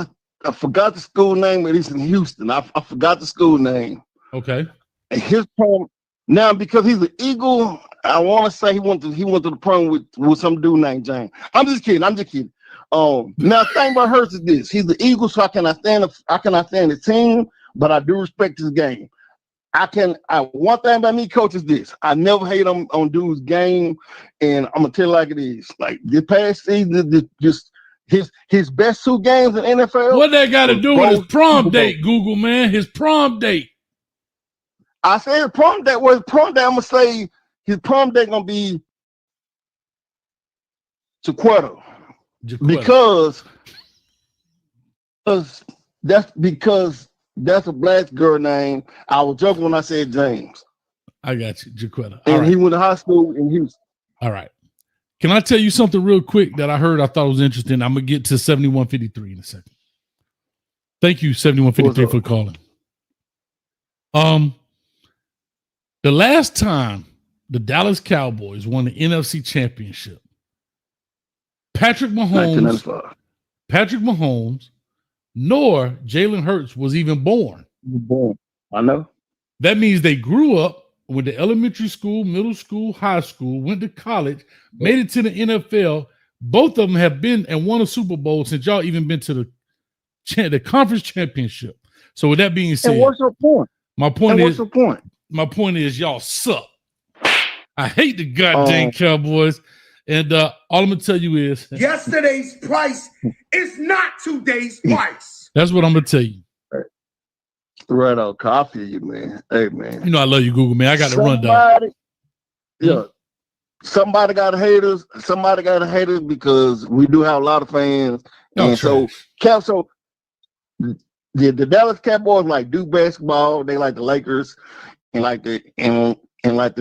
forgot the school name, but he's in Houston. I forgot the school name. Okay. And his prom now, because he's an Eagle, I want to say he went to the prom with some dude named James. I'm just kidding. Now the thing about Hurts is this: he's the Eagle, so I cannot stand the team, but I do respect his game. One thing about me, coach, is this: I never hate on dude's game, and I'm gonna tell you like it is. Like this past season, just his best 2 games in NFL. What that got to do with his prom date, Google man? His prom date. I said prom date. I'm gonna say his prom date gonna be Jaquetta. Because that's a black girl name. I was joking when I said James. I got you, Jaquetta. And he went to high school in Houston. All right. Can I tell you something real quick that I heard I thought was interesting? I'm going to get to 7153 in a second. Thank you, 7153, for calling. The last time the Dallas Cowboys won the NFC Championship, Patrick Mahomes, nor Jalen Hurts was even born. I know. That means they grew up, went to elementary school, middle school, high school, went to college, made it to the NFL. Both of them have been and won a Super Bowl since y'all even been to the conference championship. So with that being said, and what's your point? My point is y'all suck. I hate the goddamn Cowboys. And all I'm gonna tell you is yesterday's price is not today's price. That's what I'm gonna tell you. Right on, coffee, you man. Hey man, you know I love you, Google man. I got to run down. Yeah, somebody got haters. Somebody got haters because we do have a lot of fans. And so the Dallas Cowboys like do basketball. They like the Lakers and like the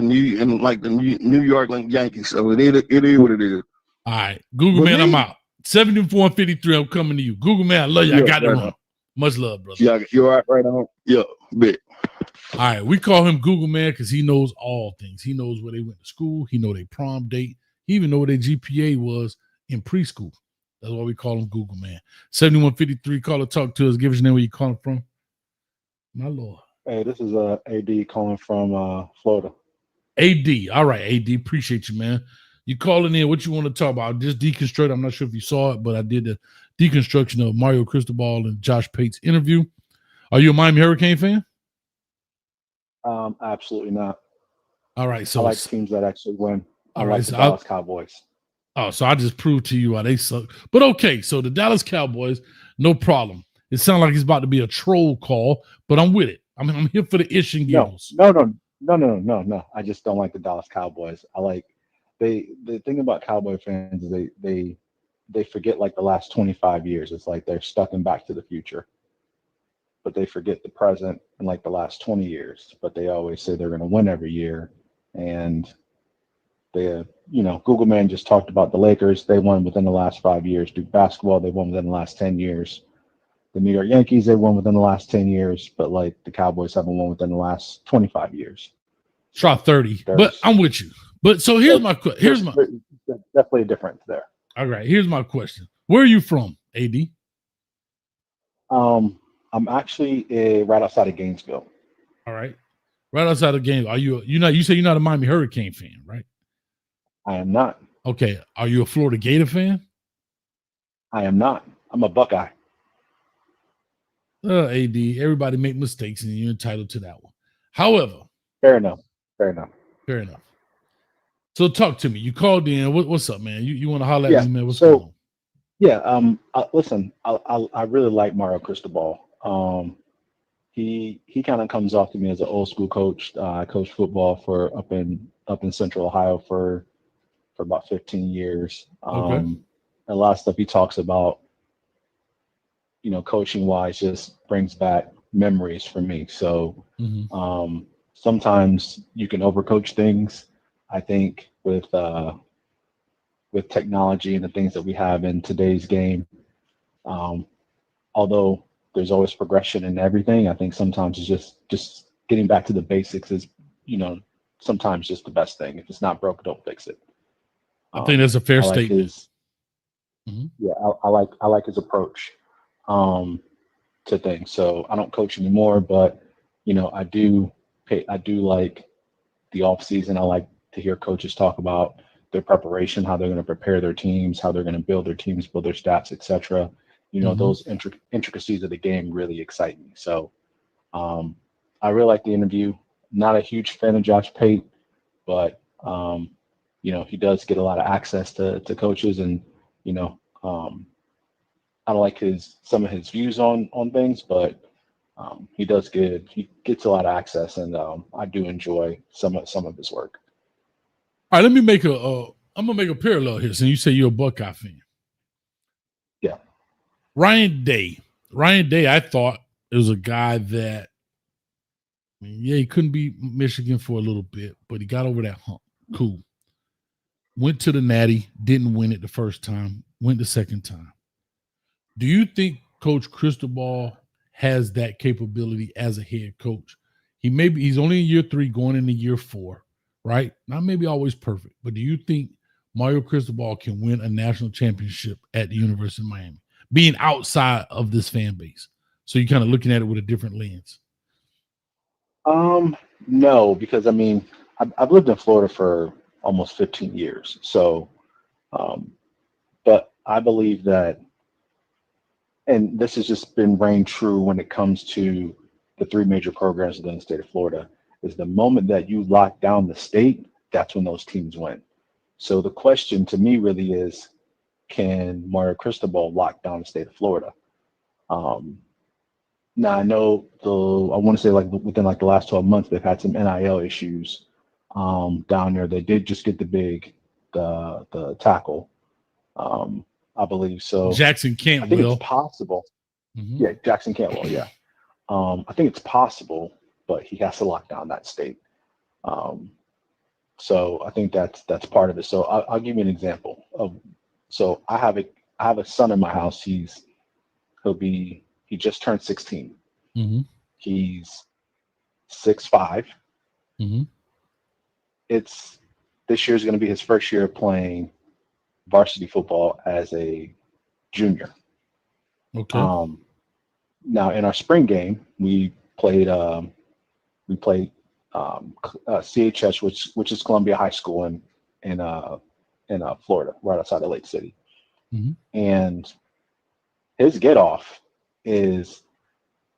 New York Yankees. So it is what it is. All right, Google man, I'm out. 74-53. I'm coming to you, Google man. I love you. I got to run. Much love, brother. Yeah, you're right on. Yeah, bit. All right, we call him Google man because he knows all things. He knows where they went to school. He know their prom date. He even know what their GPA was in preschool. That's why we call him Google man. 7153. Caller, talk to us. Give us your name. Where you calling from? My Lord. Hey, this is AD calling from Florida. AD. All right, AD. Appreciate you, man. You calling in. What you want to talk about? Just deconstruct. I'm not sure if you saw it, but I did the deconstruction of Mario Cristobal and Josh Pate's interview. Are you a Miami Hurricane fan? Absolutely not. All right, so I like teams that actually win. I like the so Dallas Cowboys. Oh, so I just proved to you why they suck. But okay, so the Dallas Cowboys, no problem. It sounds like it's about to be a troll call, but I'm with it. I'm here for the ish and giggles. No. I just don't like the Dallas Cowboys. The thing about Cowboy fans is they forget like the last 25 years. It's like they're stuck in Back to the Future. But they forget the present and like the last 20 years. But they always say they're going to win every year. And Google Man just talked about the Lakers. They won within the last 5 years. Duke basketball, they won within the last 10 years. The New York Yankees, they won within the last 10 years. But like the Cowboys haven't won within the last 25 years. Try 30. But I'm with you. But so here's definitely a difference there. All right, here's my question. Where are you from, AD? I'm actually right outside of Gainesville. All right. Right outside of Gainesville. You say you're not a Miami Hurricane fan, right? I am not. Okay. Are you a Florida Gator fan? I am not. I'm a Buckeye. AD, everybody make mistakes and you're entitled to that one. However. Fair enough. So talk to me. You called in. What's up, man? You want to holler at me, man? What's going on? Yeah. Listen, I really like Mario Cristobal. He kind of comes off to me as an old school coach. I coached football for up in Central Ohio for about 15 years. Okay. A lot of stuff he talks about, coaching wise, just brings back memories for me. So sometimes you can overcoach things. I think with technology and the things that we have in today's game, although there's always progression in everything, I think sometimes it's just getting back to the basics is, sometimes just the best thing. If it's not broke, don't fix it. I think that's a fair statement. Yeah, I like his approach. to things. So I don't coach anymore, but I do like the off season. I like to hear coaches talk about their preparation, how they're going to prepare their teams, how they're going to build their teams, build their stats, etc. Those intricacies of the game really excite me. So I really like the interview. Not a huge fan of Josh Pate, but he does get a lot of access to coaches, and I don't like some of his views on things, but he gets a lot of access, and I do enjoy some of his work. All right, let me make I'm gonna make a parallel here. So you say you're a Buckeye fan. Yeah. Ryan Day, I thought it was a guy that, he couldn't beat Michigan for a little bit, but he got over that hump. Cool. Went to the Natty, didn't win it the first time, went the second time. Do you think Coach Cristobal has that capability as a head coach? He's only in year 3, going into year 4, right? Not maybe always perfect, but do you think Mario Cristobal can win a national championship at the University of Miami, being outside of this fan base? So you're kind of looking at it with a different lens. No, because I've lived in Florida for almost 15 years. So, but I believe that, and this has just been reign true when it comes to the 3 major programs within the state of Florida, is the moment that you lock down the state, that's when those teams win. So the question to me really is, can Mario Cristobal lock down the state of Florida? Now I know I want to say within the last 12 months, they've had some NIL issues down there. They did just get the tackle, I believe. So Jackson Cantwell. I think it's possible. Mm-hmm. Yeah, Jackson Cantwell. Yeah, I think it's possible, but he has to lock down that state. So I think that's part of it. So I'll give you an example of. So I have a son in my house. He just turned 16. Mm-hmm. He's 6'5". Mm-hmm. This year's going to be his first year playing varsity football as a junior. Okay. Now in our spring game, we played CHS, which is Columbia High School in Florida, right outside of Lake City. Mm-hmm. And his get off is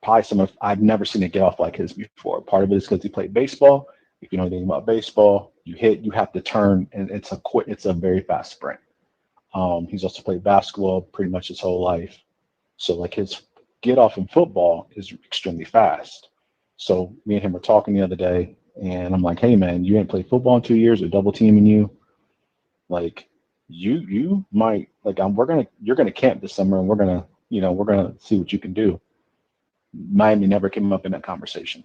probably I've never seen a get off like his before. Part of it is because he played baseball. If you know anything about baseball, you have to turn, and it's a very fast sprint. He's also played basketball pretty much his whole life. So his get off in football is extremely fast. So me and him were talking the other day, and I'm like, hey man, you ain't played football in 2 years, or double teaming you. You might you're gonna camp this summer, and we're gonna see what you can do. Miami never came up in that conversation.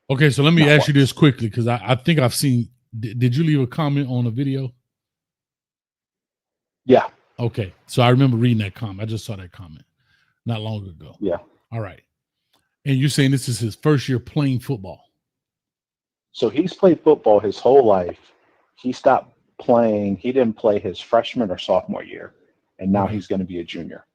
Okay, so let me ask you once. this quickly, because I think I've seen. Did you leave a comment on the video? Yeah. Okay, so I remember reading that comment. I just saw that comment not long ago. Yeah. All right. And you're saying this is his first year playing football? So he's played football his whole life. He stopped playing. He didn't play his freshman or sophomore year, and now he's going to be a junior.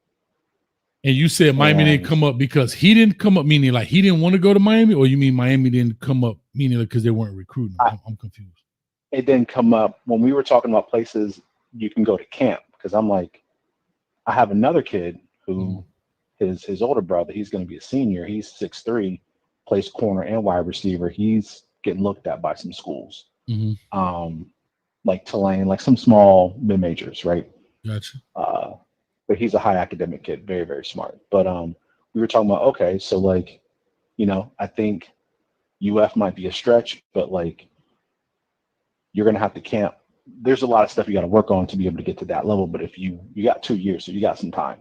And you said Miami didn't come up because he didn't come up, meaning he didn't want to go to Miami, or you mean Miami didn't come up, meaning because they weren't recruiting? I'm confused. It didn't come up when we were talking about places you can go to camp, because I'm like, I have another kid who his older brother, he's going to be a senior. He's 6'3", plays corner and wide receiver. He's getting looked at by some schools, like Tulane, some small mid majors, right? Gotcha. But he's a high academic kid, very, very smart. But we were talking about, okay, so I think UF might be a stretch, but you're gonna have to camp. There's a lot of stuff you got to work on to be able to get to that level. But if you got 2 years, so you got some time.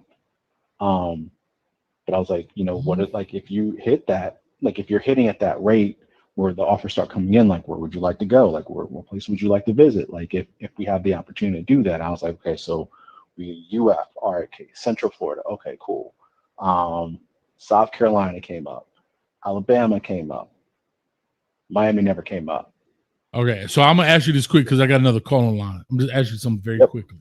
But I was like, what if if you hit that, if you're hitting at that rate where the offers start coming in, where would you like to go? What place would you like to visit? If we have the opportunity to do that, I was like, okay, so we UF, all right, okay, Central Florida, okay, cool. South Carolina came up, Alabama came up, Miami never came up. Okay, so I'm gonna ask you this quick because I got another call online. I'm just asking you something very quickly.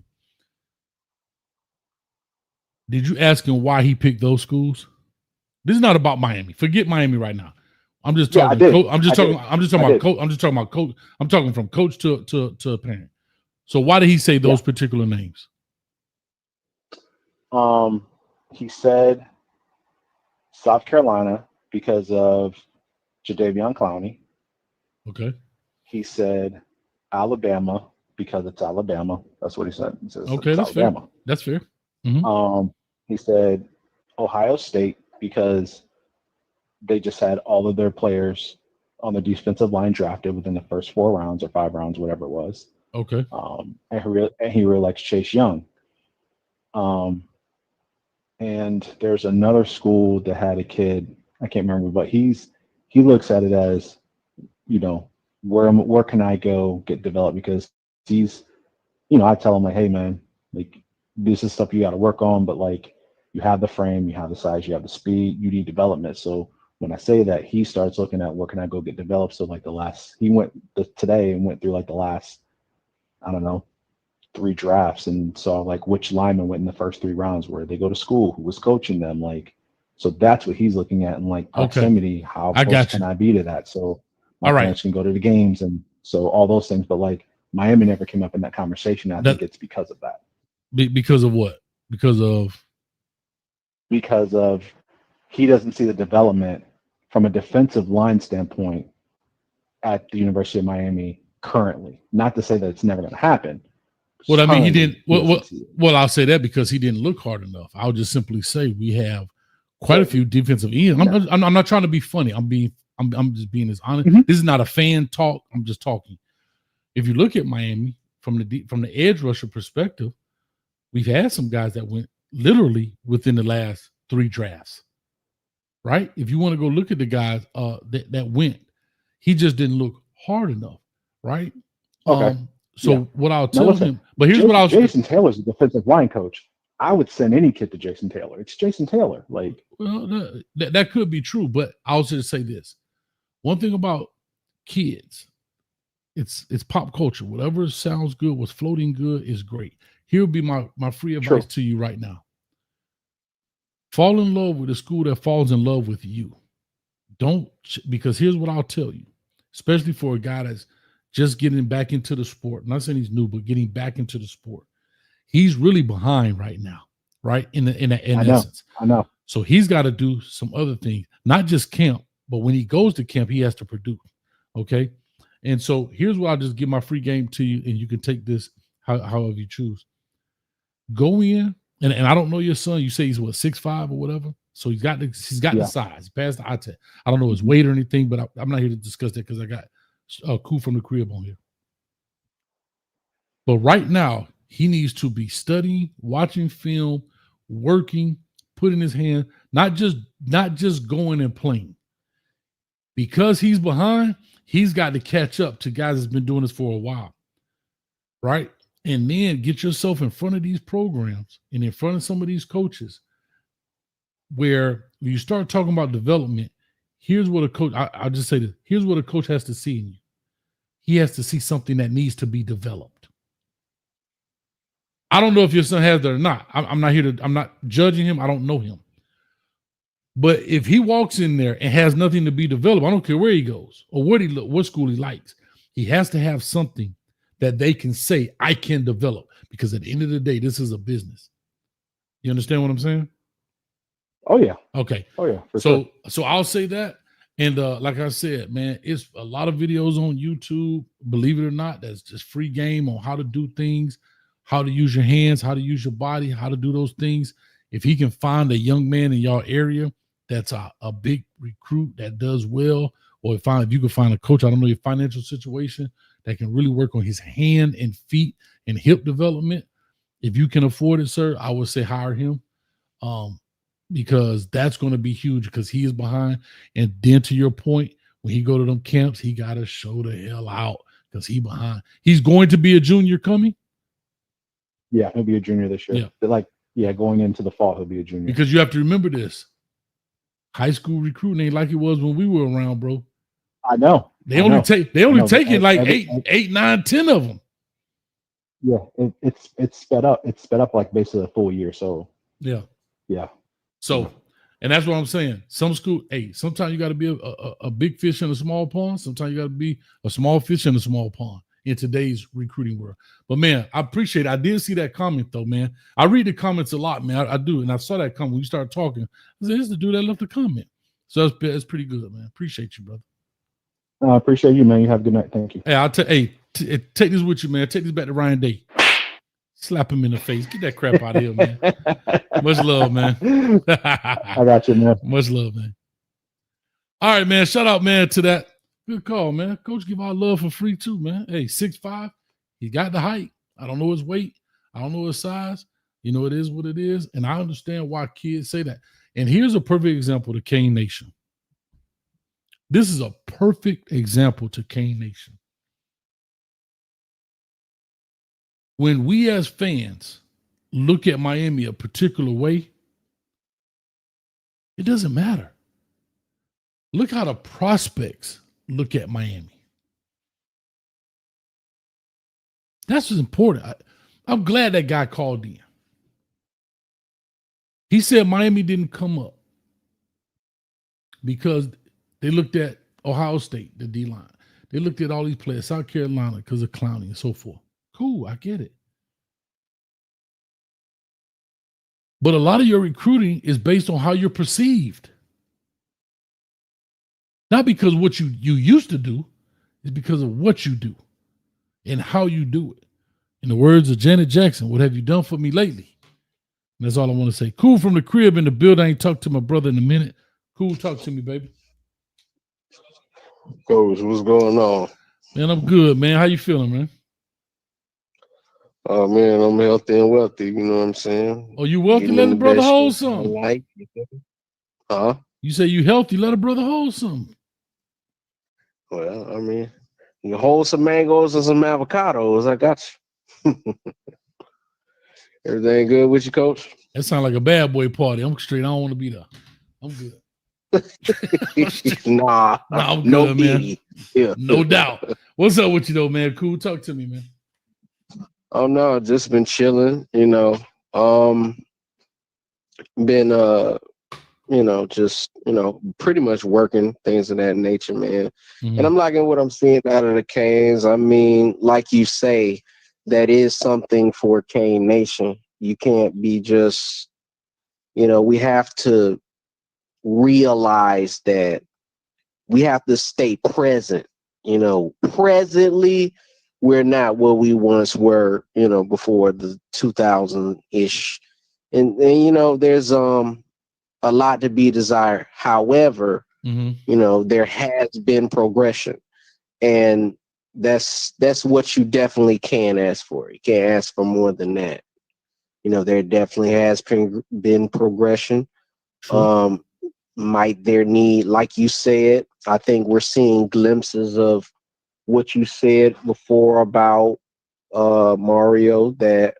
Did you ask him why he picked those schools? This is not about Miami. Forget Miami right now. I'm just talking. Yeah, I did. I'm just talking about coach. I'm just talking about coach. I'm talking from coach to parent. So why did he say those particular names? He said South Carolina because of Jadeveon Clowney. Okay. He said Alabama because it's Alabama. That's what he said. He says Okay, it's that's Alabama. fair. That's fair. Mm-hmm. He said Ohio State because they just had all of their players on the defensive line drafted within the first 4 rounds or 5 rounds, whatever it was. Okay. And he really likes Chase Young. And there's another school that had a kid, I can't remember, but he looks at it as, you know, where can I go get developed? Because he's, you know, I tell him like, hey man, like this is stuff you got to work on, but like you have the frame, you have the size, you have the speed, you need development. So when I say that, he starts looking at where can I go get developed. So like he went today and went through like the last, I don't know, 3 drafts and saw like which lineman went in the first 3 rounds, where they go to school, who was coaching them. Like, so that's what he's looking at, and like proximity, how close can I be to that? So my parents can go to the games, and so all those things. But like Miami never came up in that conversation. I think it's because of that. Because of what? Because of he doesn't see the development from a defensive line standpoint at the University of Miami currently. Not to say that it's never going to happen. Well, I mean, he didn't. Well, I'll say that because he didn't look hard enough. I'll just simply say we have quite a few defensive ends. I'm not trying to be funny. I'm just being as honest. Mm-hmm. This is not a fan talk. I'm just talking. If you look at Miami from the edge rusher perspective, we've had some guys that went literally within the last 3 drafts. Right? If you want to go look at the guys that went, he just didn't look hard enough. Right? Okay. So what I'll tell him, but here's what I'll say. Jason Taylor's a defensive line coach. I would send any kid to Jason Taylor. It's Jason Taylor. Like, well, that could be true, but I'll just say this. One thing about kids, it's pop culture. Whatever sounds good, what's floating good is great. Here would be my free advice to you right now. Fall in love with a school that falls in love with you. Because here's what I'll tell you, especially for a guy that's just getting back into the sport. I'm not saying he's new, but getting back into the sport. He's really behind right now, right? In essence. I know. So he's got to do some other things, not just camp, but when he goes to camp, he has to produce. Okay. And so here's what I'll just give my free game to you, and you can take this however you choose. Go in, and I don't know your son. You say he's 6'5" or whatever. So he's got the size. He passed the eye test. I don't know his weight or anything, but I'm not here to discuss that because I got Cool from the crib on here. But right now, he needs to be studying, watching film, working, putting his hand, not just going and playing. Because he's behind, he's got to catch up to guys that's been doing this for a while. Right? And then get yourself in front of these programs and in front of some of these coaches where you start talking about development. Here's what a coach, I'll just say this. Here's what a coach has to see in you. He has to see something that needs to be developed. I don't know if your son has that or not. I'm not judging him. I don't know him. But if he walks in there and has nothing to be developed, I don't care where he goes or what school he likes. He has to have something that they can say, I can develop. Because at the end of the day, this is a business. You understand what I'm saying? Oh, yeah. Okay. Oh, yeah. So I'll say that. And like I said, man, it's a lot of videos on YouTube. Believe it or not, that's just free game on how to do things, how to use your hands, how to use your body, how to do those things. If he can find a young man in your area that's a big recruit that does well, or if you can find a coach, I don't know your financial situation, that can really work on his hand and feet and hip development. If you can afford it, sir, I would say hire him. Because that's going to be huge because he is behind. And then to your point, when he go to them camps, he got to show the hell out because he behind. He's going to be a junior coming. Yeah, he'll be a junior this year. Yeah. Going into the fall, he'll be a junior. Because you have to remember this. High school recruiting ain't like it was when we were around, bro. I know. They only taking like 8, 9, 10 of them. Yeah, it's sped up. It's sped up like basically a full year. So yeah. Yeah. So, and that's what I'm saying. Some school, hey, sometimes you got to be a big fish in a small pond. Sometimes you got to be a small fish in a small pond in today's recruiting world. But man, I appreciate it. I did see that comment though, man. I read the comments a lot, man. I do. And I saw that comment when you started talking. I said, here's the dude that left a comment. So that's pretty good, man. Appreciate you, brother. I appreciate you, man. You have a good night. Thank you. Hey, take this with you, man. Take this back to Ryan Day. Slap him in the face. Get that crap out of here, man. Much love, man. I got you, man. Much love, man. All right, man. Shout out, man, to that. Good call, man. Coach give our love for free too, man. Hey, 6'5". He got the height. I don't know his weight. I don't know his size. You know, it is what it is. And I understand why kids say that. And here's a perfect example to Kane Nation. This is a perfect example to Kane Nation. When we as fans look at Miami a particular way, it doesn't matter. Look how the prospects look at Miami. That's what's important. I'm glad that guy called in. He said Miami didn't come up because they looked at Ohio State, the D-line. They looked at all these players, South Carolina, because of Clowney and so forth. Cool, I get it. But a lot of your recruiting is based on how you're perceived. Not because what you used to do, it's because of what you do and how you do it. In the words of Janet Jackson, what have you done for me lately? And that's all I want to say. Cool from the crib in the building. I ain't talked to my brother in a minute. Cool, talk to me, baby. Coach, what's going on? Man, I'm good, man. How you feeling, man? Oh man, I'm healthy and wealthy. You know what I'm saying? Oh, you wealthy? Let the brother hold some. Like, huh? You say you healthy? Let a brother hold some. Well, I mean, you can hold some mangoes and some avocados. I got you. Everything good with you, Coach? That sounds like a bad boy party. I'm straight. I don't want to be there. I'm good. Nah, I'm good, no man. Yeah. No doubt. What's up with you though, man? Cool. Talk to me, man. Oh no, just been chilling, you know. Been just, pretty much working, things of that nature, man. Mm-hmm. And I'm liking what I'm seeing out of the Canes. I mean, like you say, that is something for Cane Nation. You can't be just, we have to realize that we have to stay present. Presently, we're not what we once were, before the 2000-ish. And there's a lot to be desired. However, there has been progression. And that's what you definitely can ask for. You can't ask for more than that. There definitely has been progression. Sure. Might there need, like you said, I think we're seeing glimpses of what you said before about Mario, that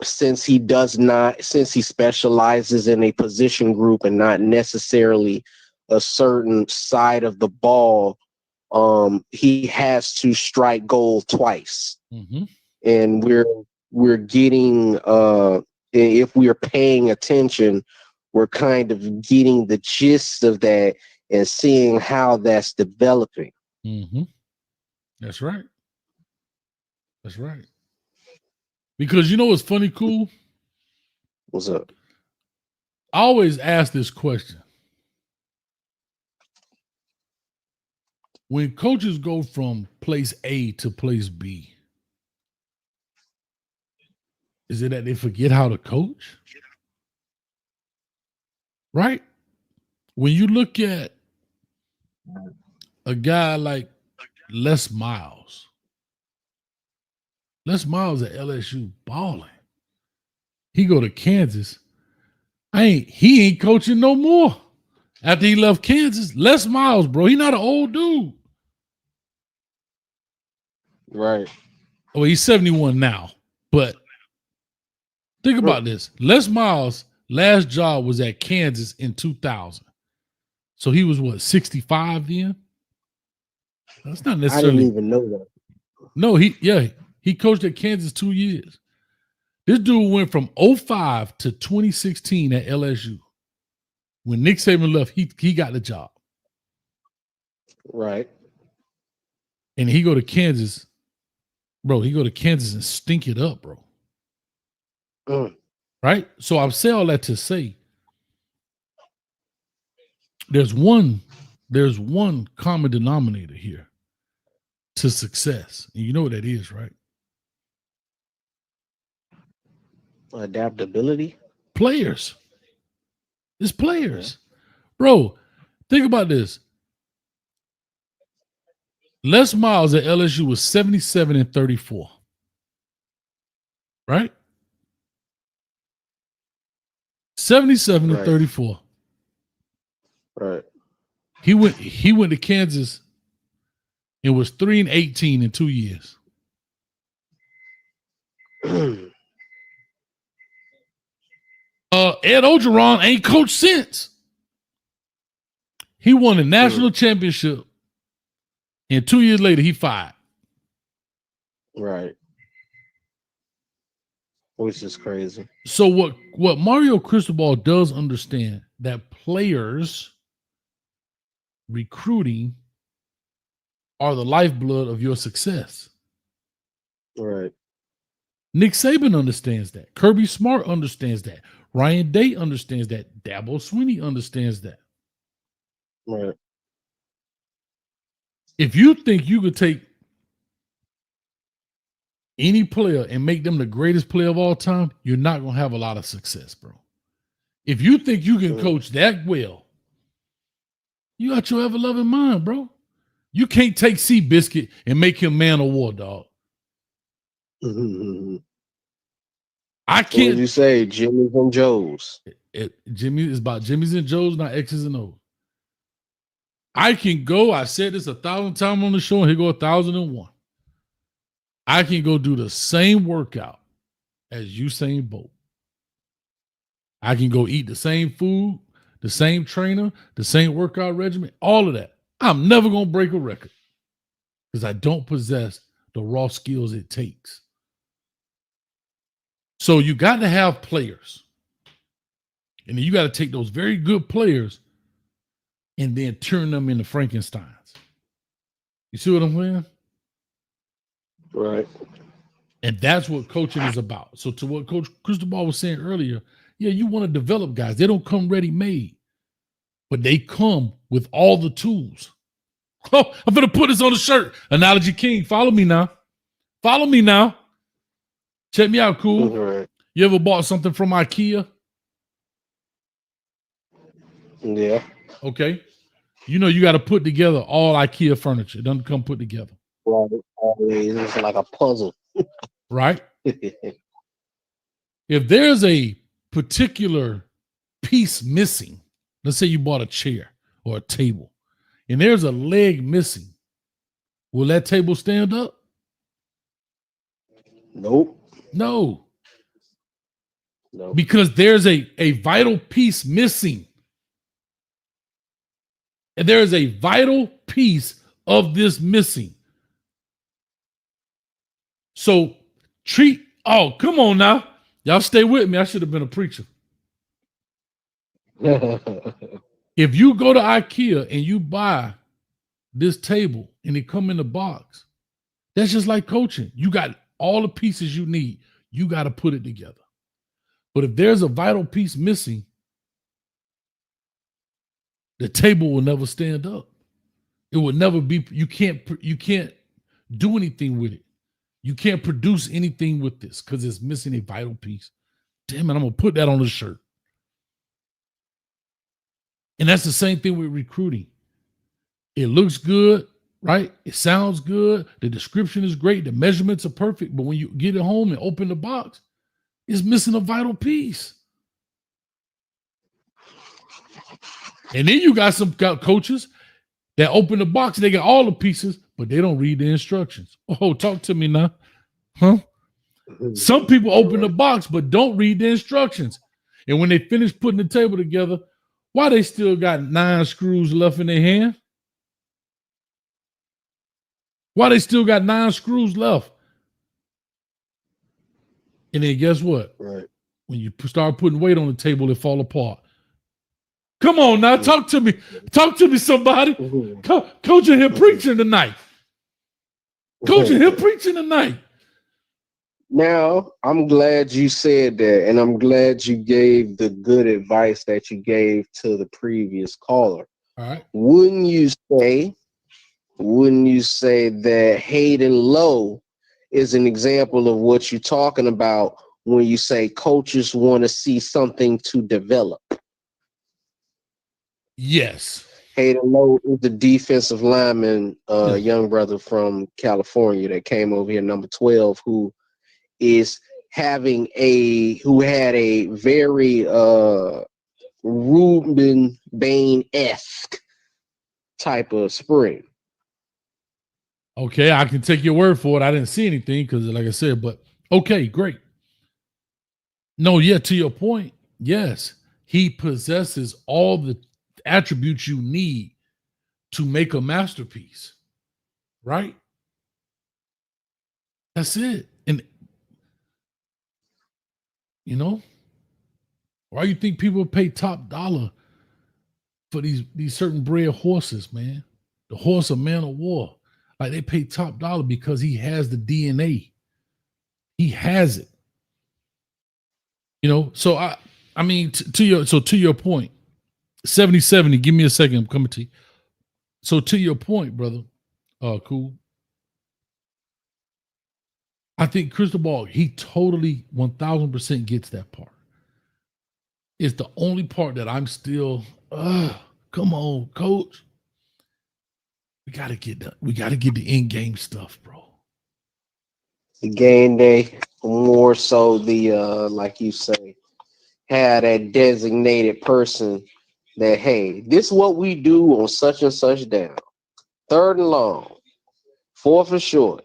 since he specializes in a position group and not necessarily a certain side of the ball, he has to strike gold twice. Mm-hmm. And we're getting if we're paying attention, we're kind of getting the gist of that and seeing how that's developing. Mm-hmm. That's right. That's right. Because you know what's funny, Cool? What's up? I always ask this question. When coaches go from place A to place B, is it that they forget how to coach? Right? When you look at a guy like Les Miles at LSU balling. He go to Kansas. He ain't coaching no more. After he left Kansas, Les Miles, bro, he not an old dude. Right. Well, he's 71 now. But think about this. Les Miles' last job was at Kansas in 2000. So he was what, 65 then? That's not necessarily. I didn't even know that. No, he coached at Kansas 2 years. This dude went from 05 to 2016 at LSU. When Nick Saban left, he got the job. Right. And he go to Kansas. Bro, he go to Kansas and stink it up, bro. Right? So I'm saying all that to say there's one common denominator here to success. And you know what that is, right? Adaptability. Players. It's players. Bro, think about this. Les Miles at LSU was 77-34. Right? 77-34. Right. He went to Kansas and was 3-18 in 2 years. Ed Orgeron ain't coached since. He won a national championship, and 2 years later he fired. Right. Which is crazy. So what Mario Cristobal does understand that players recruiting are the lifeblood of your success. Right. Nick Saban understands that. Kirby Smart understands that. Ryan Day understands that. Dabo Swinney understands that. Right. If you think you could take any player and make them the greatest player of all time, you're not going to have a lot of success, bro. If you think you can coach that well, you got your ever-loving mind, bro. You can't take Seabiscuit and make him man of war, dog. I can't. What did you say? Jimmy's and Joe's. Jimmy is about Jimmy's and Joe's, not X's and O's. I can go. I said this 1,000 times on the show, and here go 1,001. I can go do the same workout as Usain Bolt. I can go eat the same food, the same trainer, the same workout regimen, all of that. I'm never going to break a record because I don't possess the raw skills it takes. So you got to have players. And then you got to take those very good players and then turn them into Frankensteins. You see what I'm saying? Right. And that's what coaching is about. So to what Coach Cristobal was saying earlier, yeah, you want to develop guys. They don't come ready-made, but they come with all the tools. Oh, I'm going to put this on the shirt. Analogy King, follow me now. Follow me now. Check me out, cool. Right. You ever bought something from IKEA? Yeah. Okay. You know you got to put together all IKEA furniture. It doesn't come put together. Right. It's like a puzzle. Right? If there's a particular piece missing, let's say you bought a chair or a table, and there's a leg missing, will that table stand up? Nope. No. Nope. Because there's a vital piece missing. And there is a vital piece of this missing. So come on now. Y'all stay with me. I should have been a preacher. If you go to IKEA and you buy this table and it come in the box, that's just like coaching. You got all the pieces you need. You got to put it together. But if there's a vital piece missing, the table will never stand up. It will never be. You can't do anything with it. You can't produce anything with this because it's missing a vital piece. Damn it, I'm going to put that on the shirt. And that's the same thing with recruiting. It looks good, right? It sounds good. The description is great. The measurements are perfect. But when you get it home and open the box, it's missing a vital piece. And then you got some coaches that open the box. They got all the pieces, but they don't read the instructions. Oh, talk to me now. Huh? Some people open the box, but don't read the instructions. And when they finish putting the table together, why they still got 9 screws left in their hand? Why they still got 9 screws left? And then guess what? Right. When you start putting weight on the table, it fall apart. Come on now, talk to me. Talk to me, somebody. Coach in here preaching tonight. Coach in here preaching tonight. Now, I'm glad you said that, and I'm glad you gave the good advice that you gave to the previous caller. All right. Wouldn't you say that Hayden Lowe is an example of what you're talking about when you say coaches want to see something to develop? Yes. Hayden Lowe is the defensive lineman, young brother from California that came over here, number 12, who had a very Ruben Bain-esque type of spring. Okay, I can take your word for it. I didn't see anything because, like I said, but okay, great. No, yeah, to your point, yes, he possesses all the attributes you need to make a masterpiece, right? That's it. And you know, why you think people pay top dollar for these certain bred horses, man? The horse of man of war. Like they pay top dollar because he has the DNA. He has it. You know, so I mean to your point, 70-70, give me a second, I'm coming to you. So to your point, brother, cool. I think Cristobal, he totally 1000% gets that part. It's the only part that I'm still, come on, coach. We gotta get the in-game stuff, bro. The game day, more so the like you say, have that designated person that, hey, this is what we do on such and such down. 3rd and long, 4th and short,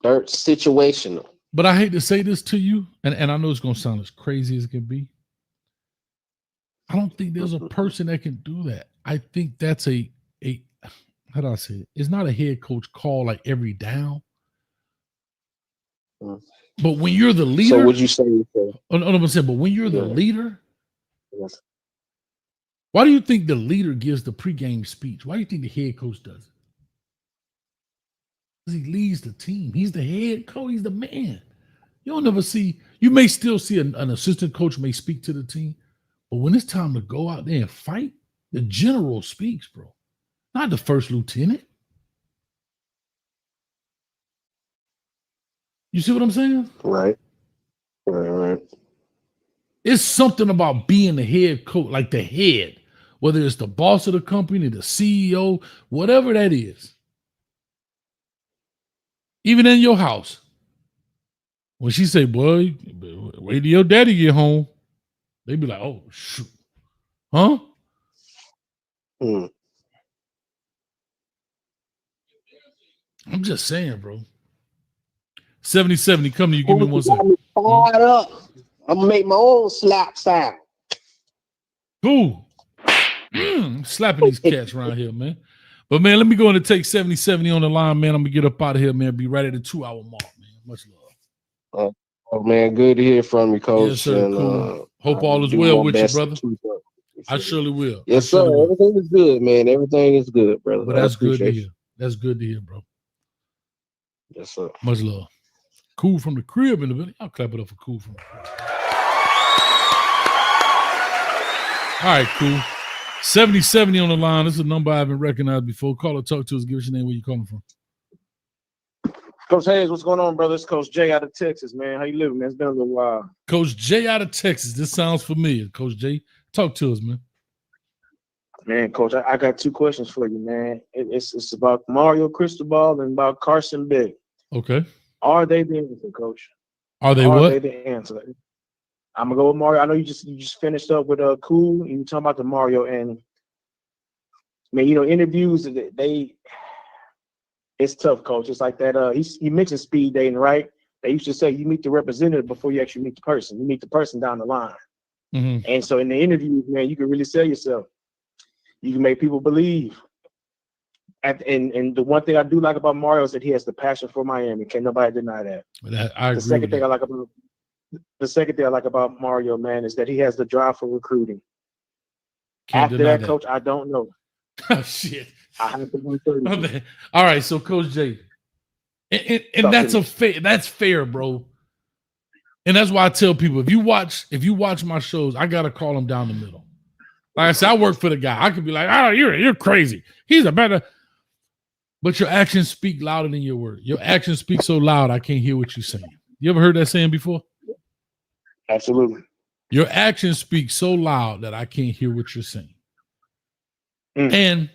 3rd situational. But I hate to say this to you, and I know it's gonna sound as crazy as it can be. I don't think there's a person that can do that. I think that's a how do I say it? It's not a head coach call like every down. But when you're the leader, So would you say? But when you're the leader, Yes. why do you think the leader gives the pregame speech? Why do you think the head coach does it? Because he leads the team. He's the head coach. He's the man. You don't ever see. You may still see an assistant coach may speak to the team, but when it's time to go out there and fight, the general speaks, bro. Not the first lieutenant. You see what I'm saying? Right. It's something about being the head coach, like the head, whether it's the boss of the company, the CEO, whatever that is. Even in your house. When she say, boy, wait till your daddy get home, they be like, oh, shoot. Huh? I'm just saying, bro. 70-70, come to you. Give me 1 second. Fired up. I'm gonna make my own slap sound. Cool. Slapping these cats around here, man. But man, let me go in and take 70-70 on the line, man. I'm gonna get up out of here, man. Be right at the 2-hour mark, man. Much love. Oh man, good to hear from you, coach. Yes, sir. And, cool. Hope all is well with you, brother. I surely will. Yes, sir. Everything is good, man. Everything is good, brother. But that's good to hear. That's good to hear, bro. Yes, sir. Much love. Cool from the crib in the building. I'll clap it up for Cool from the crib. All right, Cool. 70-70 on the line. This is a number I haven't recognized before. Call or talk to us. Give us your name. Where you coming from? Coach Hayes, what's going on, brother? It's Coach Jay out of Texas, man. How you living, man? It's been a little while. Coach Jay out of Texas. This sounds familiar. Coach Jay, talk to us, man. Man, Coach, I got 2 questions for you, man. It's about Mario Cristobal and about Carson Beck. Okay. Are they the answer, Coach? Are they what? Are they the answer? I'm gonna go with Mario. I know you just finished up with Cool. You were talking about the Mario, and man, you know, interviews it's tough, Coach. It's like that. He mentioned speed dating, right? They used to say you meet the representative before you actually meet the person. You meet the person down the line. Mm-hmm. And so in the interviews, man, you can really sell yourself. You can make people believe. And the one thing I do like about Mario is that he has the passion for Miami. Can't nobody deny that. I agree. The second thing I like about the second thing I like about Mario, man, is that he has the drive for recruiting. Can't After deny that, Coach, I don't know. Oh, shit. I have to go 30. My bad. All right, so Coach J, and Talk that's to a fair. That's fair, bro. And that's why I tell people if you watch my shows, I gotta call them down the middle. Like I said, I work for the guy. I could be like, oh, you're crazy. He's a better. But your actions speak louder than your word. Your actions speak so loud, I can't hear what you're saying. You ever heard that saying before? Absolutely. Your actions speak so loud that I can't hear what you're saying. And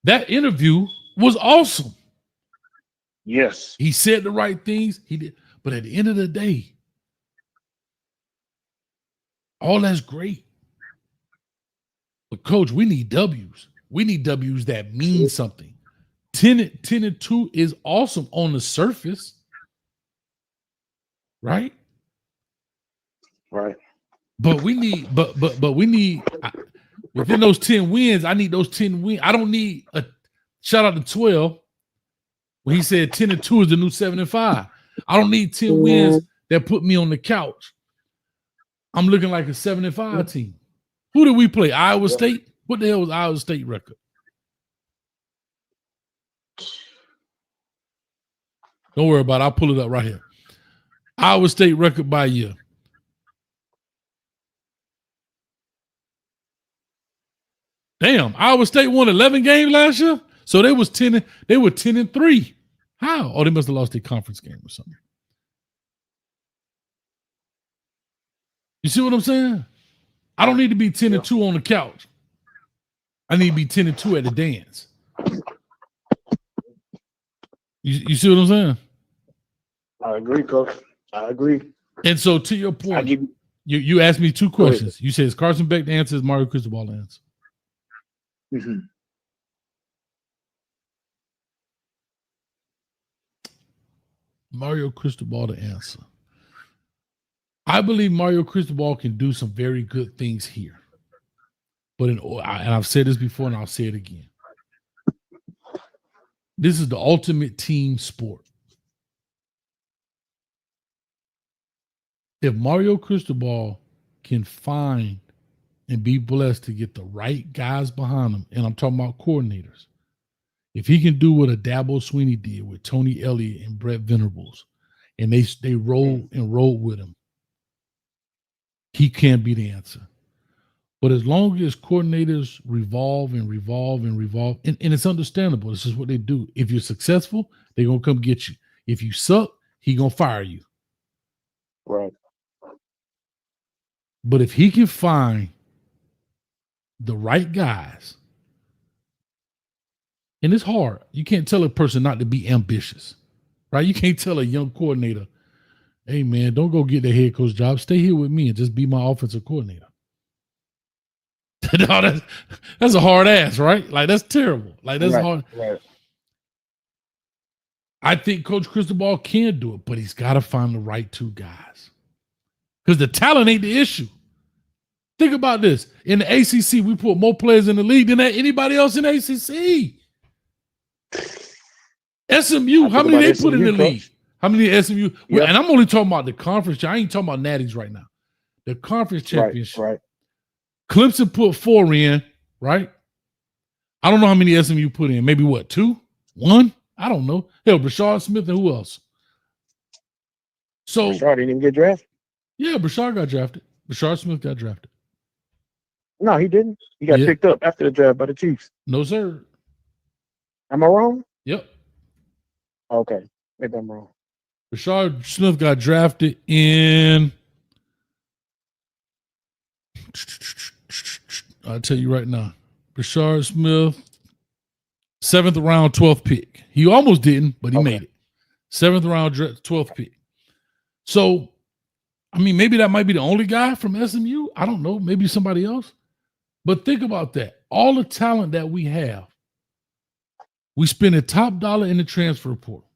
that interview was awesome. Yes. He said the right things. He did. But at the end of the day, all that's great. But Coach, we need W's. We need W's that mean something. 10-2 is awesome on the surface. Right? Right. But we need, but we need within those 10 wins. I need those 10 wins. I don't need a shout out to 12 when he said 10-2 is the new 7-5. I don't need 10 wins that put me on the couch. I'm looking like a 7-5 team. Who did we play? Iowa State? What the hell was Iowa State record? Don't worry about it. I'll pull it up right here. Iowa State record by year. Damn, Iowa State won 11 games last year. So they were 10-3. How? Oh, they must have lost their conference game or something. You see what I'm saying? I don't need to be 10-2 on the couch. I need to be 10-2 at the dance. You see what I'm saying? I agree, Coach. I agree. And so to your point, you asked me two questions. You said, is Carson Beck the answer? Is Mario Cristobal the answer? Mm-hmm. Mario Cristobal the answer. I believe Mario Cristobal can do some very good things here. But and I've said this before and I'll say it again. This is the ultimate team sport. If Mario Cristobal can find and be blessed to get the right guys behind him, and I'm talking about coordinators, if he can do what a Dabo Sweeney did with Tony Elliott and Brett Venables, and they roll with him, he can't be the answer. But as long as coordinators revolve, and it's understandable, this is what they do. If you're successful, they're going to come get you. If you suck, he's going to fire you. Right. But if he can find the right guys, and it's hard. You can't tell a person not to be ambitious, right? You can't tell a young coordinator, hey, man, don't go get the head coach job. Stay here with me and just be my offensive coordinator. No, that's a hard ass, right? Like, that's terrible. Like, that's hard. Right. I think Coach Cristobal can do it, but he's got to find the right two guys. Because the talent ain't the issue. Think about this. In the ACC, we put more players in the league than anybody else in the ACC. SMU, how many they put in the league? How many SMU? Well, and I'm only talking about the conference. I ain't talking about natties right now. The conference championship. Right. Clemson put 4 in, right? I don't know how many SMU put in. Maybe what, 2? 1? I don't know. Hell, Brashard Smith and who else? So Brashard didn't even get drafted. Yeah, Brashard got drafted. Brashard Smith got drafted. No, he didn't. He got picked up after the draft by the Chiefs. No, sir. Am I wrong? Yep. Okay. Maybe I'm wrong. Brashard Smith got drafted in, I'll tell you right now. Brashard Smith, 7th round, 12th pick. He almost didn't, but he made it. 7th round, 12th pick. So, I mean, maybe that might be the only guy from SMU. I don't know. Maybe somebody else. But think about that. All the talent that we have, we spend a top dollar in the transfer portal,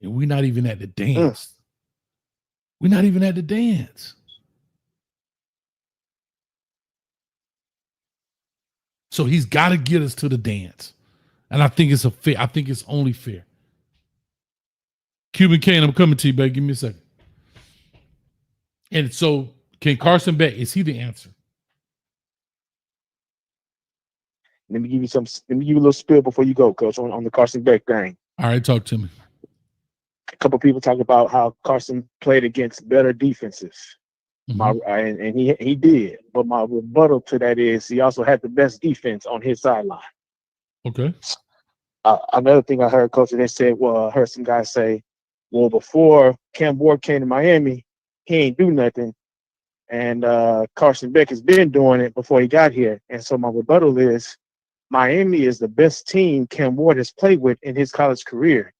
and we're not even at the dance. We're not even at the dance. So he's got to get us to the dance. And I think it's I think it's only fair. Cuban Kane, I'm coming to you, baby. Give me a second. And so, can Carson Beck, is he the answer? Let me give you a little spill before you go, Coach, on the Carson Beck thing. All right, talk to me. A couple people talk about how Carson played against better defenses. Mhm. And he did. But my rebuttal to that is he also had the best defense on his sideline. Okay. Another thing I heard, Coach, they said, I heard some guys say, well, before Cam Ward came to Miami, he ain't do nothing. And Carson Beck has been doing it before he got here. And so my rebuttal is Miami is the best team Cam Ward has played with in his college career.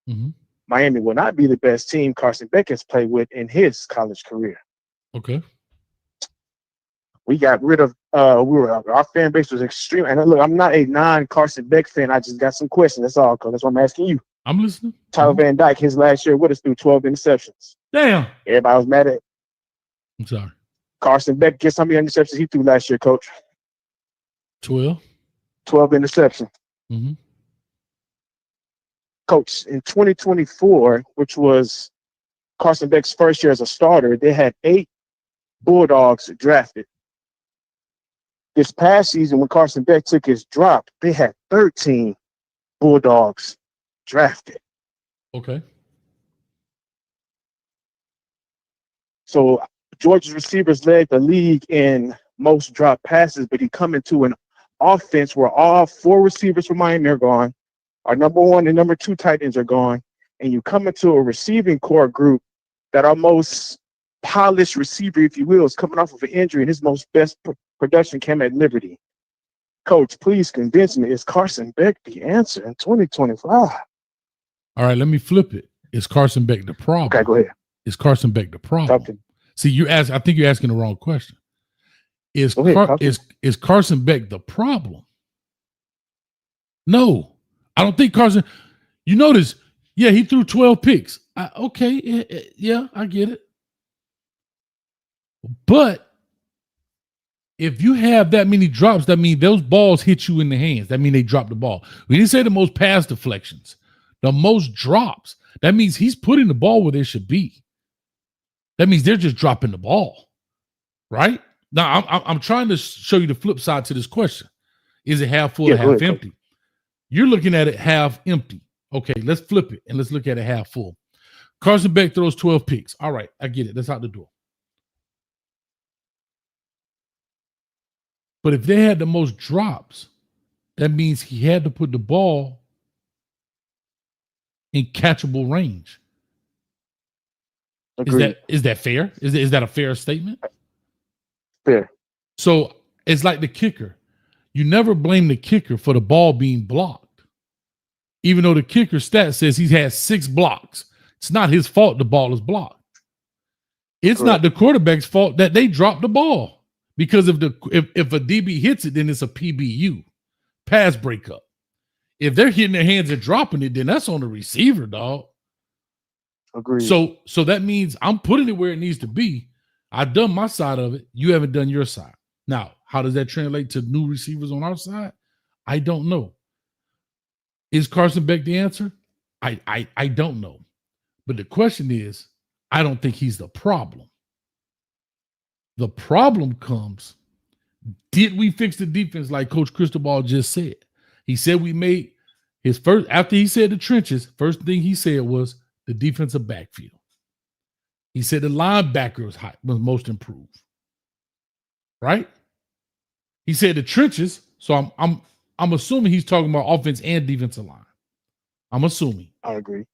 Mhm. Miami will not be the best team Carson Beck has played with in his college career. Okay. We got rid of our fan base was extreme. And look, I'm not a non-Carson Beck fan. I just got some questions. That's all, Coach. That's what I'm asking you. I'm listening. Tyler Van Dyke, his last year with us, threw 12 interceptions. Damn. Everybody was mad at I'm sorry. Carson Beck. Guess how many interceptions he threw last year, Coach? 12. 12 interceptions. Mm-hmm. Coach, in 2024, which was Carson Beck's first year as a starter, they had 8 Bulldogs drafted. This past season, when Carson Beck took his drop, they had 13 Bulldogs drafted. Okay. So Georgia's receivers led the league in most drop passes, but he come into an offense where all 4 receivers from Miami are gone, our number 1 and number 2 tight ends are gone, and you come into a receiving core group that our most polished receiver, if you will, is coming off of an injury, and his most best production came at Liberty. Coach, please convince me, is Carson Beck the answer in 2025? All right, let me flip it. Is Carson Beck the problem? Okay, go ahead. Is Carson Beck the problem? See, I think you're asking the wrong question. Is Carson Beck the problem? No, I don't think Carson. You notice, yeah, he threw 12 picks. Okay, yeah, I get it. But if you have that many drops, that means those balls hit you in the hands. That means they dropped the ball. We didn't say the most pass deflections, the most drops. That means he's putting the ball where they should be. That means they're just dropping the ball, right? Now, I'm trying to show you the flip side to this question. Is it half full or half empty? You're looking at it half empty. Okay, let's flip it and let's look at it half full. Carson Beck throws 12 picks. All right, I get it. That's out the door. But if they had the most drops, that means he had to put the ball in catchable range. Is that fair? Is that a fair statement? Fair. So it's like the kicker. You never blame the kicker for the ball being blocked. Even though the kicker stat says he's had 6 blocks. It's not his fault the ball is blocked. It's not the quarterback's fault that they dropped the ball. Because if a DB hits it, then it's a PBU, pass breakup. If they're hitting their hands and dropping it, then that's on the receiver, dog. Agreed. So that means I'm putting it where it needs to be. I've done my side of it. You haven't done your side. Now, how does that translate to new receivers on our side? I don't know. Is Carson Beck the answer? I don't know. But the question is, I don't think he's the problem. The problem comes, did we fix the defense like Coach Cristobal just said? He said we made his first, after he said the trenches, first thing he said was the defensive backfield. He said the linebacker was most improved. Right? He said the trenches, so I'm assuming he's talking about offense and defensive line. I'm assuming. I agree.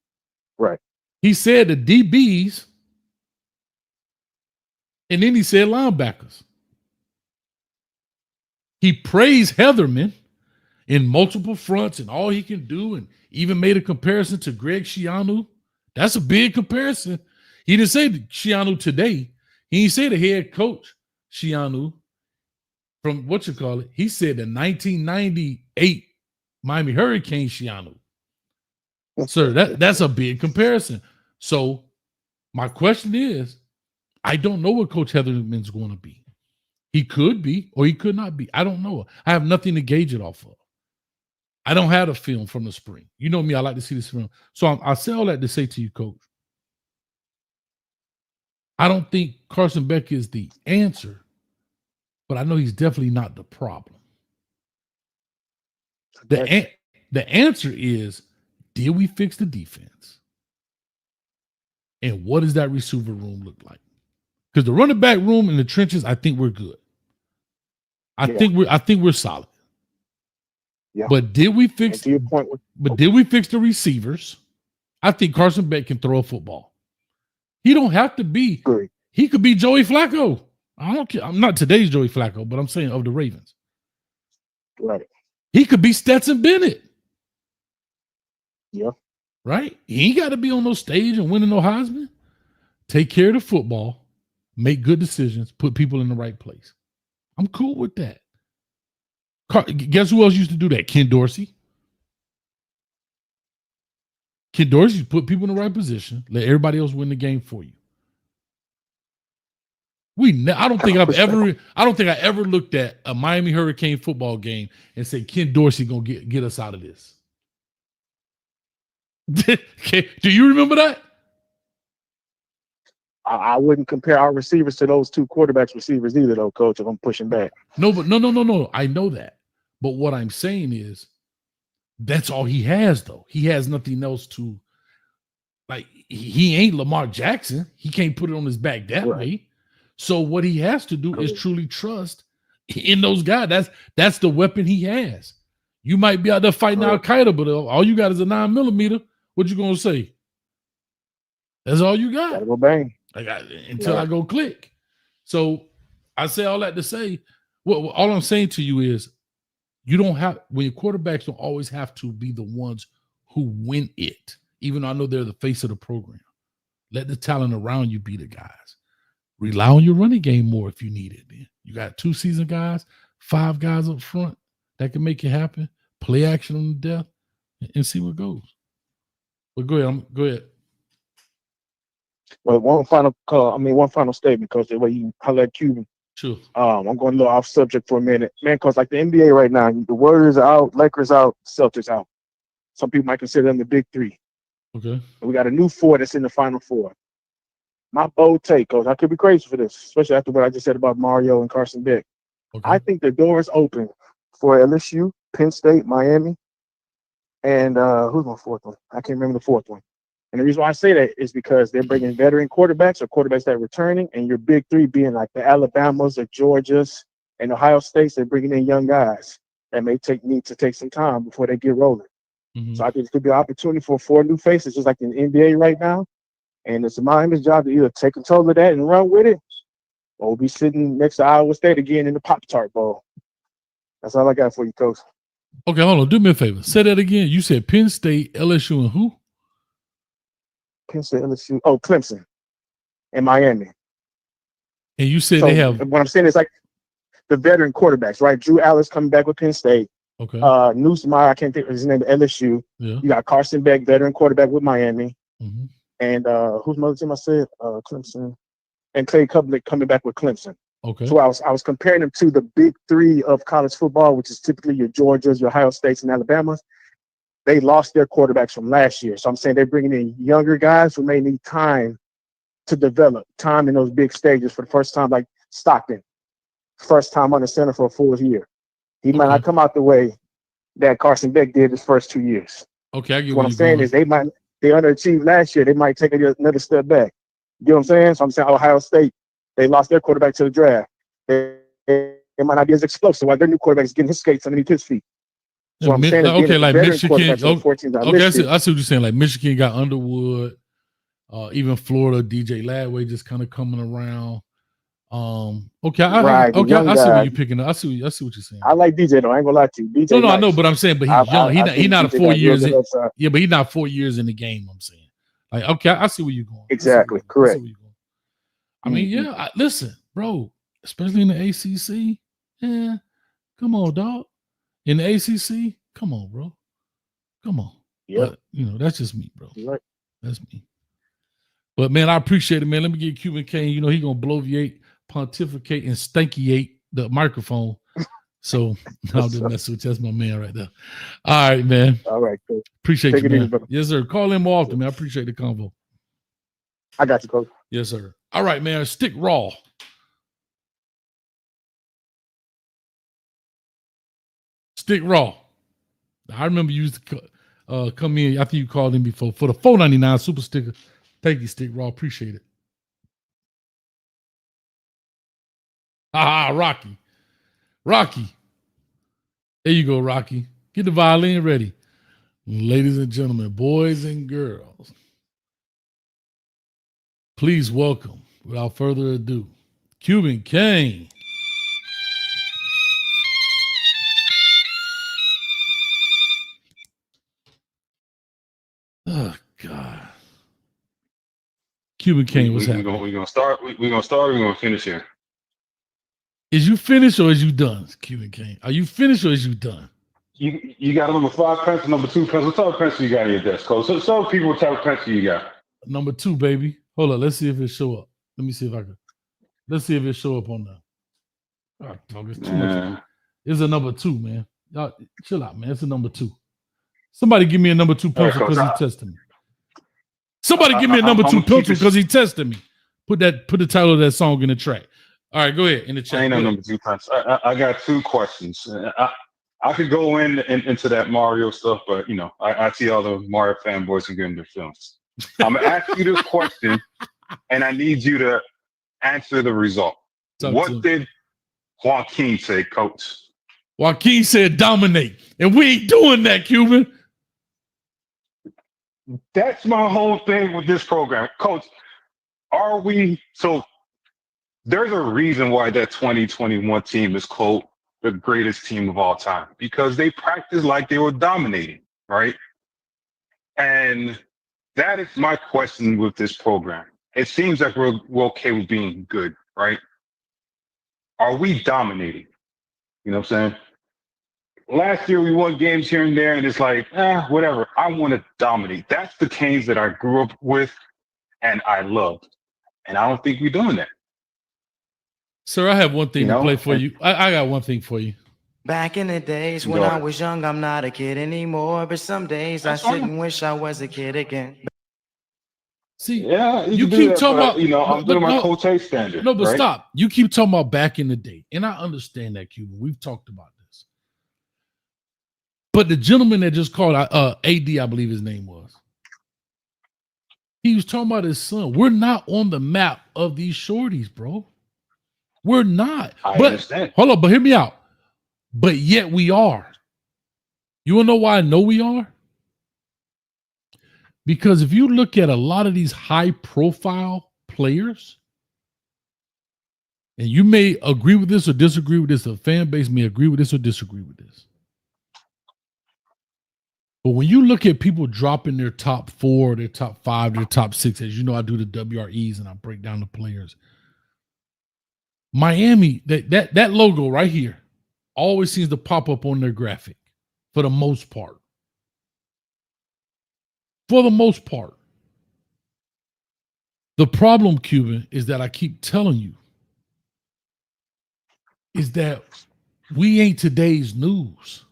Right. He said the DBs, and then he said linebackers. He praised Heatherman in multiple fronts and all he can do, and even made a comparison to Greg Schiano. That's a big comparison. He didn't say Schiano today. He didn't say the head coach Schiano from what you call it. He said the 1998 Miami Hurricane Schiano. Sir, that's a big comparison. So my question is, I don't know what Coach Heatherman's going to be. He could be or he could not be. I don't know. I have nothing to gauge it off of. I don't have a film from the spring. You know me, I like to see this film. So I say all that to say to you, Coach, I don't think Carson Beck is the answer, but I know he's definitely not the problem. The answer is, did we fix the defense? And what does that receiver room look like? Because the running back room in the trenches, I think we're good. I think we're solid. Yeah. But did we fix? To your point, did we fix the receivers? I think Carson Beck can throw a football. He don't have to be. Good. He could be Joey Flacco. I don't care. I'm not today's Joey Flacco, but I'm saying of the Ravens. Right. He could be Stetson Bennett. Yeah. Right? He ain't got to be on no stage and winning no Heisman. Take care of the football, make good decisions, put people in the right place. I'm cool with that. Guess who else used to do that? Ken Dorsey. Ken Dorsey put people in the right position, let everybody else win the game for you. I don't think I ever looked at a Miami Hurricane football game and said Ken Dorsey gonna get us out of this. Okay. Do you remember that? I wouldn't compare our receivers to those two quarterbacks receivers either, though, Coach, if I'm pushing back. No. I know that. But what I'm saying is that's all he has, though. He has nothing else to, like, he ain't Lamar Jackson. He can't put it on his back that way. So what he has to do is truly trust in those guys. That's the weapon he has. You might be out there fighting Al Qaeda, but all you got is a 9mm. What you gonna say? That's all you got. Gotta go bang. Until I go click. So I say all that to say, all I'm saying to you is, you don't have, when your quarterbacks don't always have to be the ones who win it, even though I know they're the face of the program. Let the talent around you be the guys. Rely on your running game more if you need it. Man. You got 2 seasoned guys, 5 guys up front that can make it happen. Play action on the death and see what goes. But go ahead. Well, one final statement, Coach, the way you holler at Cuban. Sure. I'm going a little off subject for a minute, man, because like the NBA right now, the Warriors are out, Lakers out, Celtics out. Some people might consider them the big 3. Okay. And we got a new 4 that's in the final 4. My bold take, Coach, I could be crazy for this, especially after what I just said about Mario and Carson Beck. Okay. I think the door is open for LSU, Penn State, Miami, and who's my 4th one? I can't remember the 4th one. And the reason why I say that is because they're bringing veteran quarterbacks or quarterbacks that are returning, and your big 3 being like the Alabamas, the Georgias, and Ohio States, they're bringing in young guys that may need to take some time before they get rolling. Mm-hmm. So I think it could be an opportunity for 4 new faces, just like in the NBA right now. And it's Miami's job to either take control of that and run with it, or we'll be sitting next to Iowa State again in the Pop-Tart Bowl. That's all I got for you, Coach. Okay, hold on. Do me a favor. Say that again. You said Penn State, LSU, and who? Penn State, LSU. Oh, Clemson and Miami. And you said they have. What I'm saying is like the veteran quarterbacks, right? Drew Allen's coming back with Penn State. Okay. Newsmeyer, I can't think of his name, LSU. Yeah. You got Carson Beck, veteran quarterback with Miami. Mm-hmm. And who's my other team? I said Clemson. And Clay Kublik coming back with Clemson. Okay. So I was comparing them to the big 3 of college football, which is typically your Georgias, your Ohio States, and Alabamas. They lost their quarterbacks from last year. So I'm saying they're bringing in younger guys who may need time to develop, time in those big stages for the first time, like Stockton, first time on the center for a full year. He might not come out the way that Carson Beck did his first 2 years. Okay, I get what I'm saying is they underachieved last year. They might take another step back. You know what I'm saying? So I'm saying Ohio State, they lost their quarterback to the draft. They might not be as explosive while their new quarterback is getting his skates underneath his feet. So I'm saying like Michigan. I see what you're saying. Like Michigan got Underwood, even Florida, DJ Ladway just kind of coming around. I see what you're picking up. I see what you're saying. I like DJ though. I ain't gonna lie to you. DJ. No, I know, but I'm saying, but he's young. He's not 4 years. Yeah, but he's not 4 years in the game. I'm saying, like, okay, I see where you're going. Exactly, correct. I mean, yeah. Listen, bro, especially in the ACC. Yeah, come on, dog. In the ACC, come on, bro. Come on. Yeah. That's just me, bro. Right. That's me. But, man, I appreciate it, man. Let me get Cuban Kane. He going to bloviate, pontificate, and stankiate the microphone. So, I'll just mess with you. That's my man right there. All right, man. All right, cool. Appreciate you, man. Yes, sir. Call him more often, man. I appreciate the convo. I got you, Coach. Yes, sir. All right, man. Stick raw. Stick raw. I remember you used to come in. I think you called in before for the $4.99 super sticker. Thank you, Stick Raw. Appreciate it. Rocky. Rocky. There you go, Rocky. Get the violin ready. Ladies and gentlemen, boys and girls, please welcome, without further ado, Cuban Kane. Oh, God. Cuban Kane, what's happening? We're gonna start. We're gonna start. We're gonna finish here. Is you finished or is you done, Cuban Kane? Are you finished or is you done? You got a number 5 pencil, number 2 pencil. What type of pencil you got in your desk, Cole? So people, what type of pencil you got? Number 2, baby. Hold on. Let's see if it show up. Let me see if I can. Let's see if it show up on the. Oh, dog, it's too much. It's a number 2, man. Y'all, chill out, man. It's a number 2. Somebody give me a number 2 pencil because he tested me. Somebody give me a number 2 pencil because he tested me. Put the title of that song in the track. All right, go ahead in the chat. I ain't no number 2 pencil. I got 2 questions. I could go into that Mario stuff, but you know, I see all the Mario fanboys are getting their feelings. I'm gonna ask you this question, and I need you to answer the result. What did Joaquin say, Coach? Joaquin said dominate, and we ain't doing that, Cuban. That's my whole thing with this program, Coach. Are we so? There's a reason why that 2021 team is quote the greatest team of all time, because they practiced like they were dominating, right? And that is my question with this program. It seems like we're okay with being good, right? Are we dominating? You know what I'm saying? Last year we won games here and there, and it's like, whatever. I want to dominate. That's the Canes that I grew up with and I loved. And I don't think we're doing that. Sir, I have one thing to play for you. I got one thing for you. Back in the days when I was young, I'm not a kid anymore. But some days I sit and wish I was a kid again. See, yeah, you keep talking about, you know, I'm doing my Coach standard. No, but right? stop. You keep talking about back in the day. And I understand that, Cuban. We've talked about this. But the gentleman that just called AD, I believe his name was. He was talking about his son. We're not on the map of these shorties, bro. We're not. I understand. Hold on, but hear me out. But yet we are. You want to know why I know we are? Because if you look at a lot of these high-profile players, and you may agree with this or disagree with this, the fan base may agree with this or disagree with this. But when you look at people dropping their top 4, their top 5, their top 6, as you know, I do the WREs and I break down the players. Miami, that logo right here always seems to pop up on their graphic for the most part. For the most part. The problem, Cuban, is that I keep telling you is that we ain't today's news.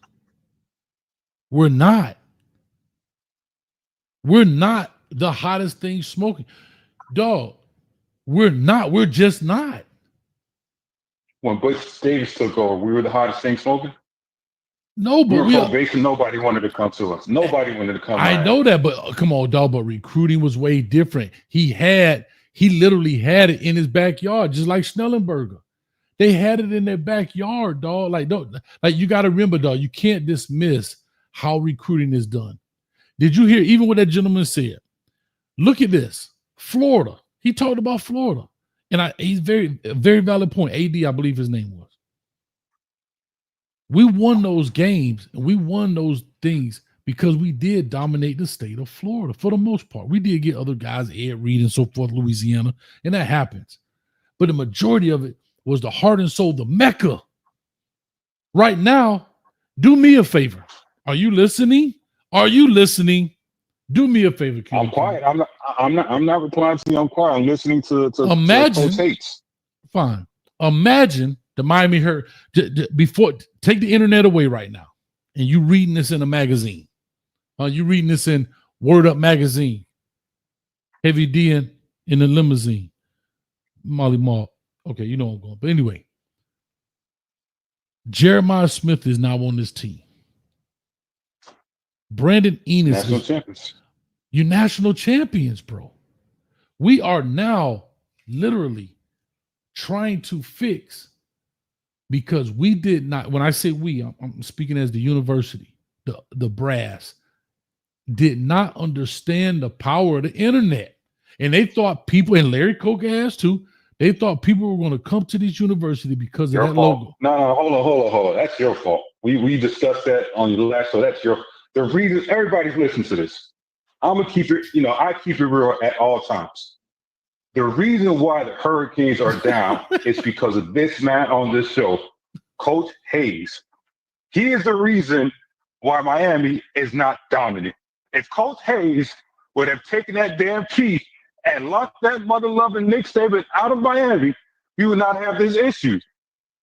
We're not. We're not the hottest thing smoking. Dog, we're not. We're just not. When Bush Davis took over, we were the hottest thing smoking. No, but we were probation. Nobody wanted to come to us. Nobody wanted to come. I know that, but come on, dog. But recruiting was way different. He literally had it in his backyard, just like Schnellenberger. They had it in their backyard, dog. Like you got to remember, dog. You can't dismiss how recruiting is done. Did you hear even what that gentleman said? Look at this, Florida. He talked about Florida. And he's very valid point. AD, I believe his name was. We won those games and we won those things because we did dominate the state of Florida for the most part. We did get other guys, Ed Reed and so forth, Louisiana, and that happens. But the majority of it was the heart and soul, the Mecca. Right now, do me a favor. Are you listening? Are you listening? Do me a favor, Cuban. I'm quiet. I'm not replying to you. I'm quiet. I'm listening to imagine. To fine. Imagine the Miami Herd. Before, take the internet away right now, and you reading this in a magazine. You reading this in Word Up magazine. Heavy D in the limousine. Molly Mall. Okay, you know I'm going. But anyway, Jeremiah Smith is now on this team. Brandon Enos National is champions. you national champions, bro. We are now literally trying to fix because we did not. When I say we, I'm speaking as the university, the brass did not understand the power of the internet, and they thought people, and Larry Coker has too. They thought people were going to come to this university because of Your that fault. logo. No, hold on. That's your fault. We discussed that on the last, so that's the reason everybody's listening to this. I'm gonna keep it, I keep it real at all times. The reason why the Hurricanes are down is because of this man on this show, Coach Hayes. He is the reason why Miami is not dominant. If Coach Hayes would have taken that damn key and locked that mother-loving Nick Saban out of Miami, you would not have this issue.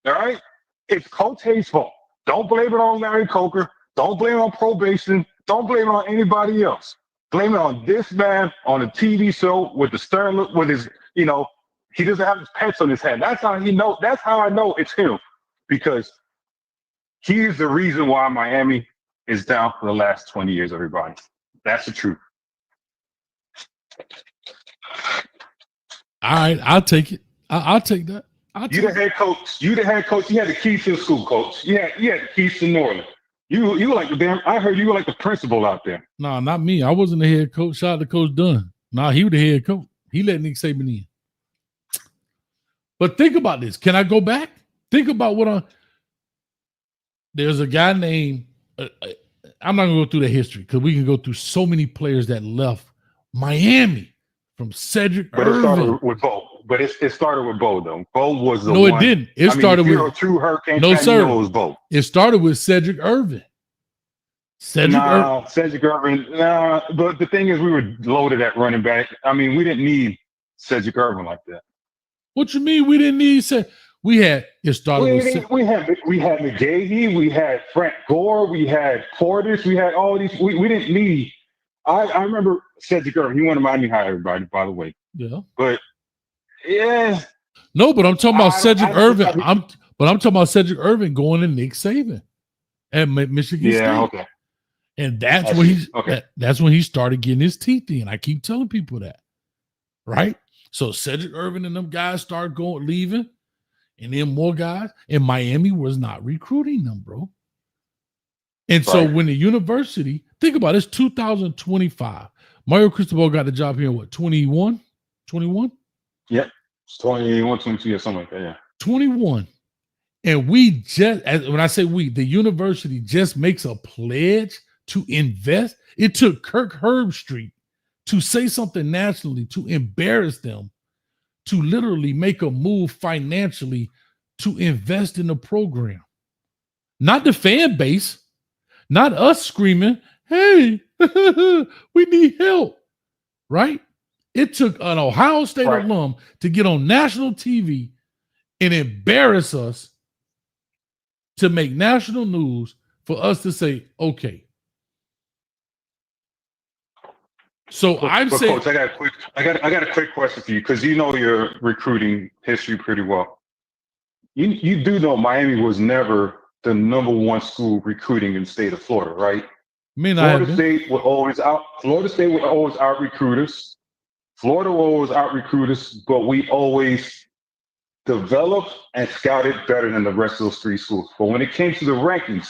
All right? It's Coach Hayes' fault. Don't blame it on Larry Coker. Don't blame it on probation. Don't blame it on anybody else. Blame it on this man on a TV show with the stern look, with his, he doesn't have his pets on his head. That's how I know it's him. Because he is the reason why Miami is down for the last 20 years, everybody. That's the truth. All right, I'll take it. I'll take that. You the head coach. You the head coach. You had the keys to the school, coach. You had the keys to New Orleans. You were like the damn. I heard you were like the principal out there. No, not me. I wasn't the head coach. Shout out to Coach Dunn. Nah, he was the head coach. He let Nick Saban in. But think about this. Can I go back? Think about there's a guy named. I'm not gonna go through the history because we can go through so many players that left Miami from Cedric But Irvin. it started with Bo. But it started with Bo though. Bo was the No, one. it didn't. It started if you're with a true Hurricane no, fan, sir. you know it was Bo. It started with Cedric Irvin. Cedric Irvin. Nah, but the thing is, we were loaded at running back. I mean, we didn't need Cedric Irvin like that. What you mean we didn't need? We had it started we had McGahee, we had Frank Gore, we had Portis, we had all these. We didn't need. I remember Cedric Irvin. He wanted Miami High, everybody, by the way. Yeah. But yeah. No, but I'm talking about Cedric Irvin. I'm talking about Cedric Irvin going to Nick Saban at Michigan State. Okay. And that's when he started getting his teeth in. I keep telling people that. Right? So Cedric Irvin and them guys start leaving, and then more guys. And Miami was not recruiting them, bro. And so when the university, think about it, it's 2025. Mario Cristobal got the job here in what, 21? 21? Yep. It's 21, 22, or something like that, yeah. 21. And we just, when I say we, the university just makes a pledge to invest. It took Kirk Herbstreit to say something nationally, to embarrass them, to literally make a move financially to invest in the program. Not the fan base, not us screaming, hey, we need help, right? It took an Ohio State alum to get on national TV and embarrass us to make national news for us to say, okay. So I'm saying, Coach, I got a quick question for you because you know your recruiting history pretty well. You do know Miami was never the number one school recruiting in the state of Florida, right? Florida State would always out recruit us. Florida will always out recruit us, but we always developed and scouted better than the rest of those three schools. But when it came to the rankings,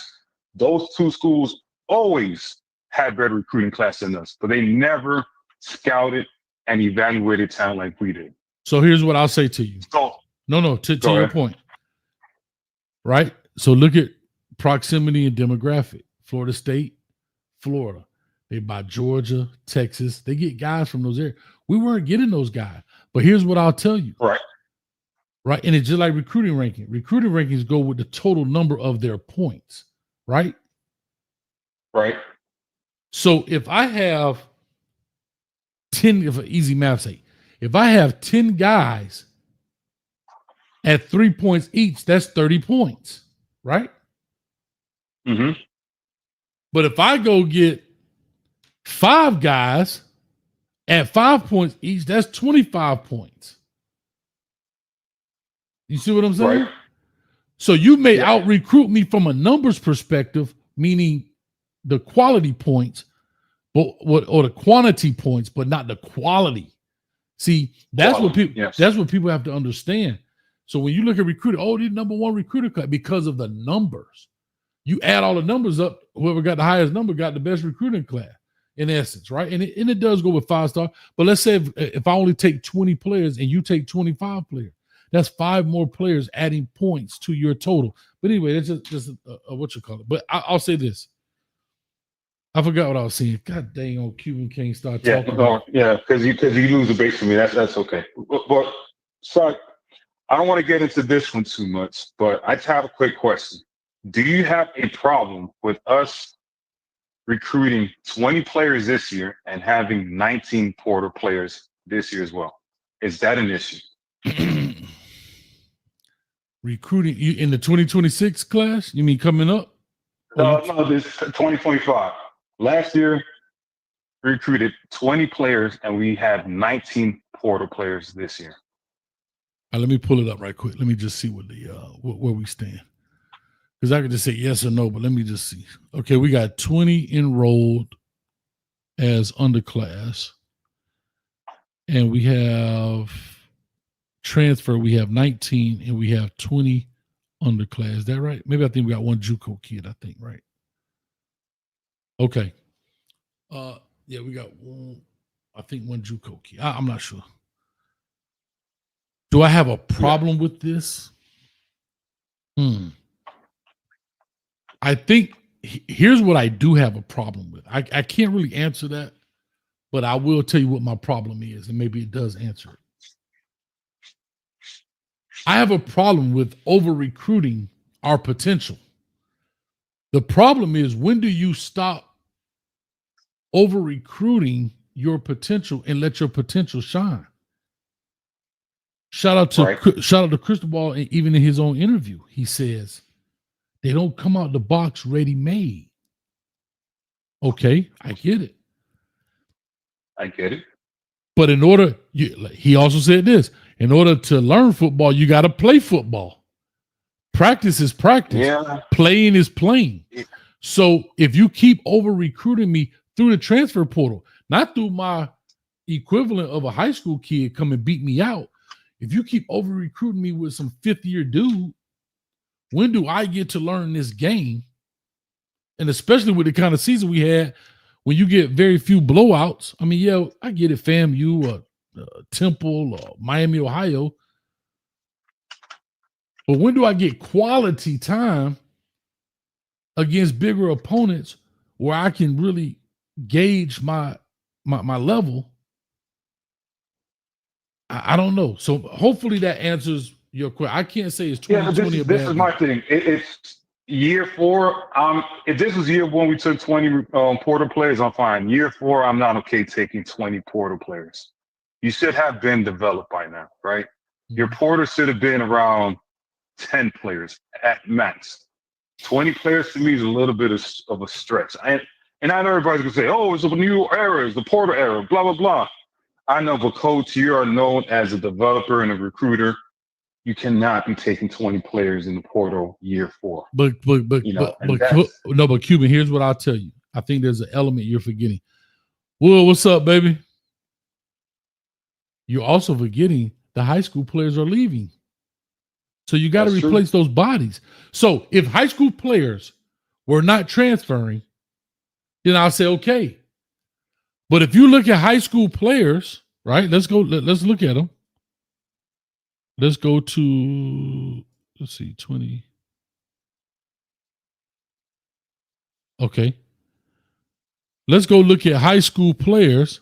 those two schools always had better recruiting class than us, but they never scouted and evaluated talent like we did. So here's what I'll say to you. To your point. Right? So look at proximity and demographic. Florida State, Florida. They buy Georgia, Texas. They get guys from those areas. We weren't getting those guys. But here's what I'll tell you. Right? And it's just like recruiting ranking. Recruiting rankings go with the total number of their points. Right? Right. So if I have 10, if easy math sake, if I have 10 guys at 3 points each, that's 30 points, right? Mm-hmm. But if I go get 5 guys at 5 points each, that's 25 points. You see what I'm saying? Right. So you may out recruit me from a numbers perspective, meaning the quality points, or the quantity points, but not the quality. See, that's what people that's what people have to understand. So when you look at recruiting, oh, the number one recruiter class because of the numbers. You add all the numbers up, whoever got the highest number got the best recruiting class, in essence, right? And it does go with 5-star. But let's say if I only take 20 players and you take 25 players, that's 5 more players adding points to your total. But anyway, that's just what you call it. But I'll say this. I forgot what I was saying. God dang, old Cuban can't start talking. Because you lose the base for me. That's okay. But so I don't want to get into this one too much, but I just have a quick question. Do you have a problem with us recruiting 20 players this year and having 19 portal players this year as well? Is that an issue? Recruiting you in the 2026 class? You mean coming up? No, this 2025. Last year, we recruited 20 players and we have 19 portal players this year. Let me pull it up right quick. Let me just see what where we stand. Because I could just say yes or no, but let me just see. Okay, we got 20 enrolled as underclass. And we have transfer. We have 19 and we have 20 underclass. Is that right? Maybe I think we got one JUCO kid, I think, right? Okay. Yeah, we got one, I think one JUCO kid. I'm not sure. Do I have a problem with this? I think here's what I do have a problem with. I can't really answer that, but I will tell you what my problem is, and maybe it does answer it. I have a problem with over-recruiting our potential. The problem is, when do you stop over-recruiting your potential and let your potential shine? Shout out to Cristobal, even in his own interview, he says, they don't come out the box ready-made. Okay, I get it. But in order, he also said this, in order to learn football, you got to play football. Practice is practice. Yeah. Playing is playing. Yeah. So if you keep over-recruiting me through the transfer portal, not through my equivalent of a high school kid come and beat me out, if you keep over-recruiting me with some fifth-year dude, when do I get to learn this game? And especially with the kind of season we had, when you get very few blowouts. I mean, yeah, I get it, FAMU, Temple, or Miami, Ohio. But when do I get quality time against bigger opponents where I can really gauge my level? I don't know. So hopefully that answers your question. I can't say it's 2020. Yeah, this is my thing. It's year 4. If this was year 1, we took 20 portal players, I'm fine. Year 4, I'm not okay taking 20 portal players. You should have been developed by now, right? Your portal should have been around 10 players at max. 20 players to me is a little bit of a stretch. And I know everybody's gonna say, "Oh, it's a new era, it's the portal era," blah blah blah. I know, but coach, you are known as a developer and a recruiter. You cannot be taking 20 players in the portal year 4. But Cuban, here's what I'll tell you. I think there's an element you're forgetting. Will, what's up, baby? You're also forgetting the high school players are leaving. So you got to replace those bodies. So if high school players were not transferring, then I'll say, okay. But if you look at high school players, right? Let's look at them. Let's go to, let's see, 20. Okay. Let's go look at high school players.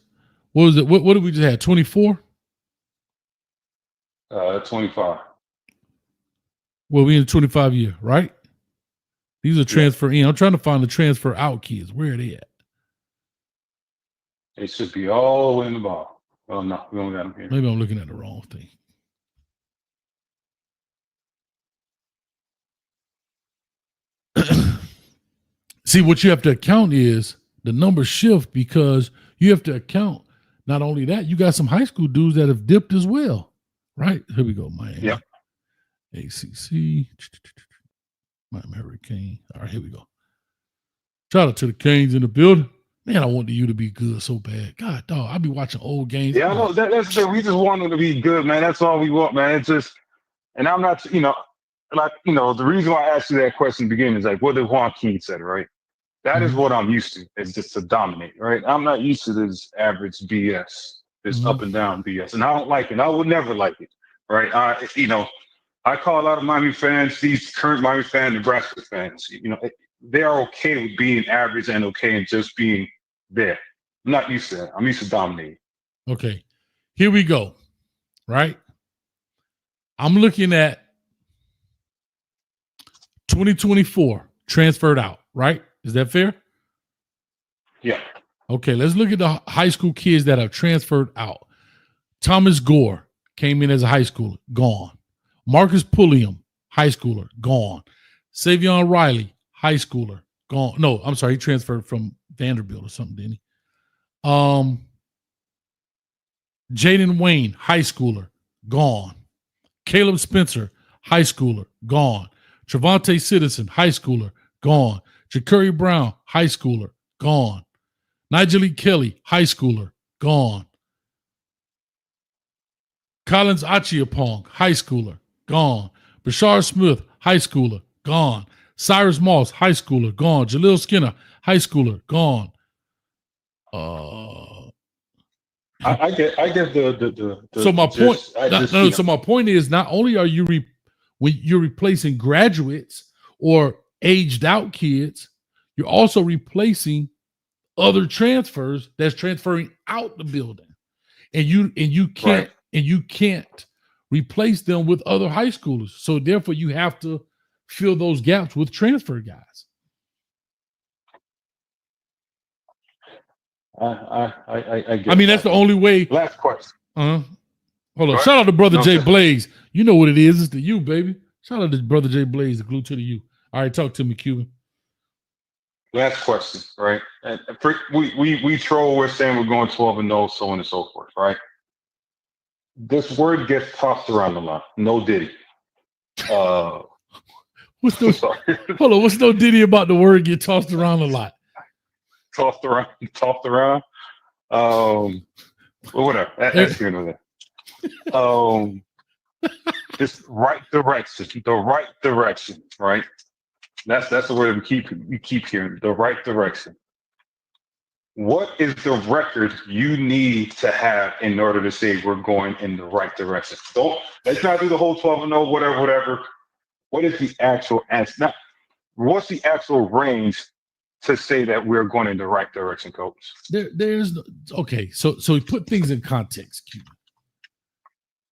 What was it? What did we just have? 24? 25. Well, we in the 25 year, right? These are transfer in. I'm trying to find the transfer out kids. Where are they at? It should be all the way in the ball. Oh, no, we don't got them here. Maybe I'm looking at the wrong thing. See, what you have to account is the numbers shift because you have to account not only that, you got some high school dudes that have dipped as well, right? Here we go, Miami. Yeah. ACC. Miami Hurricane. All right, here we go. Shout out to the Canes in the building. Man, I want the U to be good so bad. God, dog, I be watching old games. Yeah, I know. That's the we just want them to be good, man. That's all we want, man. It's just, and I'm not, the reason why I asked you that question in the beginning is like what did Juan King said, right? That is what I'm used to, is just to dominate, right? I'm not used to this average BS, this up and down BS, and I don't like it. I would never like it, right? I call a lot of Miami fans, these current Miami fans, Nebraska fans, they are okay with being average and okay and just being there. I'm not used to that. I'm used to dominating. Okay, here we go, right? I'm looking at 2024 transferred out, right? Is that fair? Yeah. Okay, let's look at the high school kids that have transferred out. Thomas Gore came in as a high schooler, gone. Marcus Pulliam, high schooler, gone. Savion Riley, high schooler, gone. No, I'm sorry, he transferred from Vanderbilt or something, didn't he? Jaden Wayne, high schooler, gone. Caleb Spencer, high schooler, gone. Trevante Citizen, high schooler, gone. Ja'Curry Brown, high schooler, gone. Nigel Kelly, high schooler, gone. Collins Achiapong, high schooler, gone. Bashar Smith, high schooler, gone. Cyrus Moss, high schooler, gone. Jaleel Skinner, high schooler, gone. I get the so my point. gist, So my point is, not only are you when you're replacing graduates or aged out kids, you're also replacing other transfers that's transferring out the building, and you can't replace them with other high schoolers. So therefore, you have to fill those gaps with transfer guys. I get. I mean, that's the only way. Last question. Hold on. Shout out to Brother Jay Blaze. You know what it is. It's the U, baby. Shout out to Brother Jay Blaze, the glue to the U. All right, talk to me, Cuban. Last question, right? And we troll. We're saying we're going 12-0, so on and so forth, right? This word gets tossed around a lot. No Diddy. What's no Diddy about the word get tossed around a lot? Tossed around. Well, whatever. That's here and there. This right direction, right? That's the word we keep hearing. The right direction. What is the record you need to have in order to say we're going in the right direction? Let's not do the whole 12-0, whatever. What is the actual answer? What's the actual range to say that we're going in the right direction, Coach? Okay. So we put things in context, Cuban.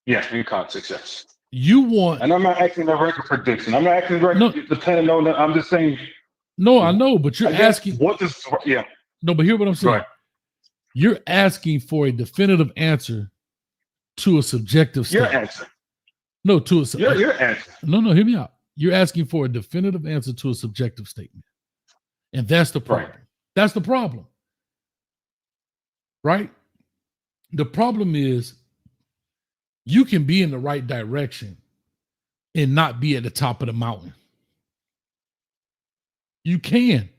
Yeah, in context, yes. And I'm not asking a record prediction. I'm not asking record depending on that. I'm just saying. No, I know, but you're asking. Yeah. No, but hear what I'm saying. You're asking for a definitive answer to a subjective statement. Your answer. No, to a your answer. No, hear me out. You're asking for a definitive answer to a subjective statement. And that's the problem. Right. That's the problem. Right? The problem is you can be in the right direction and not be at the top of the mountain. You can.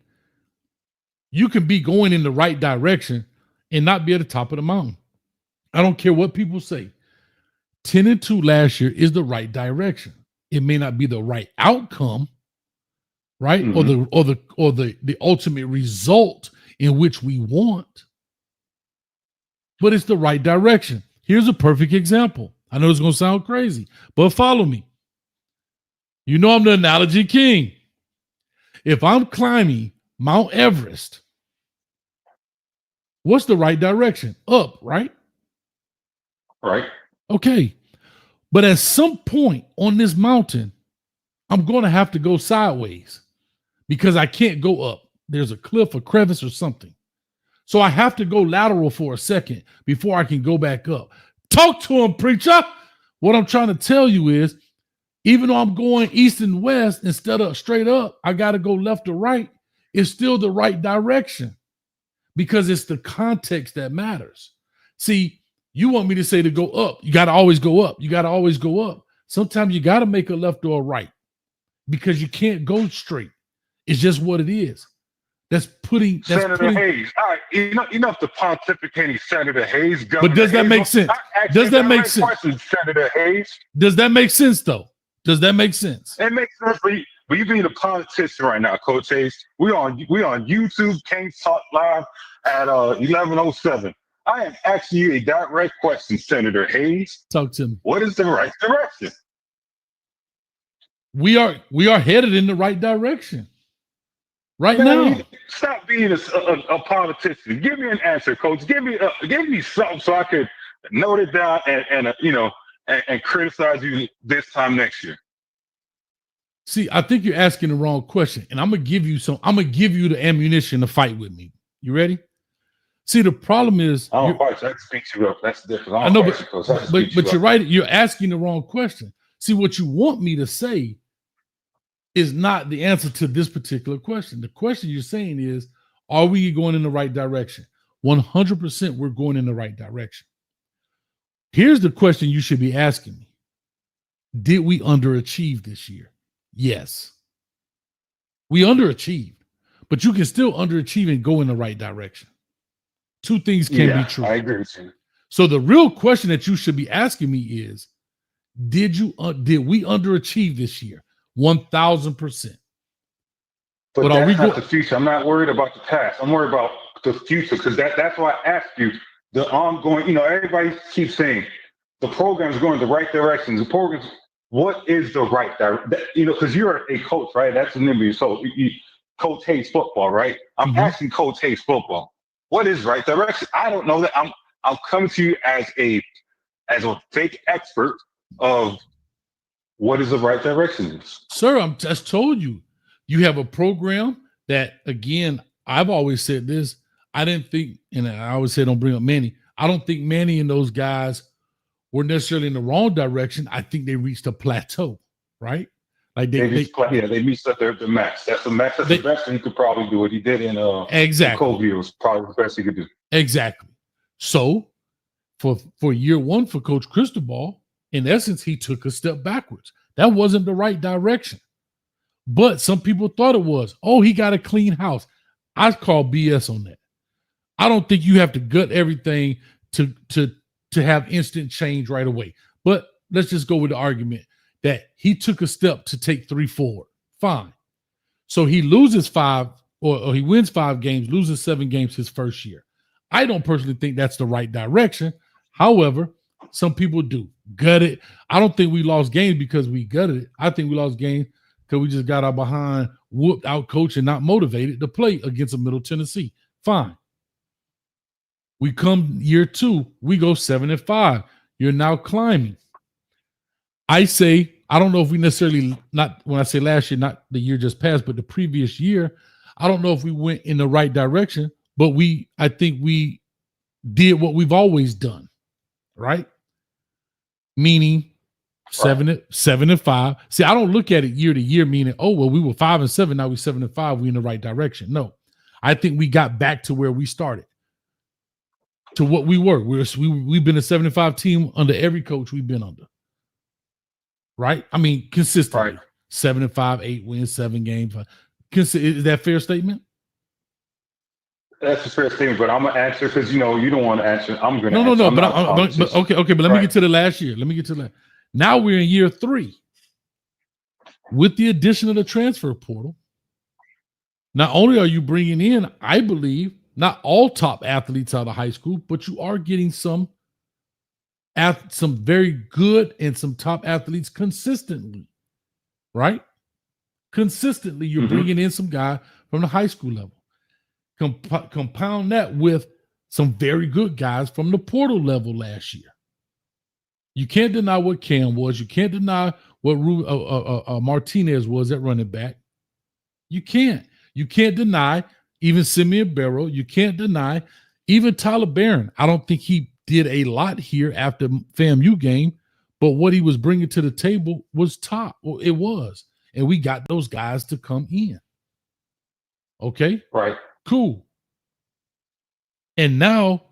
You can be going in the right direction and not be at the top of the mountain. I don't care what people say. 10-2 last year is the right direction. It may not be the right outcome, right? Mm-hmm. Or the ultimate result in which we want, but it's the right direction. Here's a perfect example. I know it's going to sound crazy, but follow me. You know I'm the analogy king. If I'm climbing Mount Everest, what's the right direction? Up, right? Right. Okay. But at some point on this mountain, I'm going to have to go sideways because I can't go up. There's a cliff, a crevice, or something. So I have to go lateral for a second before I can go back up. Talk to him, preacher. What I'm trying to tell you is, even though I'm going east and west instead of straight up, I got to go left or right. It's still the right direction because it's the context that matters. See, you want me to say to go up. You got to always go up. You got to always go up. Sometimes you got to make a left or a right because you can't go straight. It's just what it is. Senator Hayes. All right, you know if the pontificating Senator Hayes, Governor but does that Hayes, make sense? Does that make sense? Question, Senator Hayes. Does that make sense though? Does that make sense? It makes sense, but you being a politician right now, Coach Hayes. We on YouTube, Kings Talk Live at 11:07. I am asking you a direct question, Senator Hayes. Talk to me. What is the right direction? We are headed in the right direction. Right now. Stop being a politician. Give me an answer, Coach. Give me something so I could note it down and criticize you this time next year. See, I think you're asking the wrong question, and I'm gonna give you the ammunition to fight with me. You ready? See, the problem is I don't fight. That speaks you up. That's different. I know, but you're right. You're asking the wrong question. See, what you want me to say is not the answer to this particular question. The question you're saying is, are we going in the right direction? 100% we're going in the right direction. Here's the question you should be asking me. Did we underachieve this year? Yes. We underachieved, but you can still underachieve and go in the right direction. Two things can be true. I agree with you. So the real question that you should be asking me is, did we underachieve this year? 1,000%. But that's not the future. I'm not worried about the past. I'm worried about the future because that's why I asked you the ongoing. everybody keeps saying the program is going the right direction. The program, what is the right direction? Because you're a coach, right? That's the name of you. So Coach Hayes football, right? I'm asking Coach Hayes football. What is right direction? I don't know that. I'm coming to you as a fake expert of what is the right direction is. Sir, I just told you. You have a program that, again, I've always said this. I didn't think, and I always say don't bring up Manny. I don't think Manny and those guys were necessarily in the wrong direction. I think they reached a plateau, right? Like they reached their max. That's the max. That's the best he could probably do. What he did in exactly. Kobe was probably the best he could do. Exactly. So for year one for Coach Cristobal, in essence, he took a step backwards. That wasn't the right direction. But some people thought it was. Oh, he got a clean house. I call BS on that. I don't think you have to gut everything to have instant change right away. But let's just go with the argument that he took a step to take 3 forward. Fine. So he loses 5 or he wins 5 games, loses 7 games his first year. I don't personally think that's the right direction. However, some people do. Gut it. I don't think we lost games because we gutted it. I think we lost games because we just got our behind, whooped out coach and not motivated to play against a Middle Tennessee. Fine. We come year 2, we go 7-5. You're now climbing. I say, I don't know if we necessarily, not when I say last year, not the year just passed, but the previous year, I don't know if we went in the right direction, but I think we did what we've always done, right? Meaning 7-5. See, I don't look at it year to year, meaning, oh, well, we were 5-7, now we're 7-5, we're in the right direction. No, I think we got back to where we started, to what we were. We've been a 7-5 team under every coach we've been under. Right? I mean, consistently. Right. 7-5, 8 wins, 7 games. Is that a fair statement? That's a fair statement, but I'm gonna answer because you don't want to answer. I'm gonna no. But okay. But let me get to the last year. Now we're in year 3 with the addition of the transfer portal. Not only are you bringing in, I believe, not all top athletes out of high school, but you are getting some very good and some top athletes consistently, right? Consistently, you're bringing in some guy from the high school level. Compound that with some very good guys from the portal level last year. You can't deny what Cam was. You can't deny what Martinez was at running back. You can't. You can't deny even Simeon Barrow. You can't deny even Tyler Barron. I don't think he did a lot here after FAMU game, but what he was bringing to the table was top. Well, it was. And we got those guys to come in. Okay? Right. Cool. And now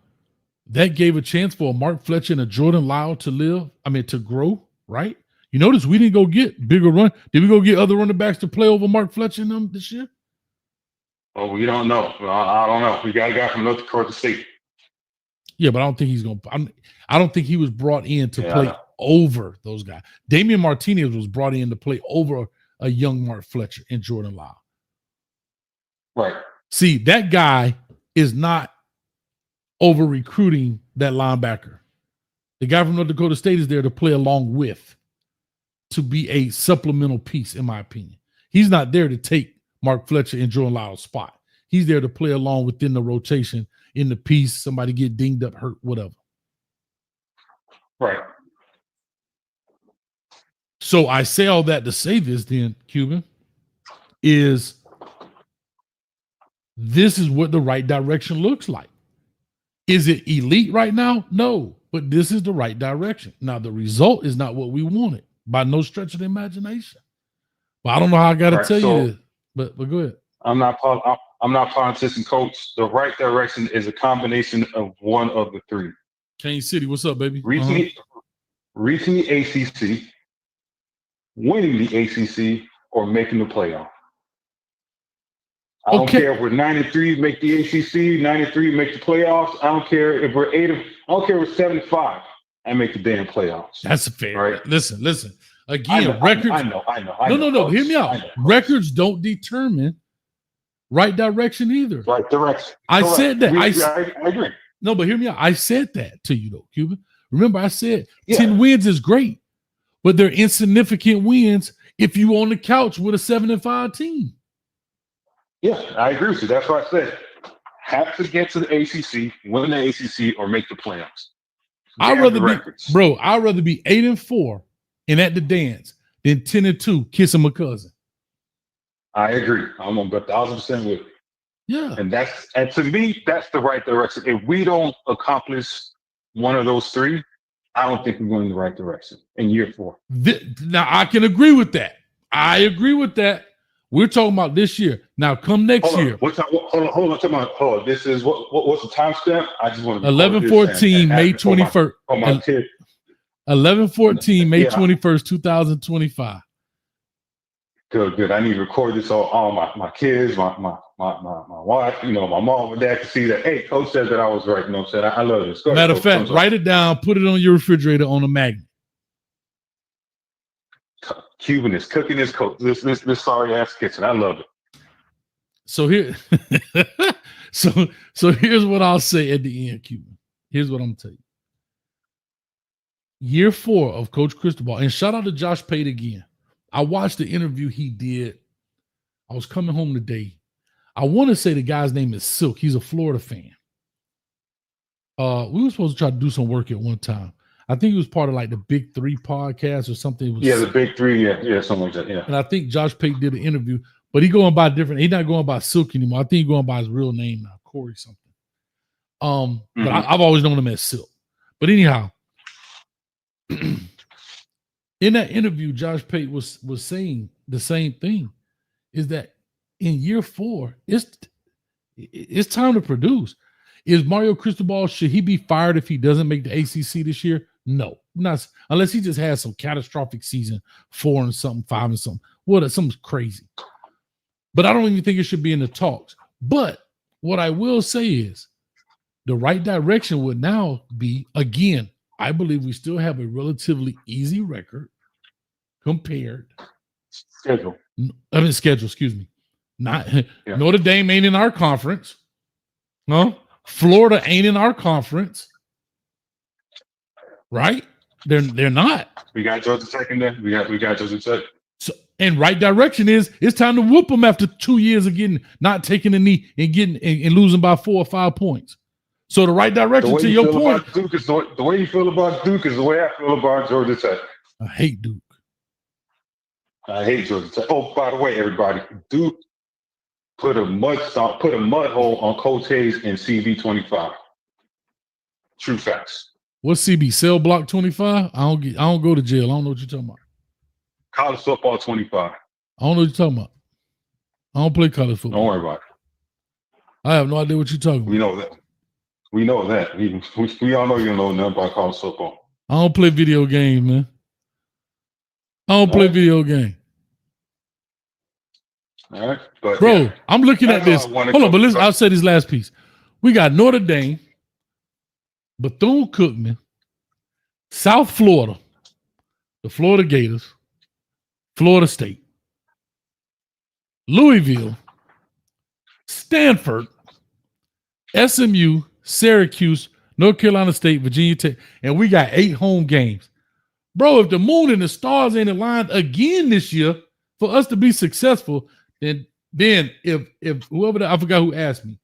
that gave a chance for a Mark Fletcher and a Jordan Lyle to grow, right? You notice we didn't go get bigger run. Did we go get other running backs to play over Mark Fletcher and them this year? Oh, we don't know. I don't know. We got a guy from North Dakota State. Yeah, but I don't think he's going to. I don't think he was brought in to play over those guys. Damian Martinez was brought in to play over a young Mark Fletcher and Jordan Lyle. Right. See, that guy is not over recruiting that linebacker. The guy from North Dakota State is there to play along with, to be a supplemental piece, in my opinion. He's not there to take Mark Fletcher and Jordan Lyle's spot. He's there to play along within the rotation in the piece. Somebody get dinged up, hurt, whatever. Right. So I say all that to say this then, Cuban, is this is what the right direction looks like. Is it elite right now? No, but this is the right direction. Now, the result is not what we wanted by no stretch of the imagination. But I don't know how I got to tell you this, but go ahead. I'm not politicking, coach. The right direction is a combination of one of the three. Kansas City, what's up, baby? Reaching the ACC, winning the ACC, or making the playoff. I don't care if we're 9-3, make the ACC, 9-3, make the playoffs. I don't care if we're 8. I don't care if we're 7-5 and make the damn playoffs. That's fair. Right? Listen. Again, records. I know. No. Hear me out. Records don't determine right direction either. Right direction. I said that. I agree. No, but hear me out. I said that to you though, Cuban. Remember, I said 10 wins is great, but they're insignificant wins if you on the couch with a 7-5 team. Yeah, I agree with you. That's what I said. Have to get to the ACC, win the ACC, or make the playoffs. I'd rather be 8-4 and at the dance than 10-2 kissing my cousin. I agree. I'm on 1,000% with you. Yeah. And to me, that's the right direction. If we don't accomplish one of those three, I don't think we're going in the right direction in year 4. Now I can agree with that. I agree with that. We're talking about this year. Now come next year. Hold on. This is what's the timestamp? I just want to 11-14, May 21st. Oh my kid. 11-14, May 21st, 2025. Good. I need to record this all my kids, my wife, my mom and dad can see that. Hey, coach said that I was right. You know what I'm saying? I love this. Matter of fact, write it down, put it on your refrigerator on a magnet. Cuban is cooking this this sorry ass kitchen. I love it. So here, so here's what I'll say at the end, Cuban. Here's what I'm gonna tell you. Year 4 of Coach Cristobal, and shout out to Josh Pate again. I watched the interview he did. I was coming home today. I want to say the guy's name is Silk. He's a Florida fan. We were supposed to try to do some work at one time. I think he was part of like the Big 3 podcast or something. The Big 3, yeah, something like that, yeah. And I think Josh Pate did an interview, but he's going by different. He's not going by Silk anymore. I think he's going by his real name now, Corey something. But I've always known him as Silk. But anyhow, in that interview, Josh Pate was saying the same thing, is that in year 4, it's time to produce. Is Mario Cristobal, should he be fired if he doesn't make the ACC this year? No, not unless he just has some catastrophic season, 4 and something, 5 and something. Something's crazy. But I don't even think it should be in the talks. But what I will say is the right direction would now be, again, I believe we still have a relatively easy record compared. Schedule, excuse me. Notre Dame ain't in our conference. No. Florida ain't in our conference. Right? They're not. We got Georgia Tech in there. We got Georgia Tech. So, and right direction is it's time to whoop them after 2 years of not taking a knee and getting and losing by 4 or 5 points. So the right direction, to your point, Duke is the way you feel about Duke is the way I feel about Georgia Tech. I hate Duke. I hate Georgia Tech. Oh, by the way, everybody, Duke put a mud hole on Coach Hayes in CB 25. True facts. What's CB? Cell block 25? I don't go to jail. I don't know what you're talking about. College football 25. I don't know what you're talking about. I don't play college football. Don't worry about it. I have no idea what you're talking about. We know that. We all know you don't know nothing about college football. I don't play video games, man. I don't play video game. All right, but Bro, yeah, I'm looking at that's this. all I wanna Hold on, but go- listen, I'll say this last piece. We got Notre Dame, Bethune-Cookman, South Florida, the Florida Gators, Florida State, Louisville, Stanford, SMU, Syracuse, North Carolina State, Virginia Tech, and we got 8 home games. Bro, if the moon and the stars ain't aligned again this year for us to be successful, then if whoever I forgot who asked me,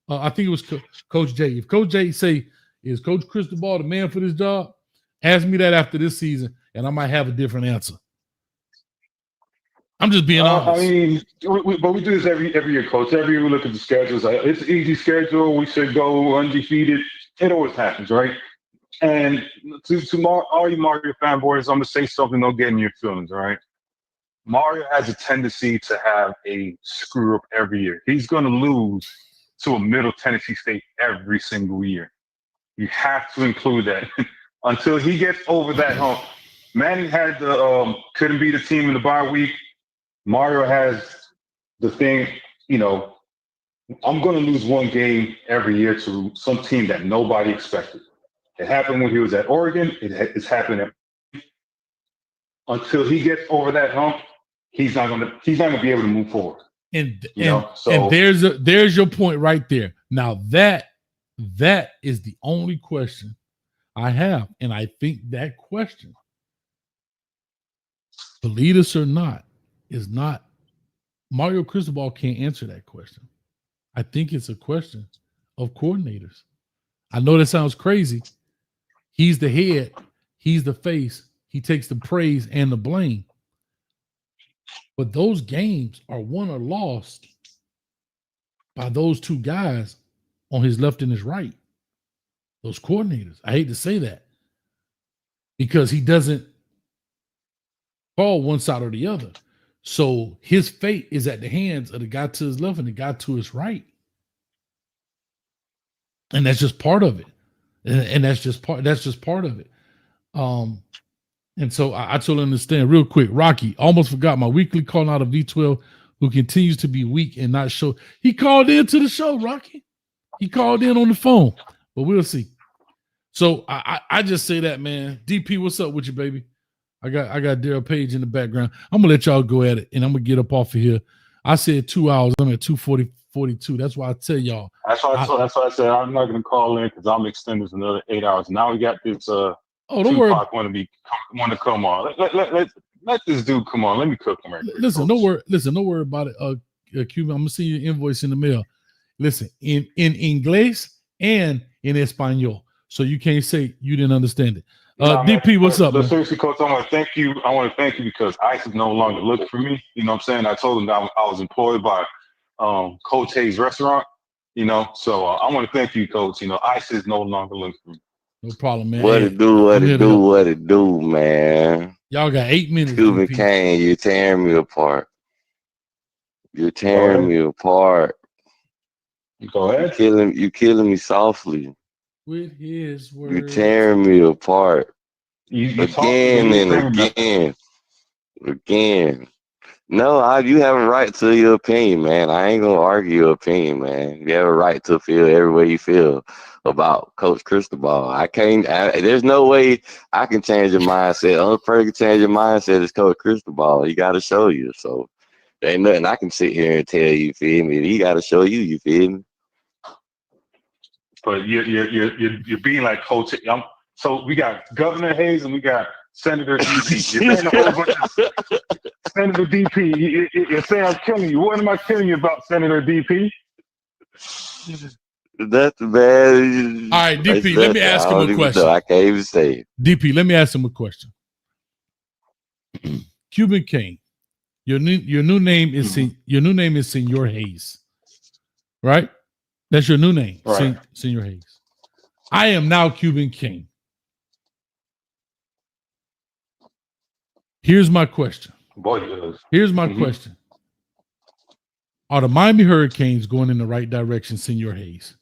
I think it was Coach J. If Coach J say, is Coach Cristobal the man for this job? Ask me that after this season, and I might have a different answer. I'm just being honest. I mean, but we do this every year, Coach. Every year we look at the schedules. It's an easy schedule. We should go undefeated. It always happens, right? And to all you Mario fanboys, I'm gonna say something. Don't get in your feelings, all right? Mario has a tendency to have a screw up every year. He's gonna lose to a Middle Tennessee State every single year. You have to include that until he gets over that hump. Manning had the couldn't beat a team in the bye week. Mario has the thing, you know, I'm going to lose one game every year to some team that nobody expected. It happened when he was at Oregon. It's happening until he gets over that hump. He's not going to be able to move forward. And there's your point right there. Now that is the only question I have, and I think that question, believe us or not, is not Mario Cristobal can't answer that question. I think it's a question of coordinators. I know that sounds crazy. He's the head, he's the face, he takes the praise and the blame. But those games are won or lost by those two guys on his left and his right. Those coordinators. I hate to say that because he doesn't fall one side or the other. So his fate is at the hands of the guy to his left and the guy to his right. And that's just part of it. And that's just part of it. And so I totally understand. Real quick, Rocky, almost forgot my weekly call out of V12 who continues to be weak and not show. He called in to the show, Rocky. He called in on the phone, but we'll see. So I just say that, man. DP, what's up with you, baby? I got Daryl Page in the background. I'm gonna let y'all go at it, and I'm gonna get up off of here. I said 2 hours. I'm at 2:42. That's why I tell y'all. That's why I said I'm not gonna call in because I'm extending this another 8 hours. Now we got this. Don't worry. Want to come on. Let this dude come on. Let me cook him right quick. Listen, don't worry about it. Cuban, I'm gonna send you an invoice in the mail. Listen, in English and in Espanol, so you can't say you didn't understand it. DP, what's up, man? Seriously, Coach, I want to thank you. Because ICE is no longer looking for me. You know what I'm saying? I told him that I was employed by Coach Hayes' restaurant. You know, so I want to thank you, Coach. You know, ICE is no longer looking for me. No problem, man. What it do, man. Y'all got 8 minutes. Cuban Kane, you're tearing me apart. You're tearing me apart. Go ahead. You killing me softly. With his words. You're tearing me apart. Again and again. No, you have a right to your opinion, man. I ain't gonna argue your opinion, man. You have a right to feel every way you feel about Coach Cristobal. There's no way I can change your mindset. The only person can change your mindset is Coach Cristobal. He got to show you. So there ain't nothing I can sit here and tell you feel me. He got to show you. You feel me? But you're being like Coach. So we got Governor Hayes and we got Senator DP. You're saying a whole bunch of Senator DP. You're saying I'm killing you. What am I killing you about, Senator DP? That's bad. All right, DP, let me ask him a question. I can't even say it. DP, let me ask him a question. Cuban King, your new name is Senor Hayes, right? That's your new name, right? Senor Hayes. I am now Cuban King. Here's my question. Here's my question. Are the Miami Hurricanes going in the right direction, Senor Hayes?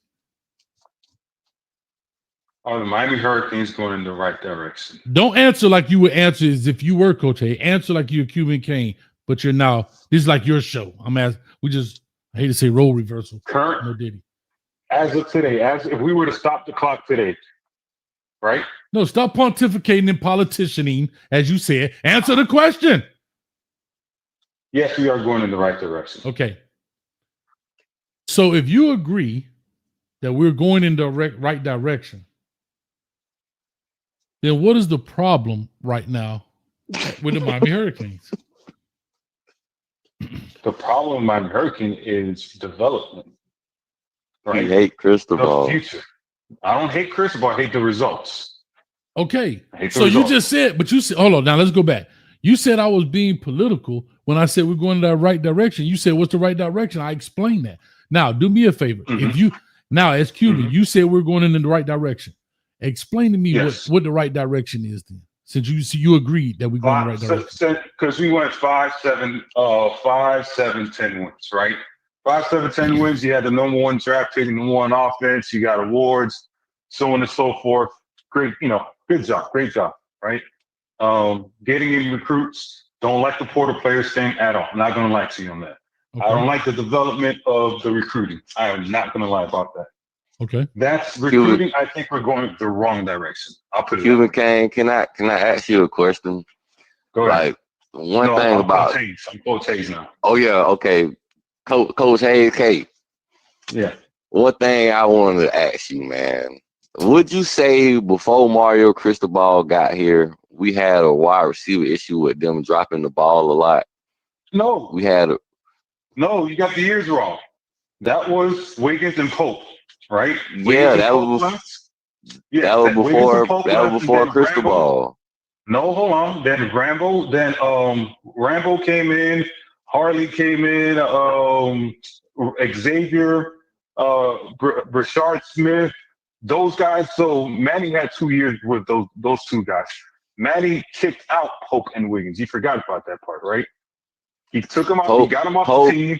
Are the Miami Hurricanes going in the right direction? Don't answer like you would answer as if you were Coach A. Answer like you're Cuban Kane, but you're now. This is like your show. I'm asking. I hate to say role reversal. Current, No Diddy. as of today, as if we were to stop the clock today, right? No, stop pontificating and politicianing, as you said. Answer the question. Yes, we are going in the right direction. Okay. So if you agree that we're going in the right direction, then what is the problem right now with the Miami Hurricanes? The problem with Miami Hurricane is development. Right? You hate Cristobal. The future. I don't hate Cristobal. I hate the results. Okay. So you just said, but you said, hold on. Now let's go back. You said I was being political when I said we're going in the right direction. You said, what's the right direction? I explained that. Now, do me a favor. If you, now as Cuban, you said we're going in the right direction. Explain to me what the right direction is then. Since you agreed that we're going in the right direction. Because we went 5, 7, 10 wins, right? 5, 7, 10 wins. You had the number one draft pick, number one offense. You got awards, so on and so forth. Great, good job, great job, right? Getting in recruits. Don't like the Porter players thing at all. I'm not going to lie to you on that. Okay. I don't like the development of the recruiting. I am not going to lie about that. Okay. That's recruiting. I think we're going the wrong direction. I'll put it. Cuban Kane, can I ask you a question? Go ahead. Like one thing about I'm Coach Hayes now. Oh yeah, okay. Coach Hayes, Kate. Yeah. One thing I wanted to ask you, man. Would you say before Mario Cristobal got here, we had a wide receiver issue with them dropping the ball a lot? No. We had No, you got the years wrong. That was Wiggins and Pope. Right? Yeah, that was before Cristobal. No, hold on. Then Rambo came in, Harley came in, Xavier, Brashard Smith, those guys. So Manny had 2 years with those two guys. Manny kicked out Pope and Wiggins. You forgot about that part, right? He took them out. He got them off the team.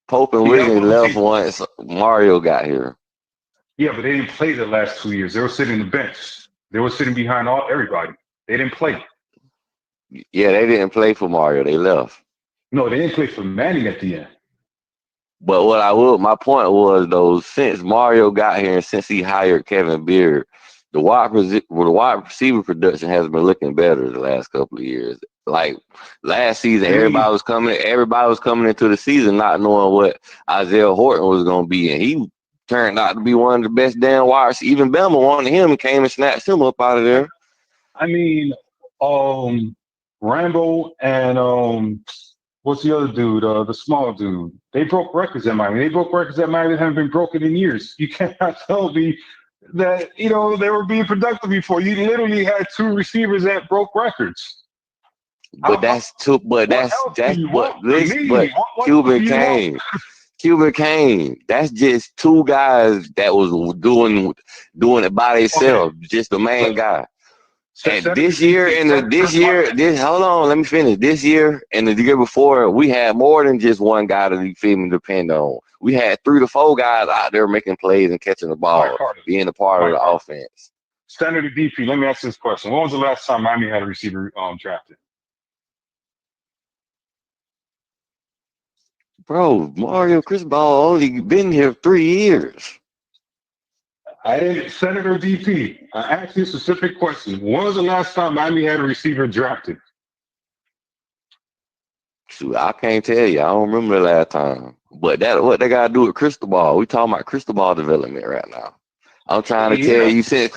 Pope and Wiggins left once Mario got here. Yeah, but they didn't play the last 2 years. They were sitting in the bench. They were sitting behind everybody. They didn't play. Yeah, they didn't play for Mario. They left. No, they didn't play for Manning at the end. But my point was though, since Mario got here and since he hired Kevin Beard, the wide receiver production has been looking better the last couple of years. Like last season, everybody was coming into the season not knowing what Isaiah Horton was going to be, and he turned out to be one of the best damn wide receivers. Even Bama wanted him and came and snatched him up out of there. I mean, Rambo and what's the other dude? The small dude. They broke records at Miami. They broke records at Miami that haven't been broken in years. You cannot tell me that they were being productive before. You literally had 2 receivers that broke records. But Cuban Kane, that's just 2 guys that was doing it by themselves, just the main guy. And this year, hold on, let me finish. This year and the year before, we had more than just one guy to depend on. We had 3 to 4 guys out there making plays and catching the ball, being a part of the offense. Senator DP, let me ask this question. When was the last time Miami had a receiver drafted? Bro, Mario Cristobal only been here 3 years. I didn't, Senator DP. I asked you a specific question. When was the last time Miami had a receiver drafted? Shoot, I can't tell you. I don't remember the last time. But what they got to do with Cristobal? We talking about Cristobal development right now. I'm trying to tell you, since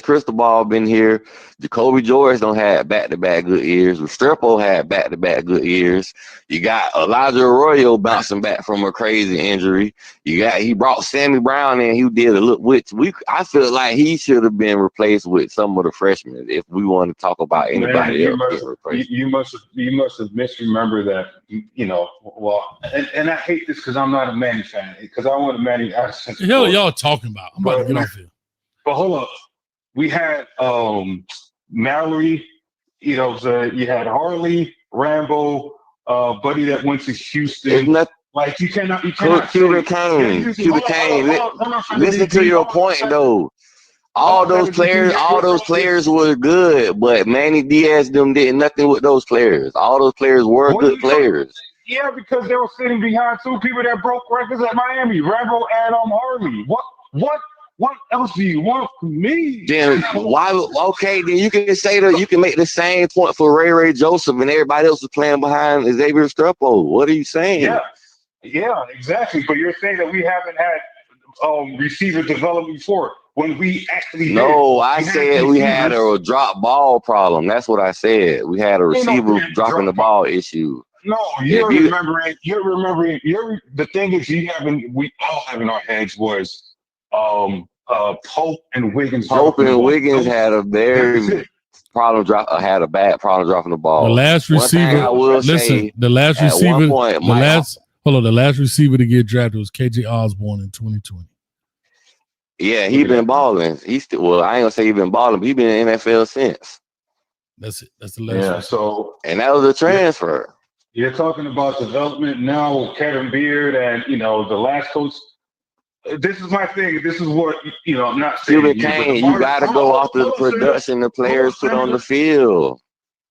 Cristobal been here, Jacoby George don't have back-to-back good years. Restrepo had back-to-back good years. You got Elijah Arroyo bouncing back from a crazy injury. He brought Sammy Brown in. He did a look, I feel like he should have been replaced with some of the freshmen if we want to talk about anybody else getting replaced. You must have misremembered that. And I hate this because I'm not a Manny fan. Because I want a Manny. The hell are y'all talking about? I'm about to get off here. But hold up. We had Mallory, you had Harley, Rambo, Buddy that went to Houston. You cannot Cuban Kane. Listen to your point though. All those players were good, but Manny Diaz them did nothing with those players. All those players were good players. Yeah, because they were sitting behind two people that broke records at Miami, Rambo and Harley. What else do you want from me? Then why? Okay, then you can say that you can make the same point for Ray Joseph and everybody else was playing behind Xavier Restrepo. What are you saying? Yeah, exactly. But you're saying that we haven't had receiver development before when we actually I said we had a drop ball problem. That's what I said. We had a receiver dropping the ball issue. No, you're remembering. The thing is, we all have in our heads was Pope and Wiggins. Pope and Wiggins had a bad problem dropping the ball. The last receiver, the last receiver to get drafted was KJ Osborne in 2020. Yeah, he been balling. I ain't gonna say he been balling, but he been in the NFL since. That's it. That's the last. Yeah, and that was a transfer. You're talking about development now with Kevin Beard and the last coach. This is my thing. This is what I'm not saying. You got to go off the production the players put on the field.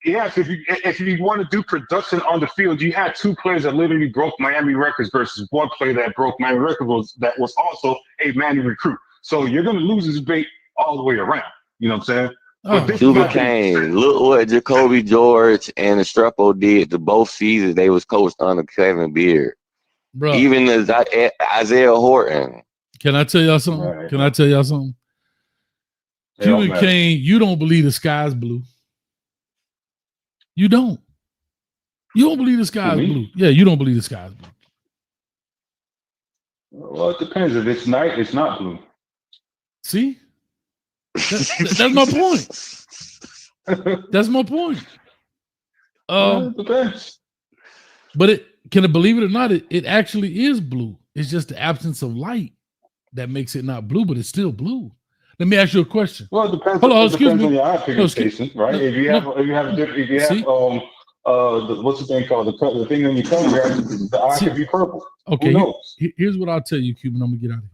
Yes, if you want to do production on the field, you had two players that literally broke Miami records versus one player that broke Miami records that was also a Miami recruit. So you're going to lose this debate all the way around. You know what I'm saying? Cuba Kane, look what Jacoby George and Estrepo did to both seasons they was coached under Kevin Beard. Bro. Even as Isaiah Horton. Can I tell y'all something? Right. Cuba Kane, you don't believe the sky's blue. You don't. You don't believe the sky's blue. Yeah, you don't believe the sky's blue. Well, it depends. If it's night, it's not blue. See? That's my point. That's my point. It depends. But believe it or not, it actually is blue. It's just the absence of light that makes it not blue, but it's still blue. Let me ask you a question. Well, it depends. Excuse me. On your eye pigmentation, right? If you have what's the thing called? The thing on your color, the eye could be purple. Okay. Here's what I'll tell you, Cuban. I'm gonna get out of here.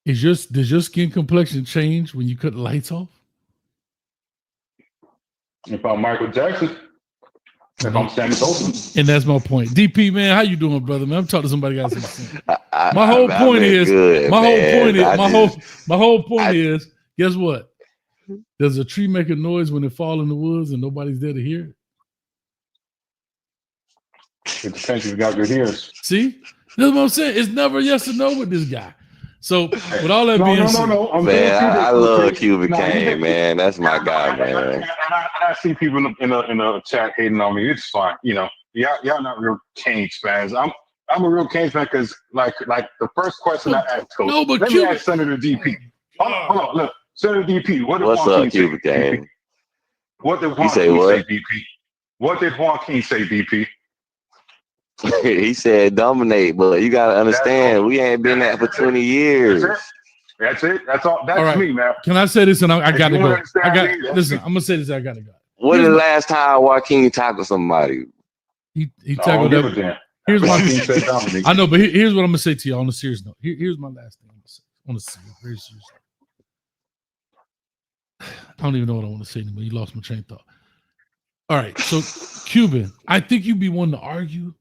Does your skin complexion change when you cut the lights off? If I'm Michael Jackson, if I'm Sammy Sosa. And that's my point. DP, man, how you doing, brother? Man, I'm talking to somebody got some sense. My whole point is, guess what? Does a tree make a noise when it falls in the woods and nobody's there to hear it? It depends if you got good ears. See? That's what I'm saying. It's never yes or no with this guy. So with all that being said, I love Cuban Kane, man. That's my guy, man. And I see people in the chat hating on me. It's fine, y'all not real Canes fans. I'm a real Canes fan because like the first question I asked Coach. No, but let me ask Senator DP. Hold on, look, Senator DP. What's up, Cuban Kane? What did Juan King say, DP? What did Juan King say, DP? He said dominate, but you gotta understand we ain't been that for 20 years. That's it. That's all. That's all right. Me, man. Can I say this? And I gotta go. Listen. I'm gonna say this. I gotta go. When the last time Joaquin tackled somebody? He tackled that. Here's my. I know, but here's what I'm gonna say to you on a serious note. Here's my last thing I'm gonna say. On a very serious note. I don't even know what I want to say anymore. You lost my train of thought. All right, so Cuban, I think you'd be one to argue.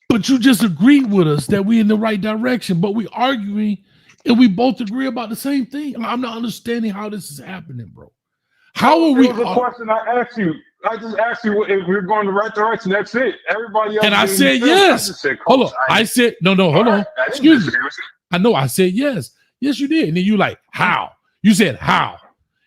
But you just agreed with us that we're in the right direction, but we arguing and we both agree about the same thing. I'm not understanding how this is happening, bro. How are we? That was a question I asked you. I just asked you if we're going the right direction. That's it. Everybody else. And I said yes. Hold on. I said no. Hold on. Excuse me. I know. I said yes. Yes, you did. And then you like how? You said how?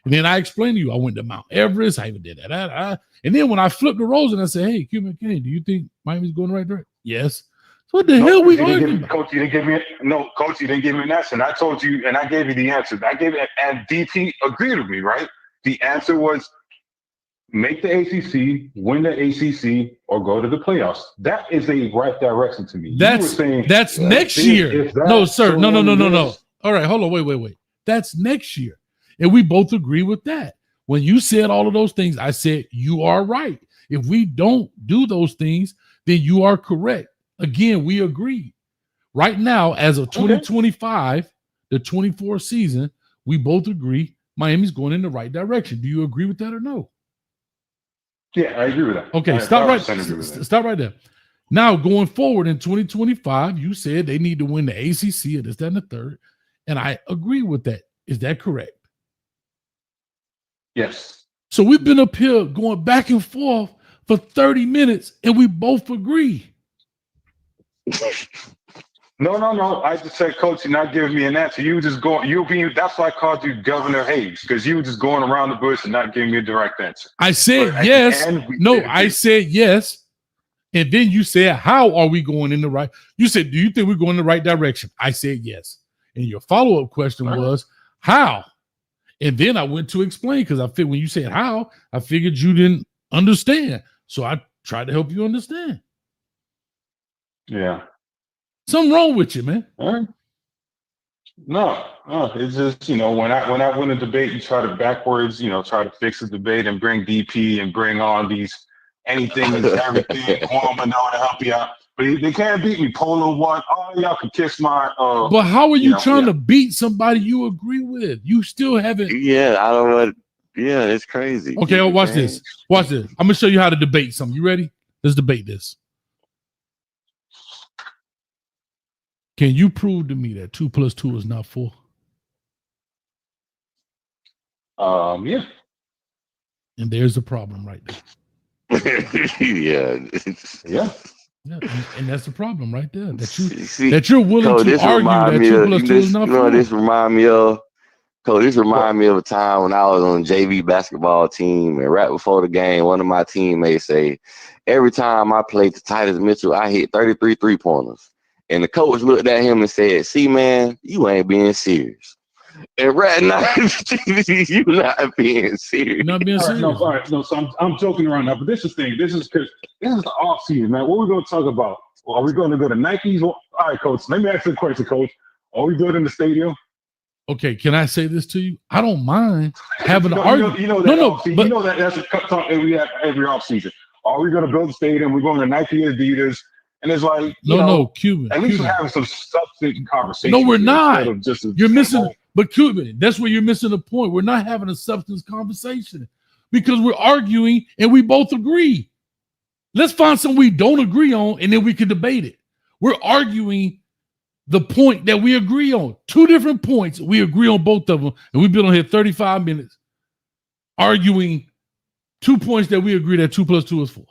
And then I explained to you. I went to Mount Everest. I even did that. And then when I flipped the roles and I said, "Hey, Cuban Kane, do you think Miami's going the right direction?" Yes. So what the hell we arguing? Coach, you didn't give me Coach, you didn't give me an answer. And I told you, and I gave you the answer. I gave it, and DP agreed with me, right? The answer was make the ACC, win the ACC, or go to the playoffs. That is a right direction to me. That's next year. No, sir. No. All right, hold on. Wait. That's next year. And we both agree with that. When you said all of those things, I said, you are right. If we don't do those things, then you are correct. Again, we agree. Right now, as of 2025, the 24 season, we both agree Miami's going in the right direction. Do you agree with that or no? Yeah, I agree with that. Okay, stop right there. Now, going forward in 2025, you said they need to win the ACC and this, that, and the third. And I agree with that. Is that correct? Yes. So we've been up here going back and forth for 30 minutes and we both agree. No. I just said, Coach, you're not giving me an answer. You just going, that's why I called you Governor Hayes, because you were just going around the bush and not giving me a direct answer. I said yes. I said yes. And then you said, how are we going in the right? You said, do you think we're going in the right direction? I said yes. And your follow-up question was, how? And then I went to explain, because I figured when you said how, I figured you didn't understand. So I tried to help you understand. Yeah. Something wrong with you, man. All right. No, it's just, when I win a debate, you try to backwards, try to fix the debate and bring DP and bring on these anything and everything, woman to help you out. But they can't beat me. Polo one. Oh, y'all can kiss my. But how are you trying to beat somebody you agree with? You still haven't. Yeah, I don't want. Yeah, it's crazy. Okay, watch this. Watch this. I'm gonna show you how to debate something. You ready? Let's debate this. Can you prove to me that 2 + 2 is not 4? Yeah. And there's the problem right there. Yeah. And that's the problem right there. That you're willing to argue that 2 + 2 is not 4. This remind me of a time when I was on JV basketball team, and right before the game, one of my teammates say, every time I played the Titus Mitchell, I hit 33 3-pointers. And the coach looked at him and said, see, man, you ain't being serious. And right now, you're not being serious. Not being serious. All right. So I'm joking around now, but this is the thing. This is the off season, man. What are we going to talk about? Are we going to go to Nike's? All right, Coach. Let me ask you a question, Coach. Are we good in the stadium? Okay, can I say this to you? I don't mind having an argument. You know that's a talk that we have every off season. Are we going to build a stadium? We're going to Nike, Adidas. And it's like, Cuban. At least we're having some substantive conversation. No, we're not. You're missing. Moment. But Cuban, that's where you're missing the point. We're not having a substance conversation because we're arguing and we both agree. Let's find something we don't agree on and then we can debate it. We're arguing the point that we agree on. 2 different points. We agree on both of them. And we've been on here 35 minutes arguing 2 points that we agree that 2 + 2 is 4.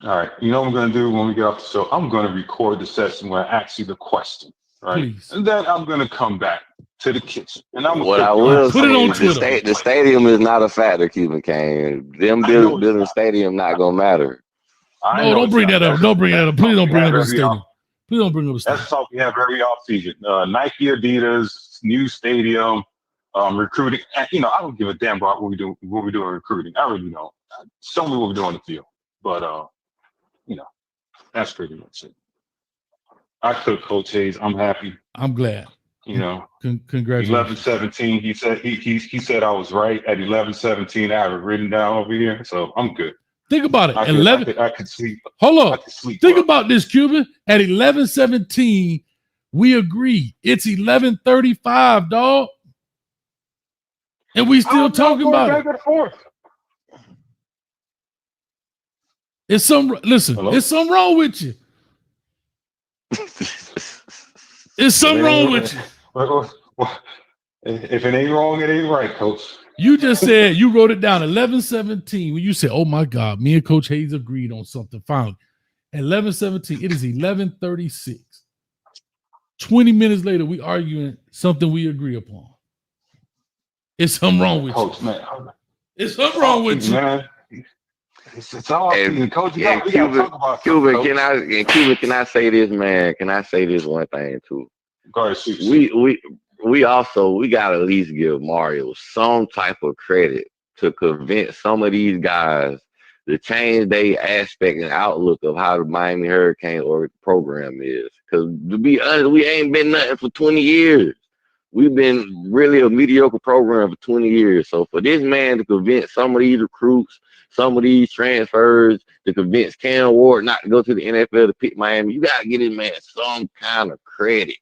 All right. You know what I'm going to do when we get off the show? I'm going to record the session where I ask you the question, right? Please. And then I'm going to come back to the kitchen. And I'm what I will say is the stadium is not a factor, Cuban Kane. Them building the stadium not going to matter. No, don't bring that up. Don't bring that up. Please don't bring up the stadium. Please don't bring up the stadium. That's the talk we have every offseason. Nike, Adidas, new stadium, recruiting. I don't give a damn about what we do in recruiting. I really don't. Show me what we do on the field. But that's pretty much it. I cook Coach Hayes. I'm happy. I'm glad. Congratulations. 11-17. He said I was right at 11-17. I have it written down over here, so I'm good. Think about it. I could sleep. Hold on. Think about this, Cuban. At 11-17, we agree. It's 11-35, dog. And we still talking about it. It's something wrong with you. It's something wrong with you. If it ain't wrong, it ain't right, Coach. You just said, you wrote it down, 11-17. When you said, oh my God, me and Coach Hayes agreed on something finally. At 11-17, it is 11-36. 20 minutes later, we arguing something we agree upon. It's something wrong with Coach, you. Man. It's something wrong with you. Man. It's all Coach. Cuban, can I say this, man? Can I say this one thing too? Go ahead, we got to at least give Mario some type of credit to convince some of these guys to change their aspect and outlook of how the Miami Hurricane or program is. Because to be honest, we ain't been nothing for 20 years. We've been really a mediocre program for 20 years. So for this man to convince some of these recruits, some of these transfers to convince Cam Ward not to go to the NFL to pick Miami. You gotta give this man some kind of credit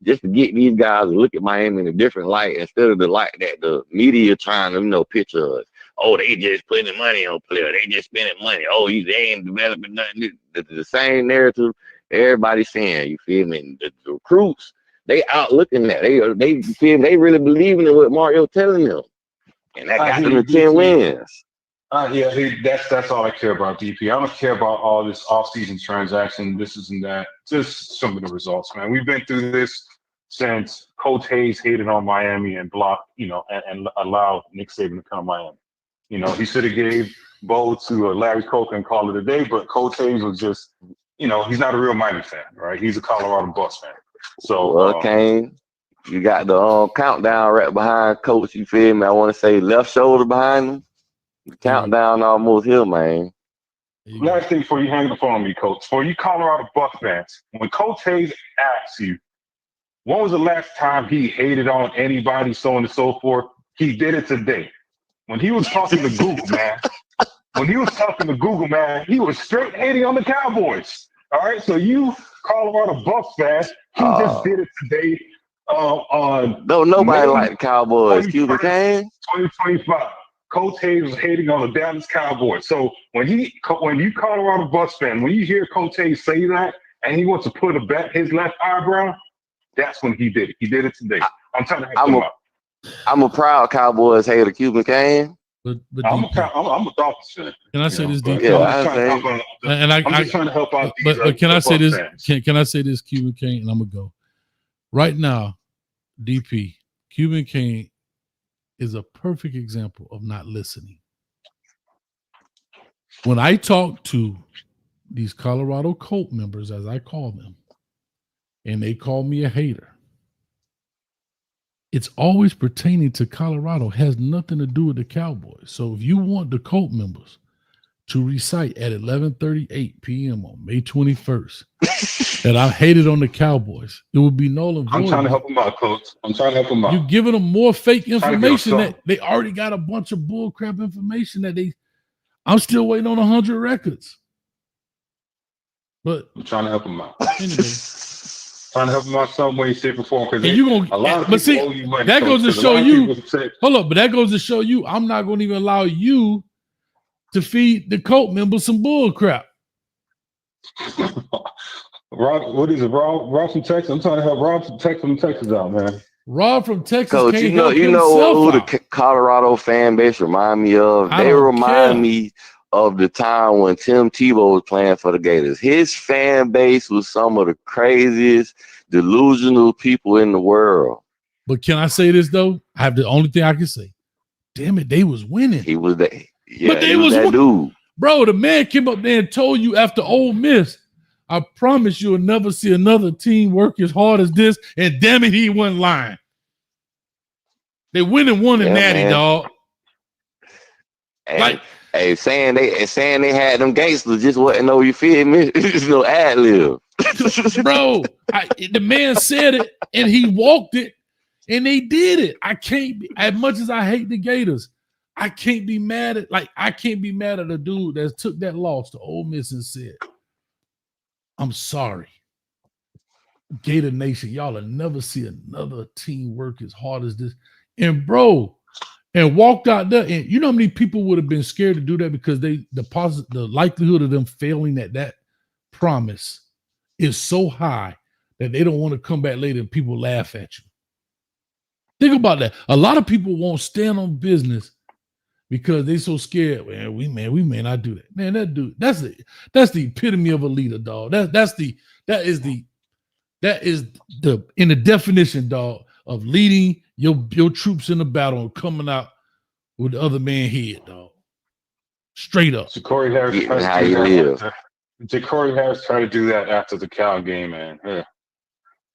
just to get these guys to look at Miami in a different light instead of the light that the media trying to picture us. Oh, they just putting money on players. They just spending money. Oh, they ain't developing nothing. The same narrative everybody's saying. You feel me? The recruits, they out looking at. They feel me? They really believing in what Mario telling them, and that got them to 10 wins. That's all I care about, DP. I don't care about all this off-season transaction, this and that. Just some of the results, man. We've been through this since Coach Hayes hated on Miami and blocked, and allowed Nick Saban to come to Miami. He should have gave Bo to Larry Coker and called it a day, but Coach Hayes was just, he's not a real Miami fan, right? He's a Colorado Bucks fan. So, Kane, you got the countdown right behind Coach. You feel me? I want to say left shoulder behind him. The countdown almost here, man. Last thing before you hang the phone on me, Coach. For you Colorado Bucks fans, when Coach Hayes asks you, when was the last time he hated on anybody, so on and so forth, he did it today. When he was talking to Google, man, he was straight hating on the Cowboys. All right, so you Colorado Bucks fans, he just did it today. Nobody like the Cowboys. Cuban Kane. 2025. Coach Hayes was hating on the Dallas Cowboys. So when you Colorado Bucks fan, when you hear Coach Hayes say that, and he wants to put his left eyebrow, that's when he did it. He did it today. I'm trying to help him out. I'm a proud Cowboys hater, Cuban Kane. But I'm a Dolphins fan. Can I say this, DP? I'm just trying to help out. But can I say this? Can I say this, Cuban Kane? And I'm gonna go right now. DP, Cuban Kane is a perfect example of not listening. When I talk to these Colorado Colt members, as I call them, and they call me a hater, it's always pertaining to Colorado, has nothing to do with the Cowboys. So if you want the Colt members to recite at 11:38 p.m. on May 21st that I hated on the Cowboys, it would be null and void. I'm trying to help them out, Coach. I'm trying to help them out. You're giving them more fake information that they already got a bunch of bull crap information that I'm still waiting on 100 records. But I'm trying to help them out. Anyway. Trying to help them out some way, shape, or form. Because a lot of people owe you money. That goes to show you. Hold up, but that goes to show you I'm not going to even allow you to feed the Colt members some bull crap. Rob, what is it? Rob from Texas. I'm trying to help Rob from Texas out, man. Rob from Texas. Coach, you know who the Colorado fan base remind me of? They remind me of the time when Tim Tebow was playing for the Gators. His fan base was some of the craziest, delusional people in the world. But can I say this, though? I have the only thing I can say. Damn it, they was winning. He was that. Yeah, but they was that dude. Bro, the man came up there and told you after Ole Miss, I promise you'll never see another team work as hard as this. And damn it, he wasn't lying. They win and won in Natty, dog. Hey, saying they had them gangsters just wasn't no, you feel me? It's no ad lib. Bro, the man said it and he walked it and they did it. I can't be, as much as I hate the Gators, I can't be mad at a dude that took that loss to Ole Miss and said, I'm sorry. Gator Nation, y'all will never see another team work as hard as this. And bro, and walked out there, and you know how many people would have been scared to do that because the likelihood of them failing at that promise is so high that they don't want to come back later and people laugh at you. Think about that. A lot of people won't stand on business because they're so scared. Man, we may not do that. Man, that dude, that's the epitome of a leader, dog. That is the in the definition, dog, of leading your troops in the battle and coming out with the other man head, dog. Straight up. Corey Harris tried to do that after the Cal game, man. Yeah.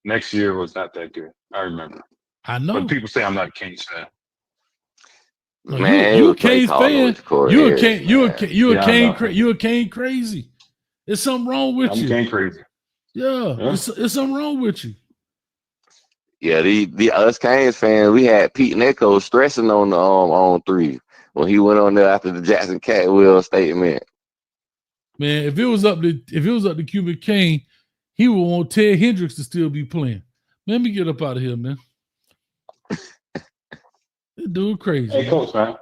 Next year was not that good. I remember. I know. But people say I'm not a Canes fan. Man, you a Canes fan. You a Cane crazy. There's something wrong with you. I'm Cane crazy. Yeah. It's something wrong with you. Yeah, the us Canes fans, we had Pete and Echo stressing on the on 3. when he went on there after the Jackson Catwheel statement. Man, if it was up to Cuban Kane, he would want Ted Hendricks to still be playing. Let me get up out of here, man. This dude crazy. Hey, Coach, man.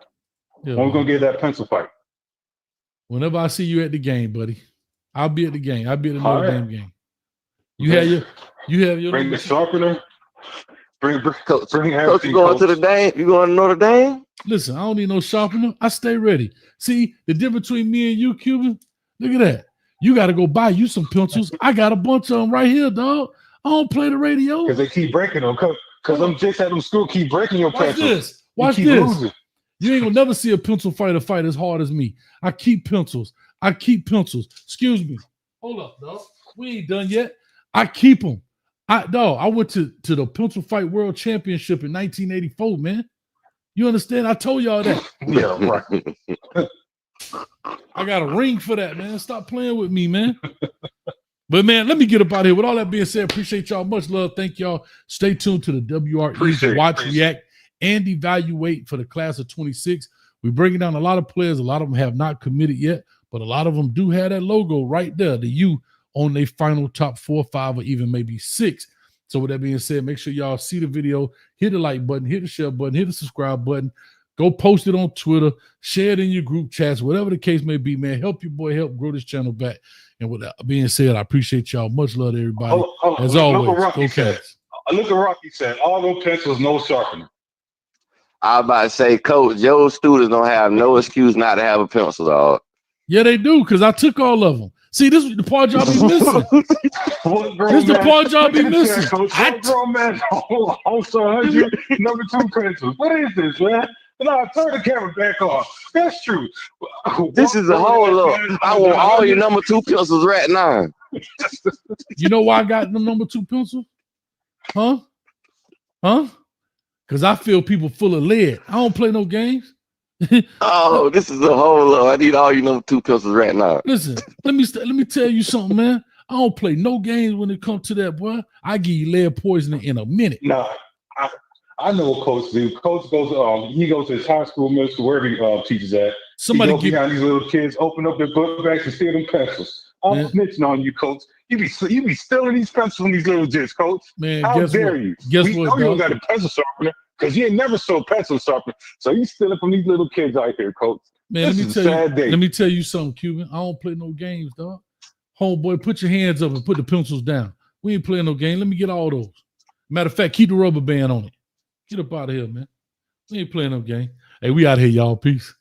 Yeah, when we gonna get that pencil fight? Whenever I see you at the game, buddy, I'll be at the game. I'll be at the Notre Dame game. You have your bring the sharpener. Bring Coach, everything. You going to the Dame? You going to Notre Dame? Listen, I don't need no sharpener. I stay ready. See the difference between me and you, Cuban? Look at that. You got to go buy you some pencils. I got a bunch of them right here, dog. I don't play the radio because they keep breaking them. Because them just at them school keep breaking your pencils. Watch this. Losing. You ain't gonna never see a pencil fighter fight as hard as me. I keep pencils. Excuse me. Hold up, dog. We ain't done yet. I keep them. I went to the Pencil Fight World Championship in 1984, man. You understand? I told y'all that. Yeah, right. I got a ring for that, man. Stop playing with me, man. But, man, let me get up out of here. With all that being said, appreciate y'all. Much love. Thank y'all. Stay tuned to the WRE. Watch, react, and evaluate for the class of 26. We're bringing down a lot of players. A lot of them have not committed yet, but a lot of them do have that logo right there, the U on their final top 4, 5, or even maybe 6. So with that being said, make sure y'all see the video, hit the like button, hit the share button, hit the subscribe button, go post it on Twitter, share it in your group chats, whatever the case may be, man. Help your boy, help grow this channel back. And with that being said, I appreciate y'all. Much love to everybody. As always, go Cats. Look at Rocky said, all those pencils, no sharpener. I was about to say, Coach, your students don't have no excuse not to have a pencil, dog. Yeah, they do, because I took all of them. See, this is the part y'all be missing. This is the part y'all be missing. What grown man also 100 number 2 pencils? What is this, man? No, turn the camera back off. That's true. This is a whole lot. I want all your number 2 pencils right now. You know why I got the number 2 pencil? Huh? Because I feel people full of lead. I don't play no games. Oh, this is a whole lot. I need all your number 2 pencils right now. Listen, let me tell you something, man. I don't play no games when it comes to that, boy. I give you lead poisoning in a minute. No, I know what Coach do. Coach goes, he goes to his high school, middle school, wherever he teaches at. Somebody he goes behind these little kids, open up their book bags and steal them pencils. I'm snitching on you, Coach. You be stealing these pencils from these little jits, Coach. Man, how dare you? Guess we what? know you don't got a pencil sharpener because you ain't never sold pencil sharpener. So you stealing from these little kids out here, Coach. Man, this is a sad day. Let me tell you something, Cuban. I don't play no games, dog. Homeboy, put your hands up and put the pencils down. We ain't playing no game. Let me get all those. Matter of fact, keep the rubber band on it. Get up out of here, man. We ain't playing no game. Hey, we out here, y'all. Peace.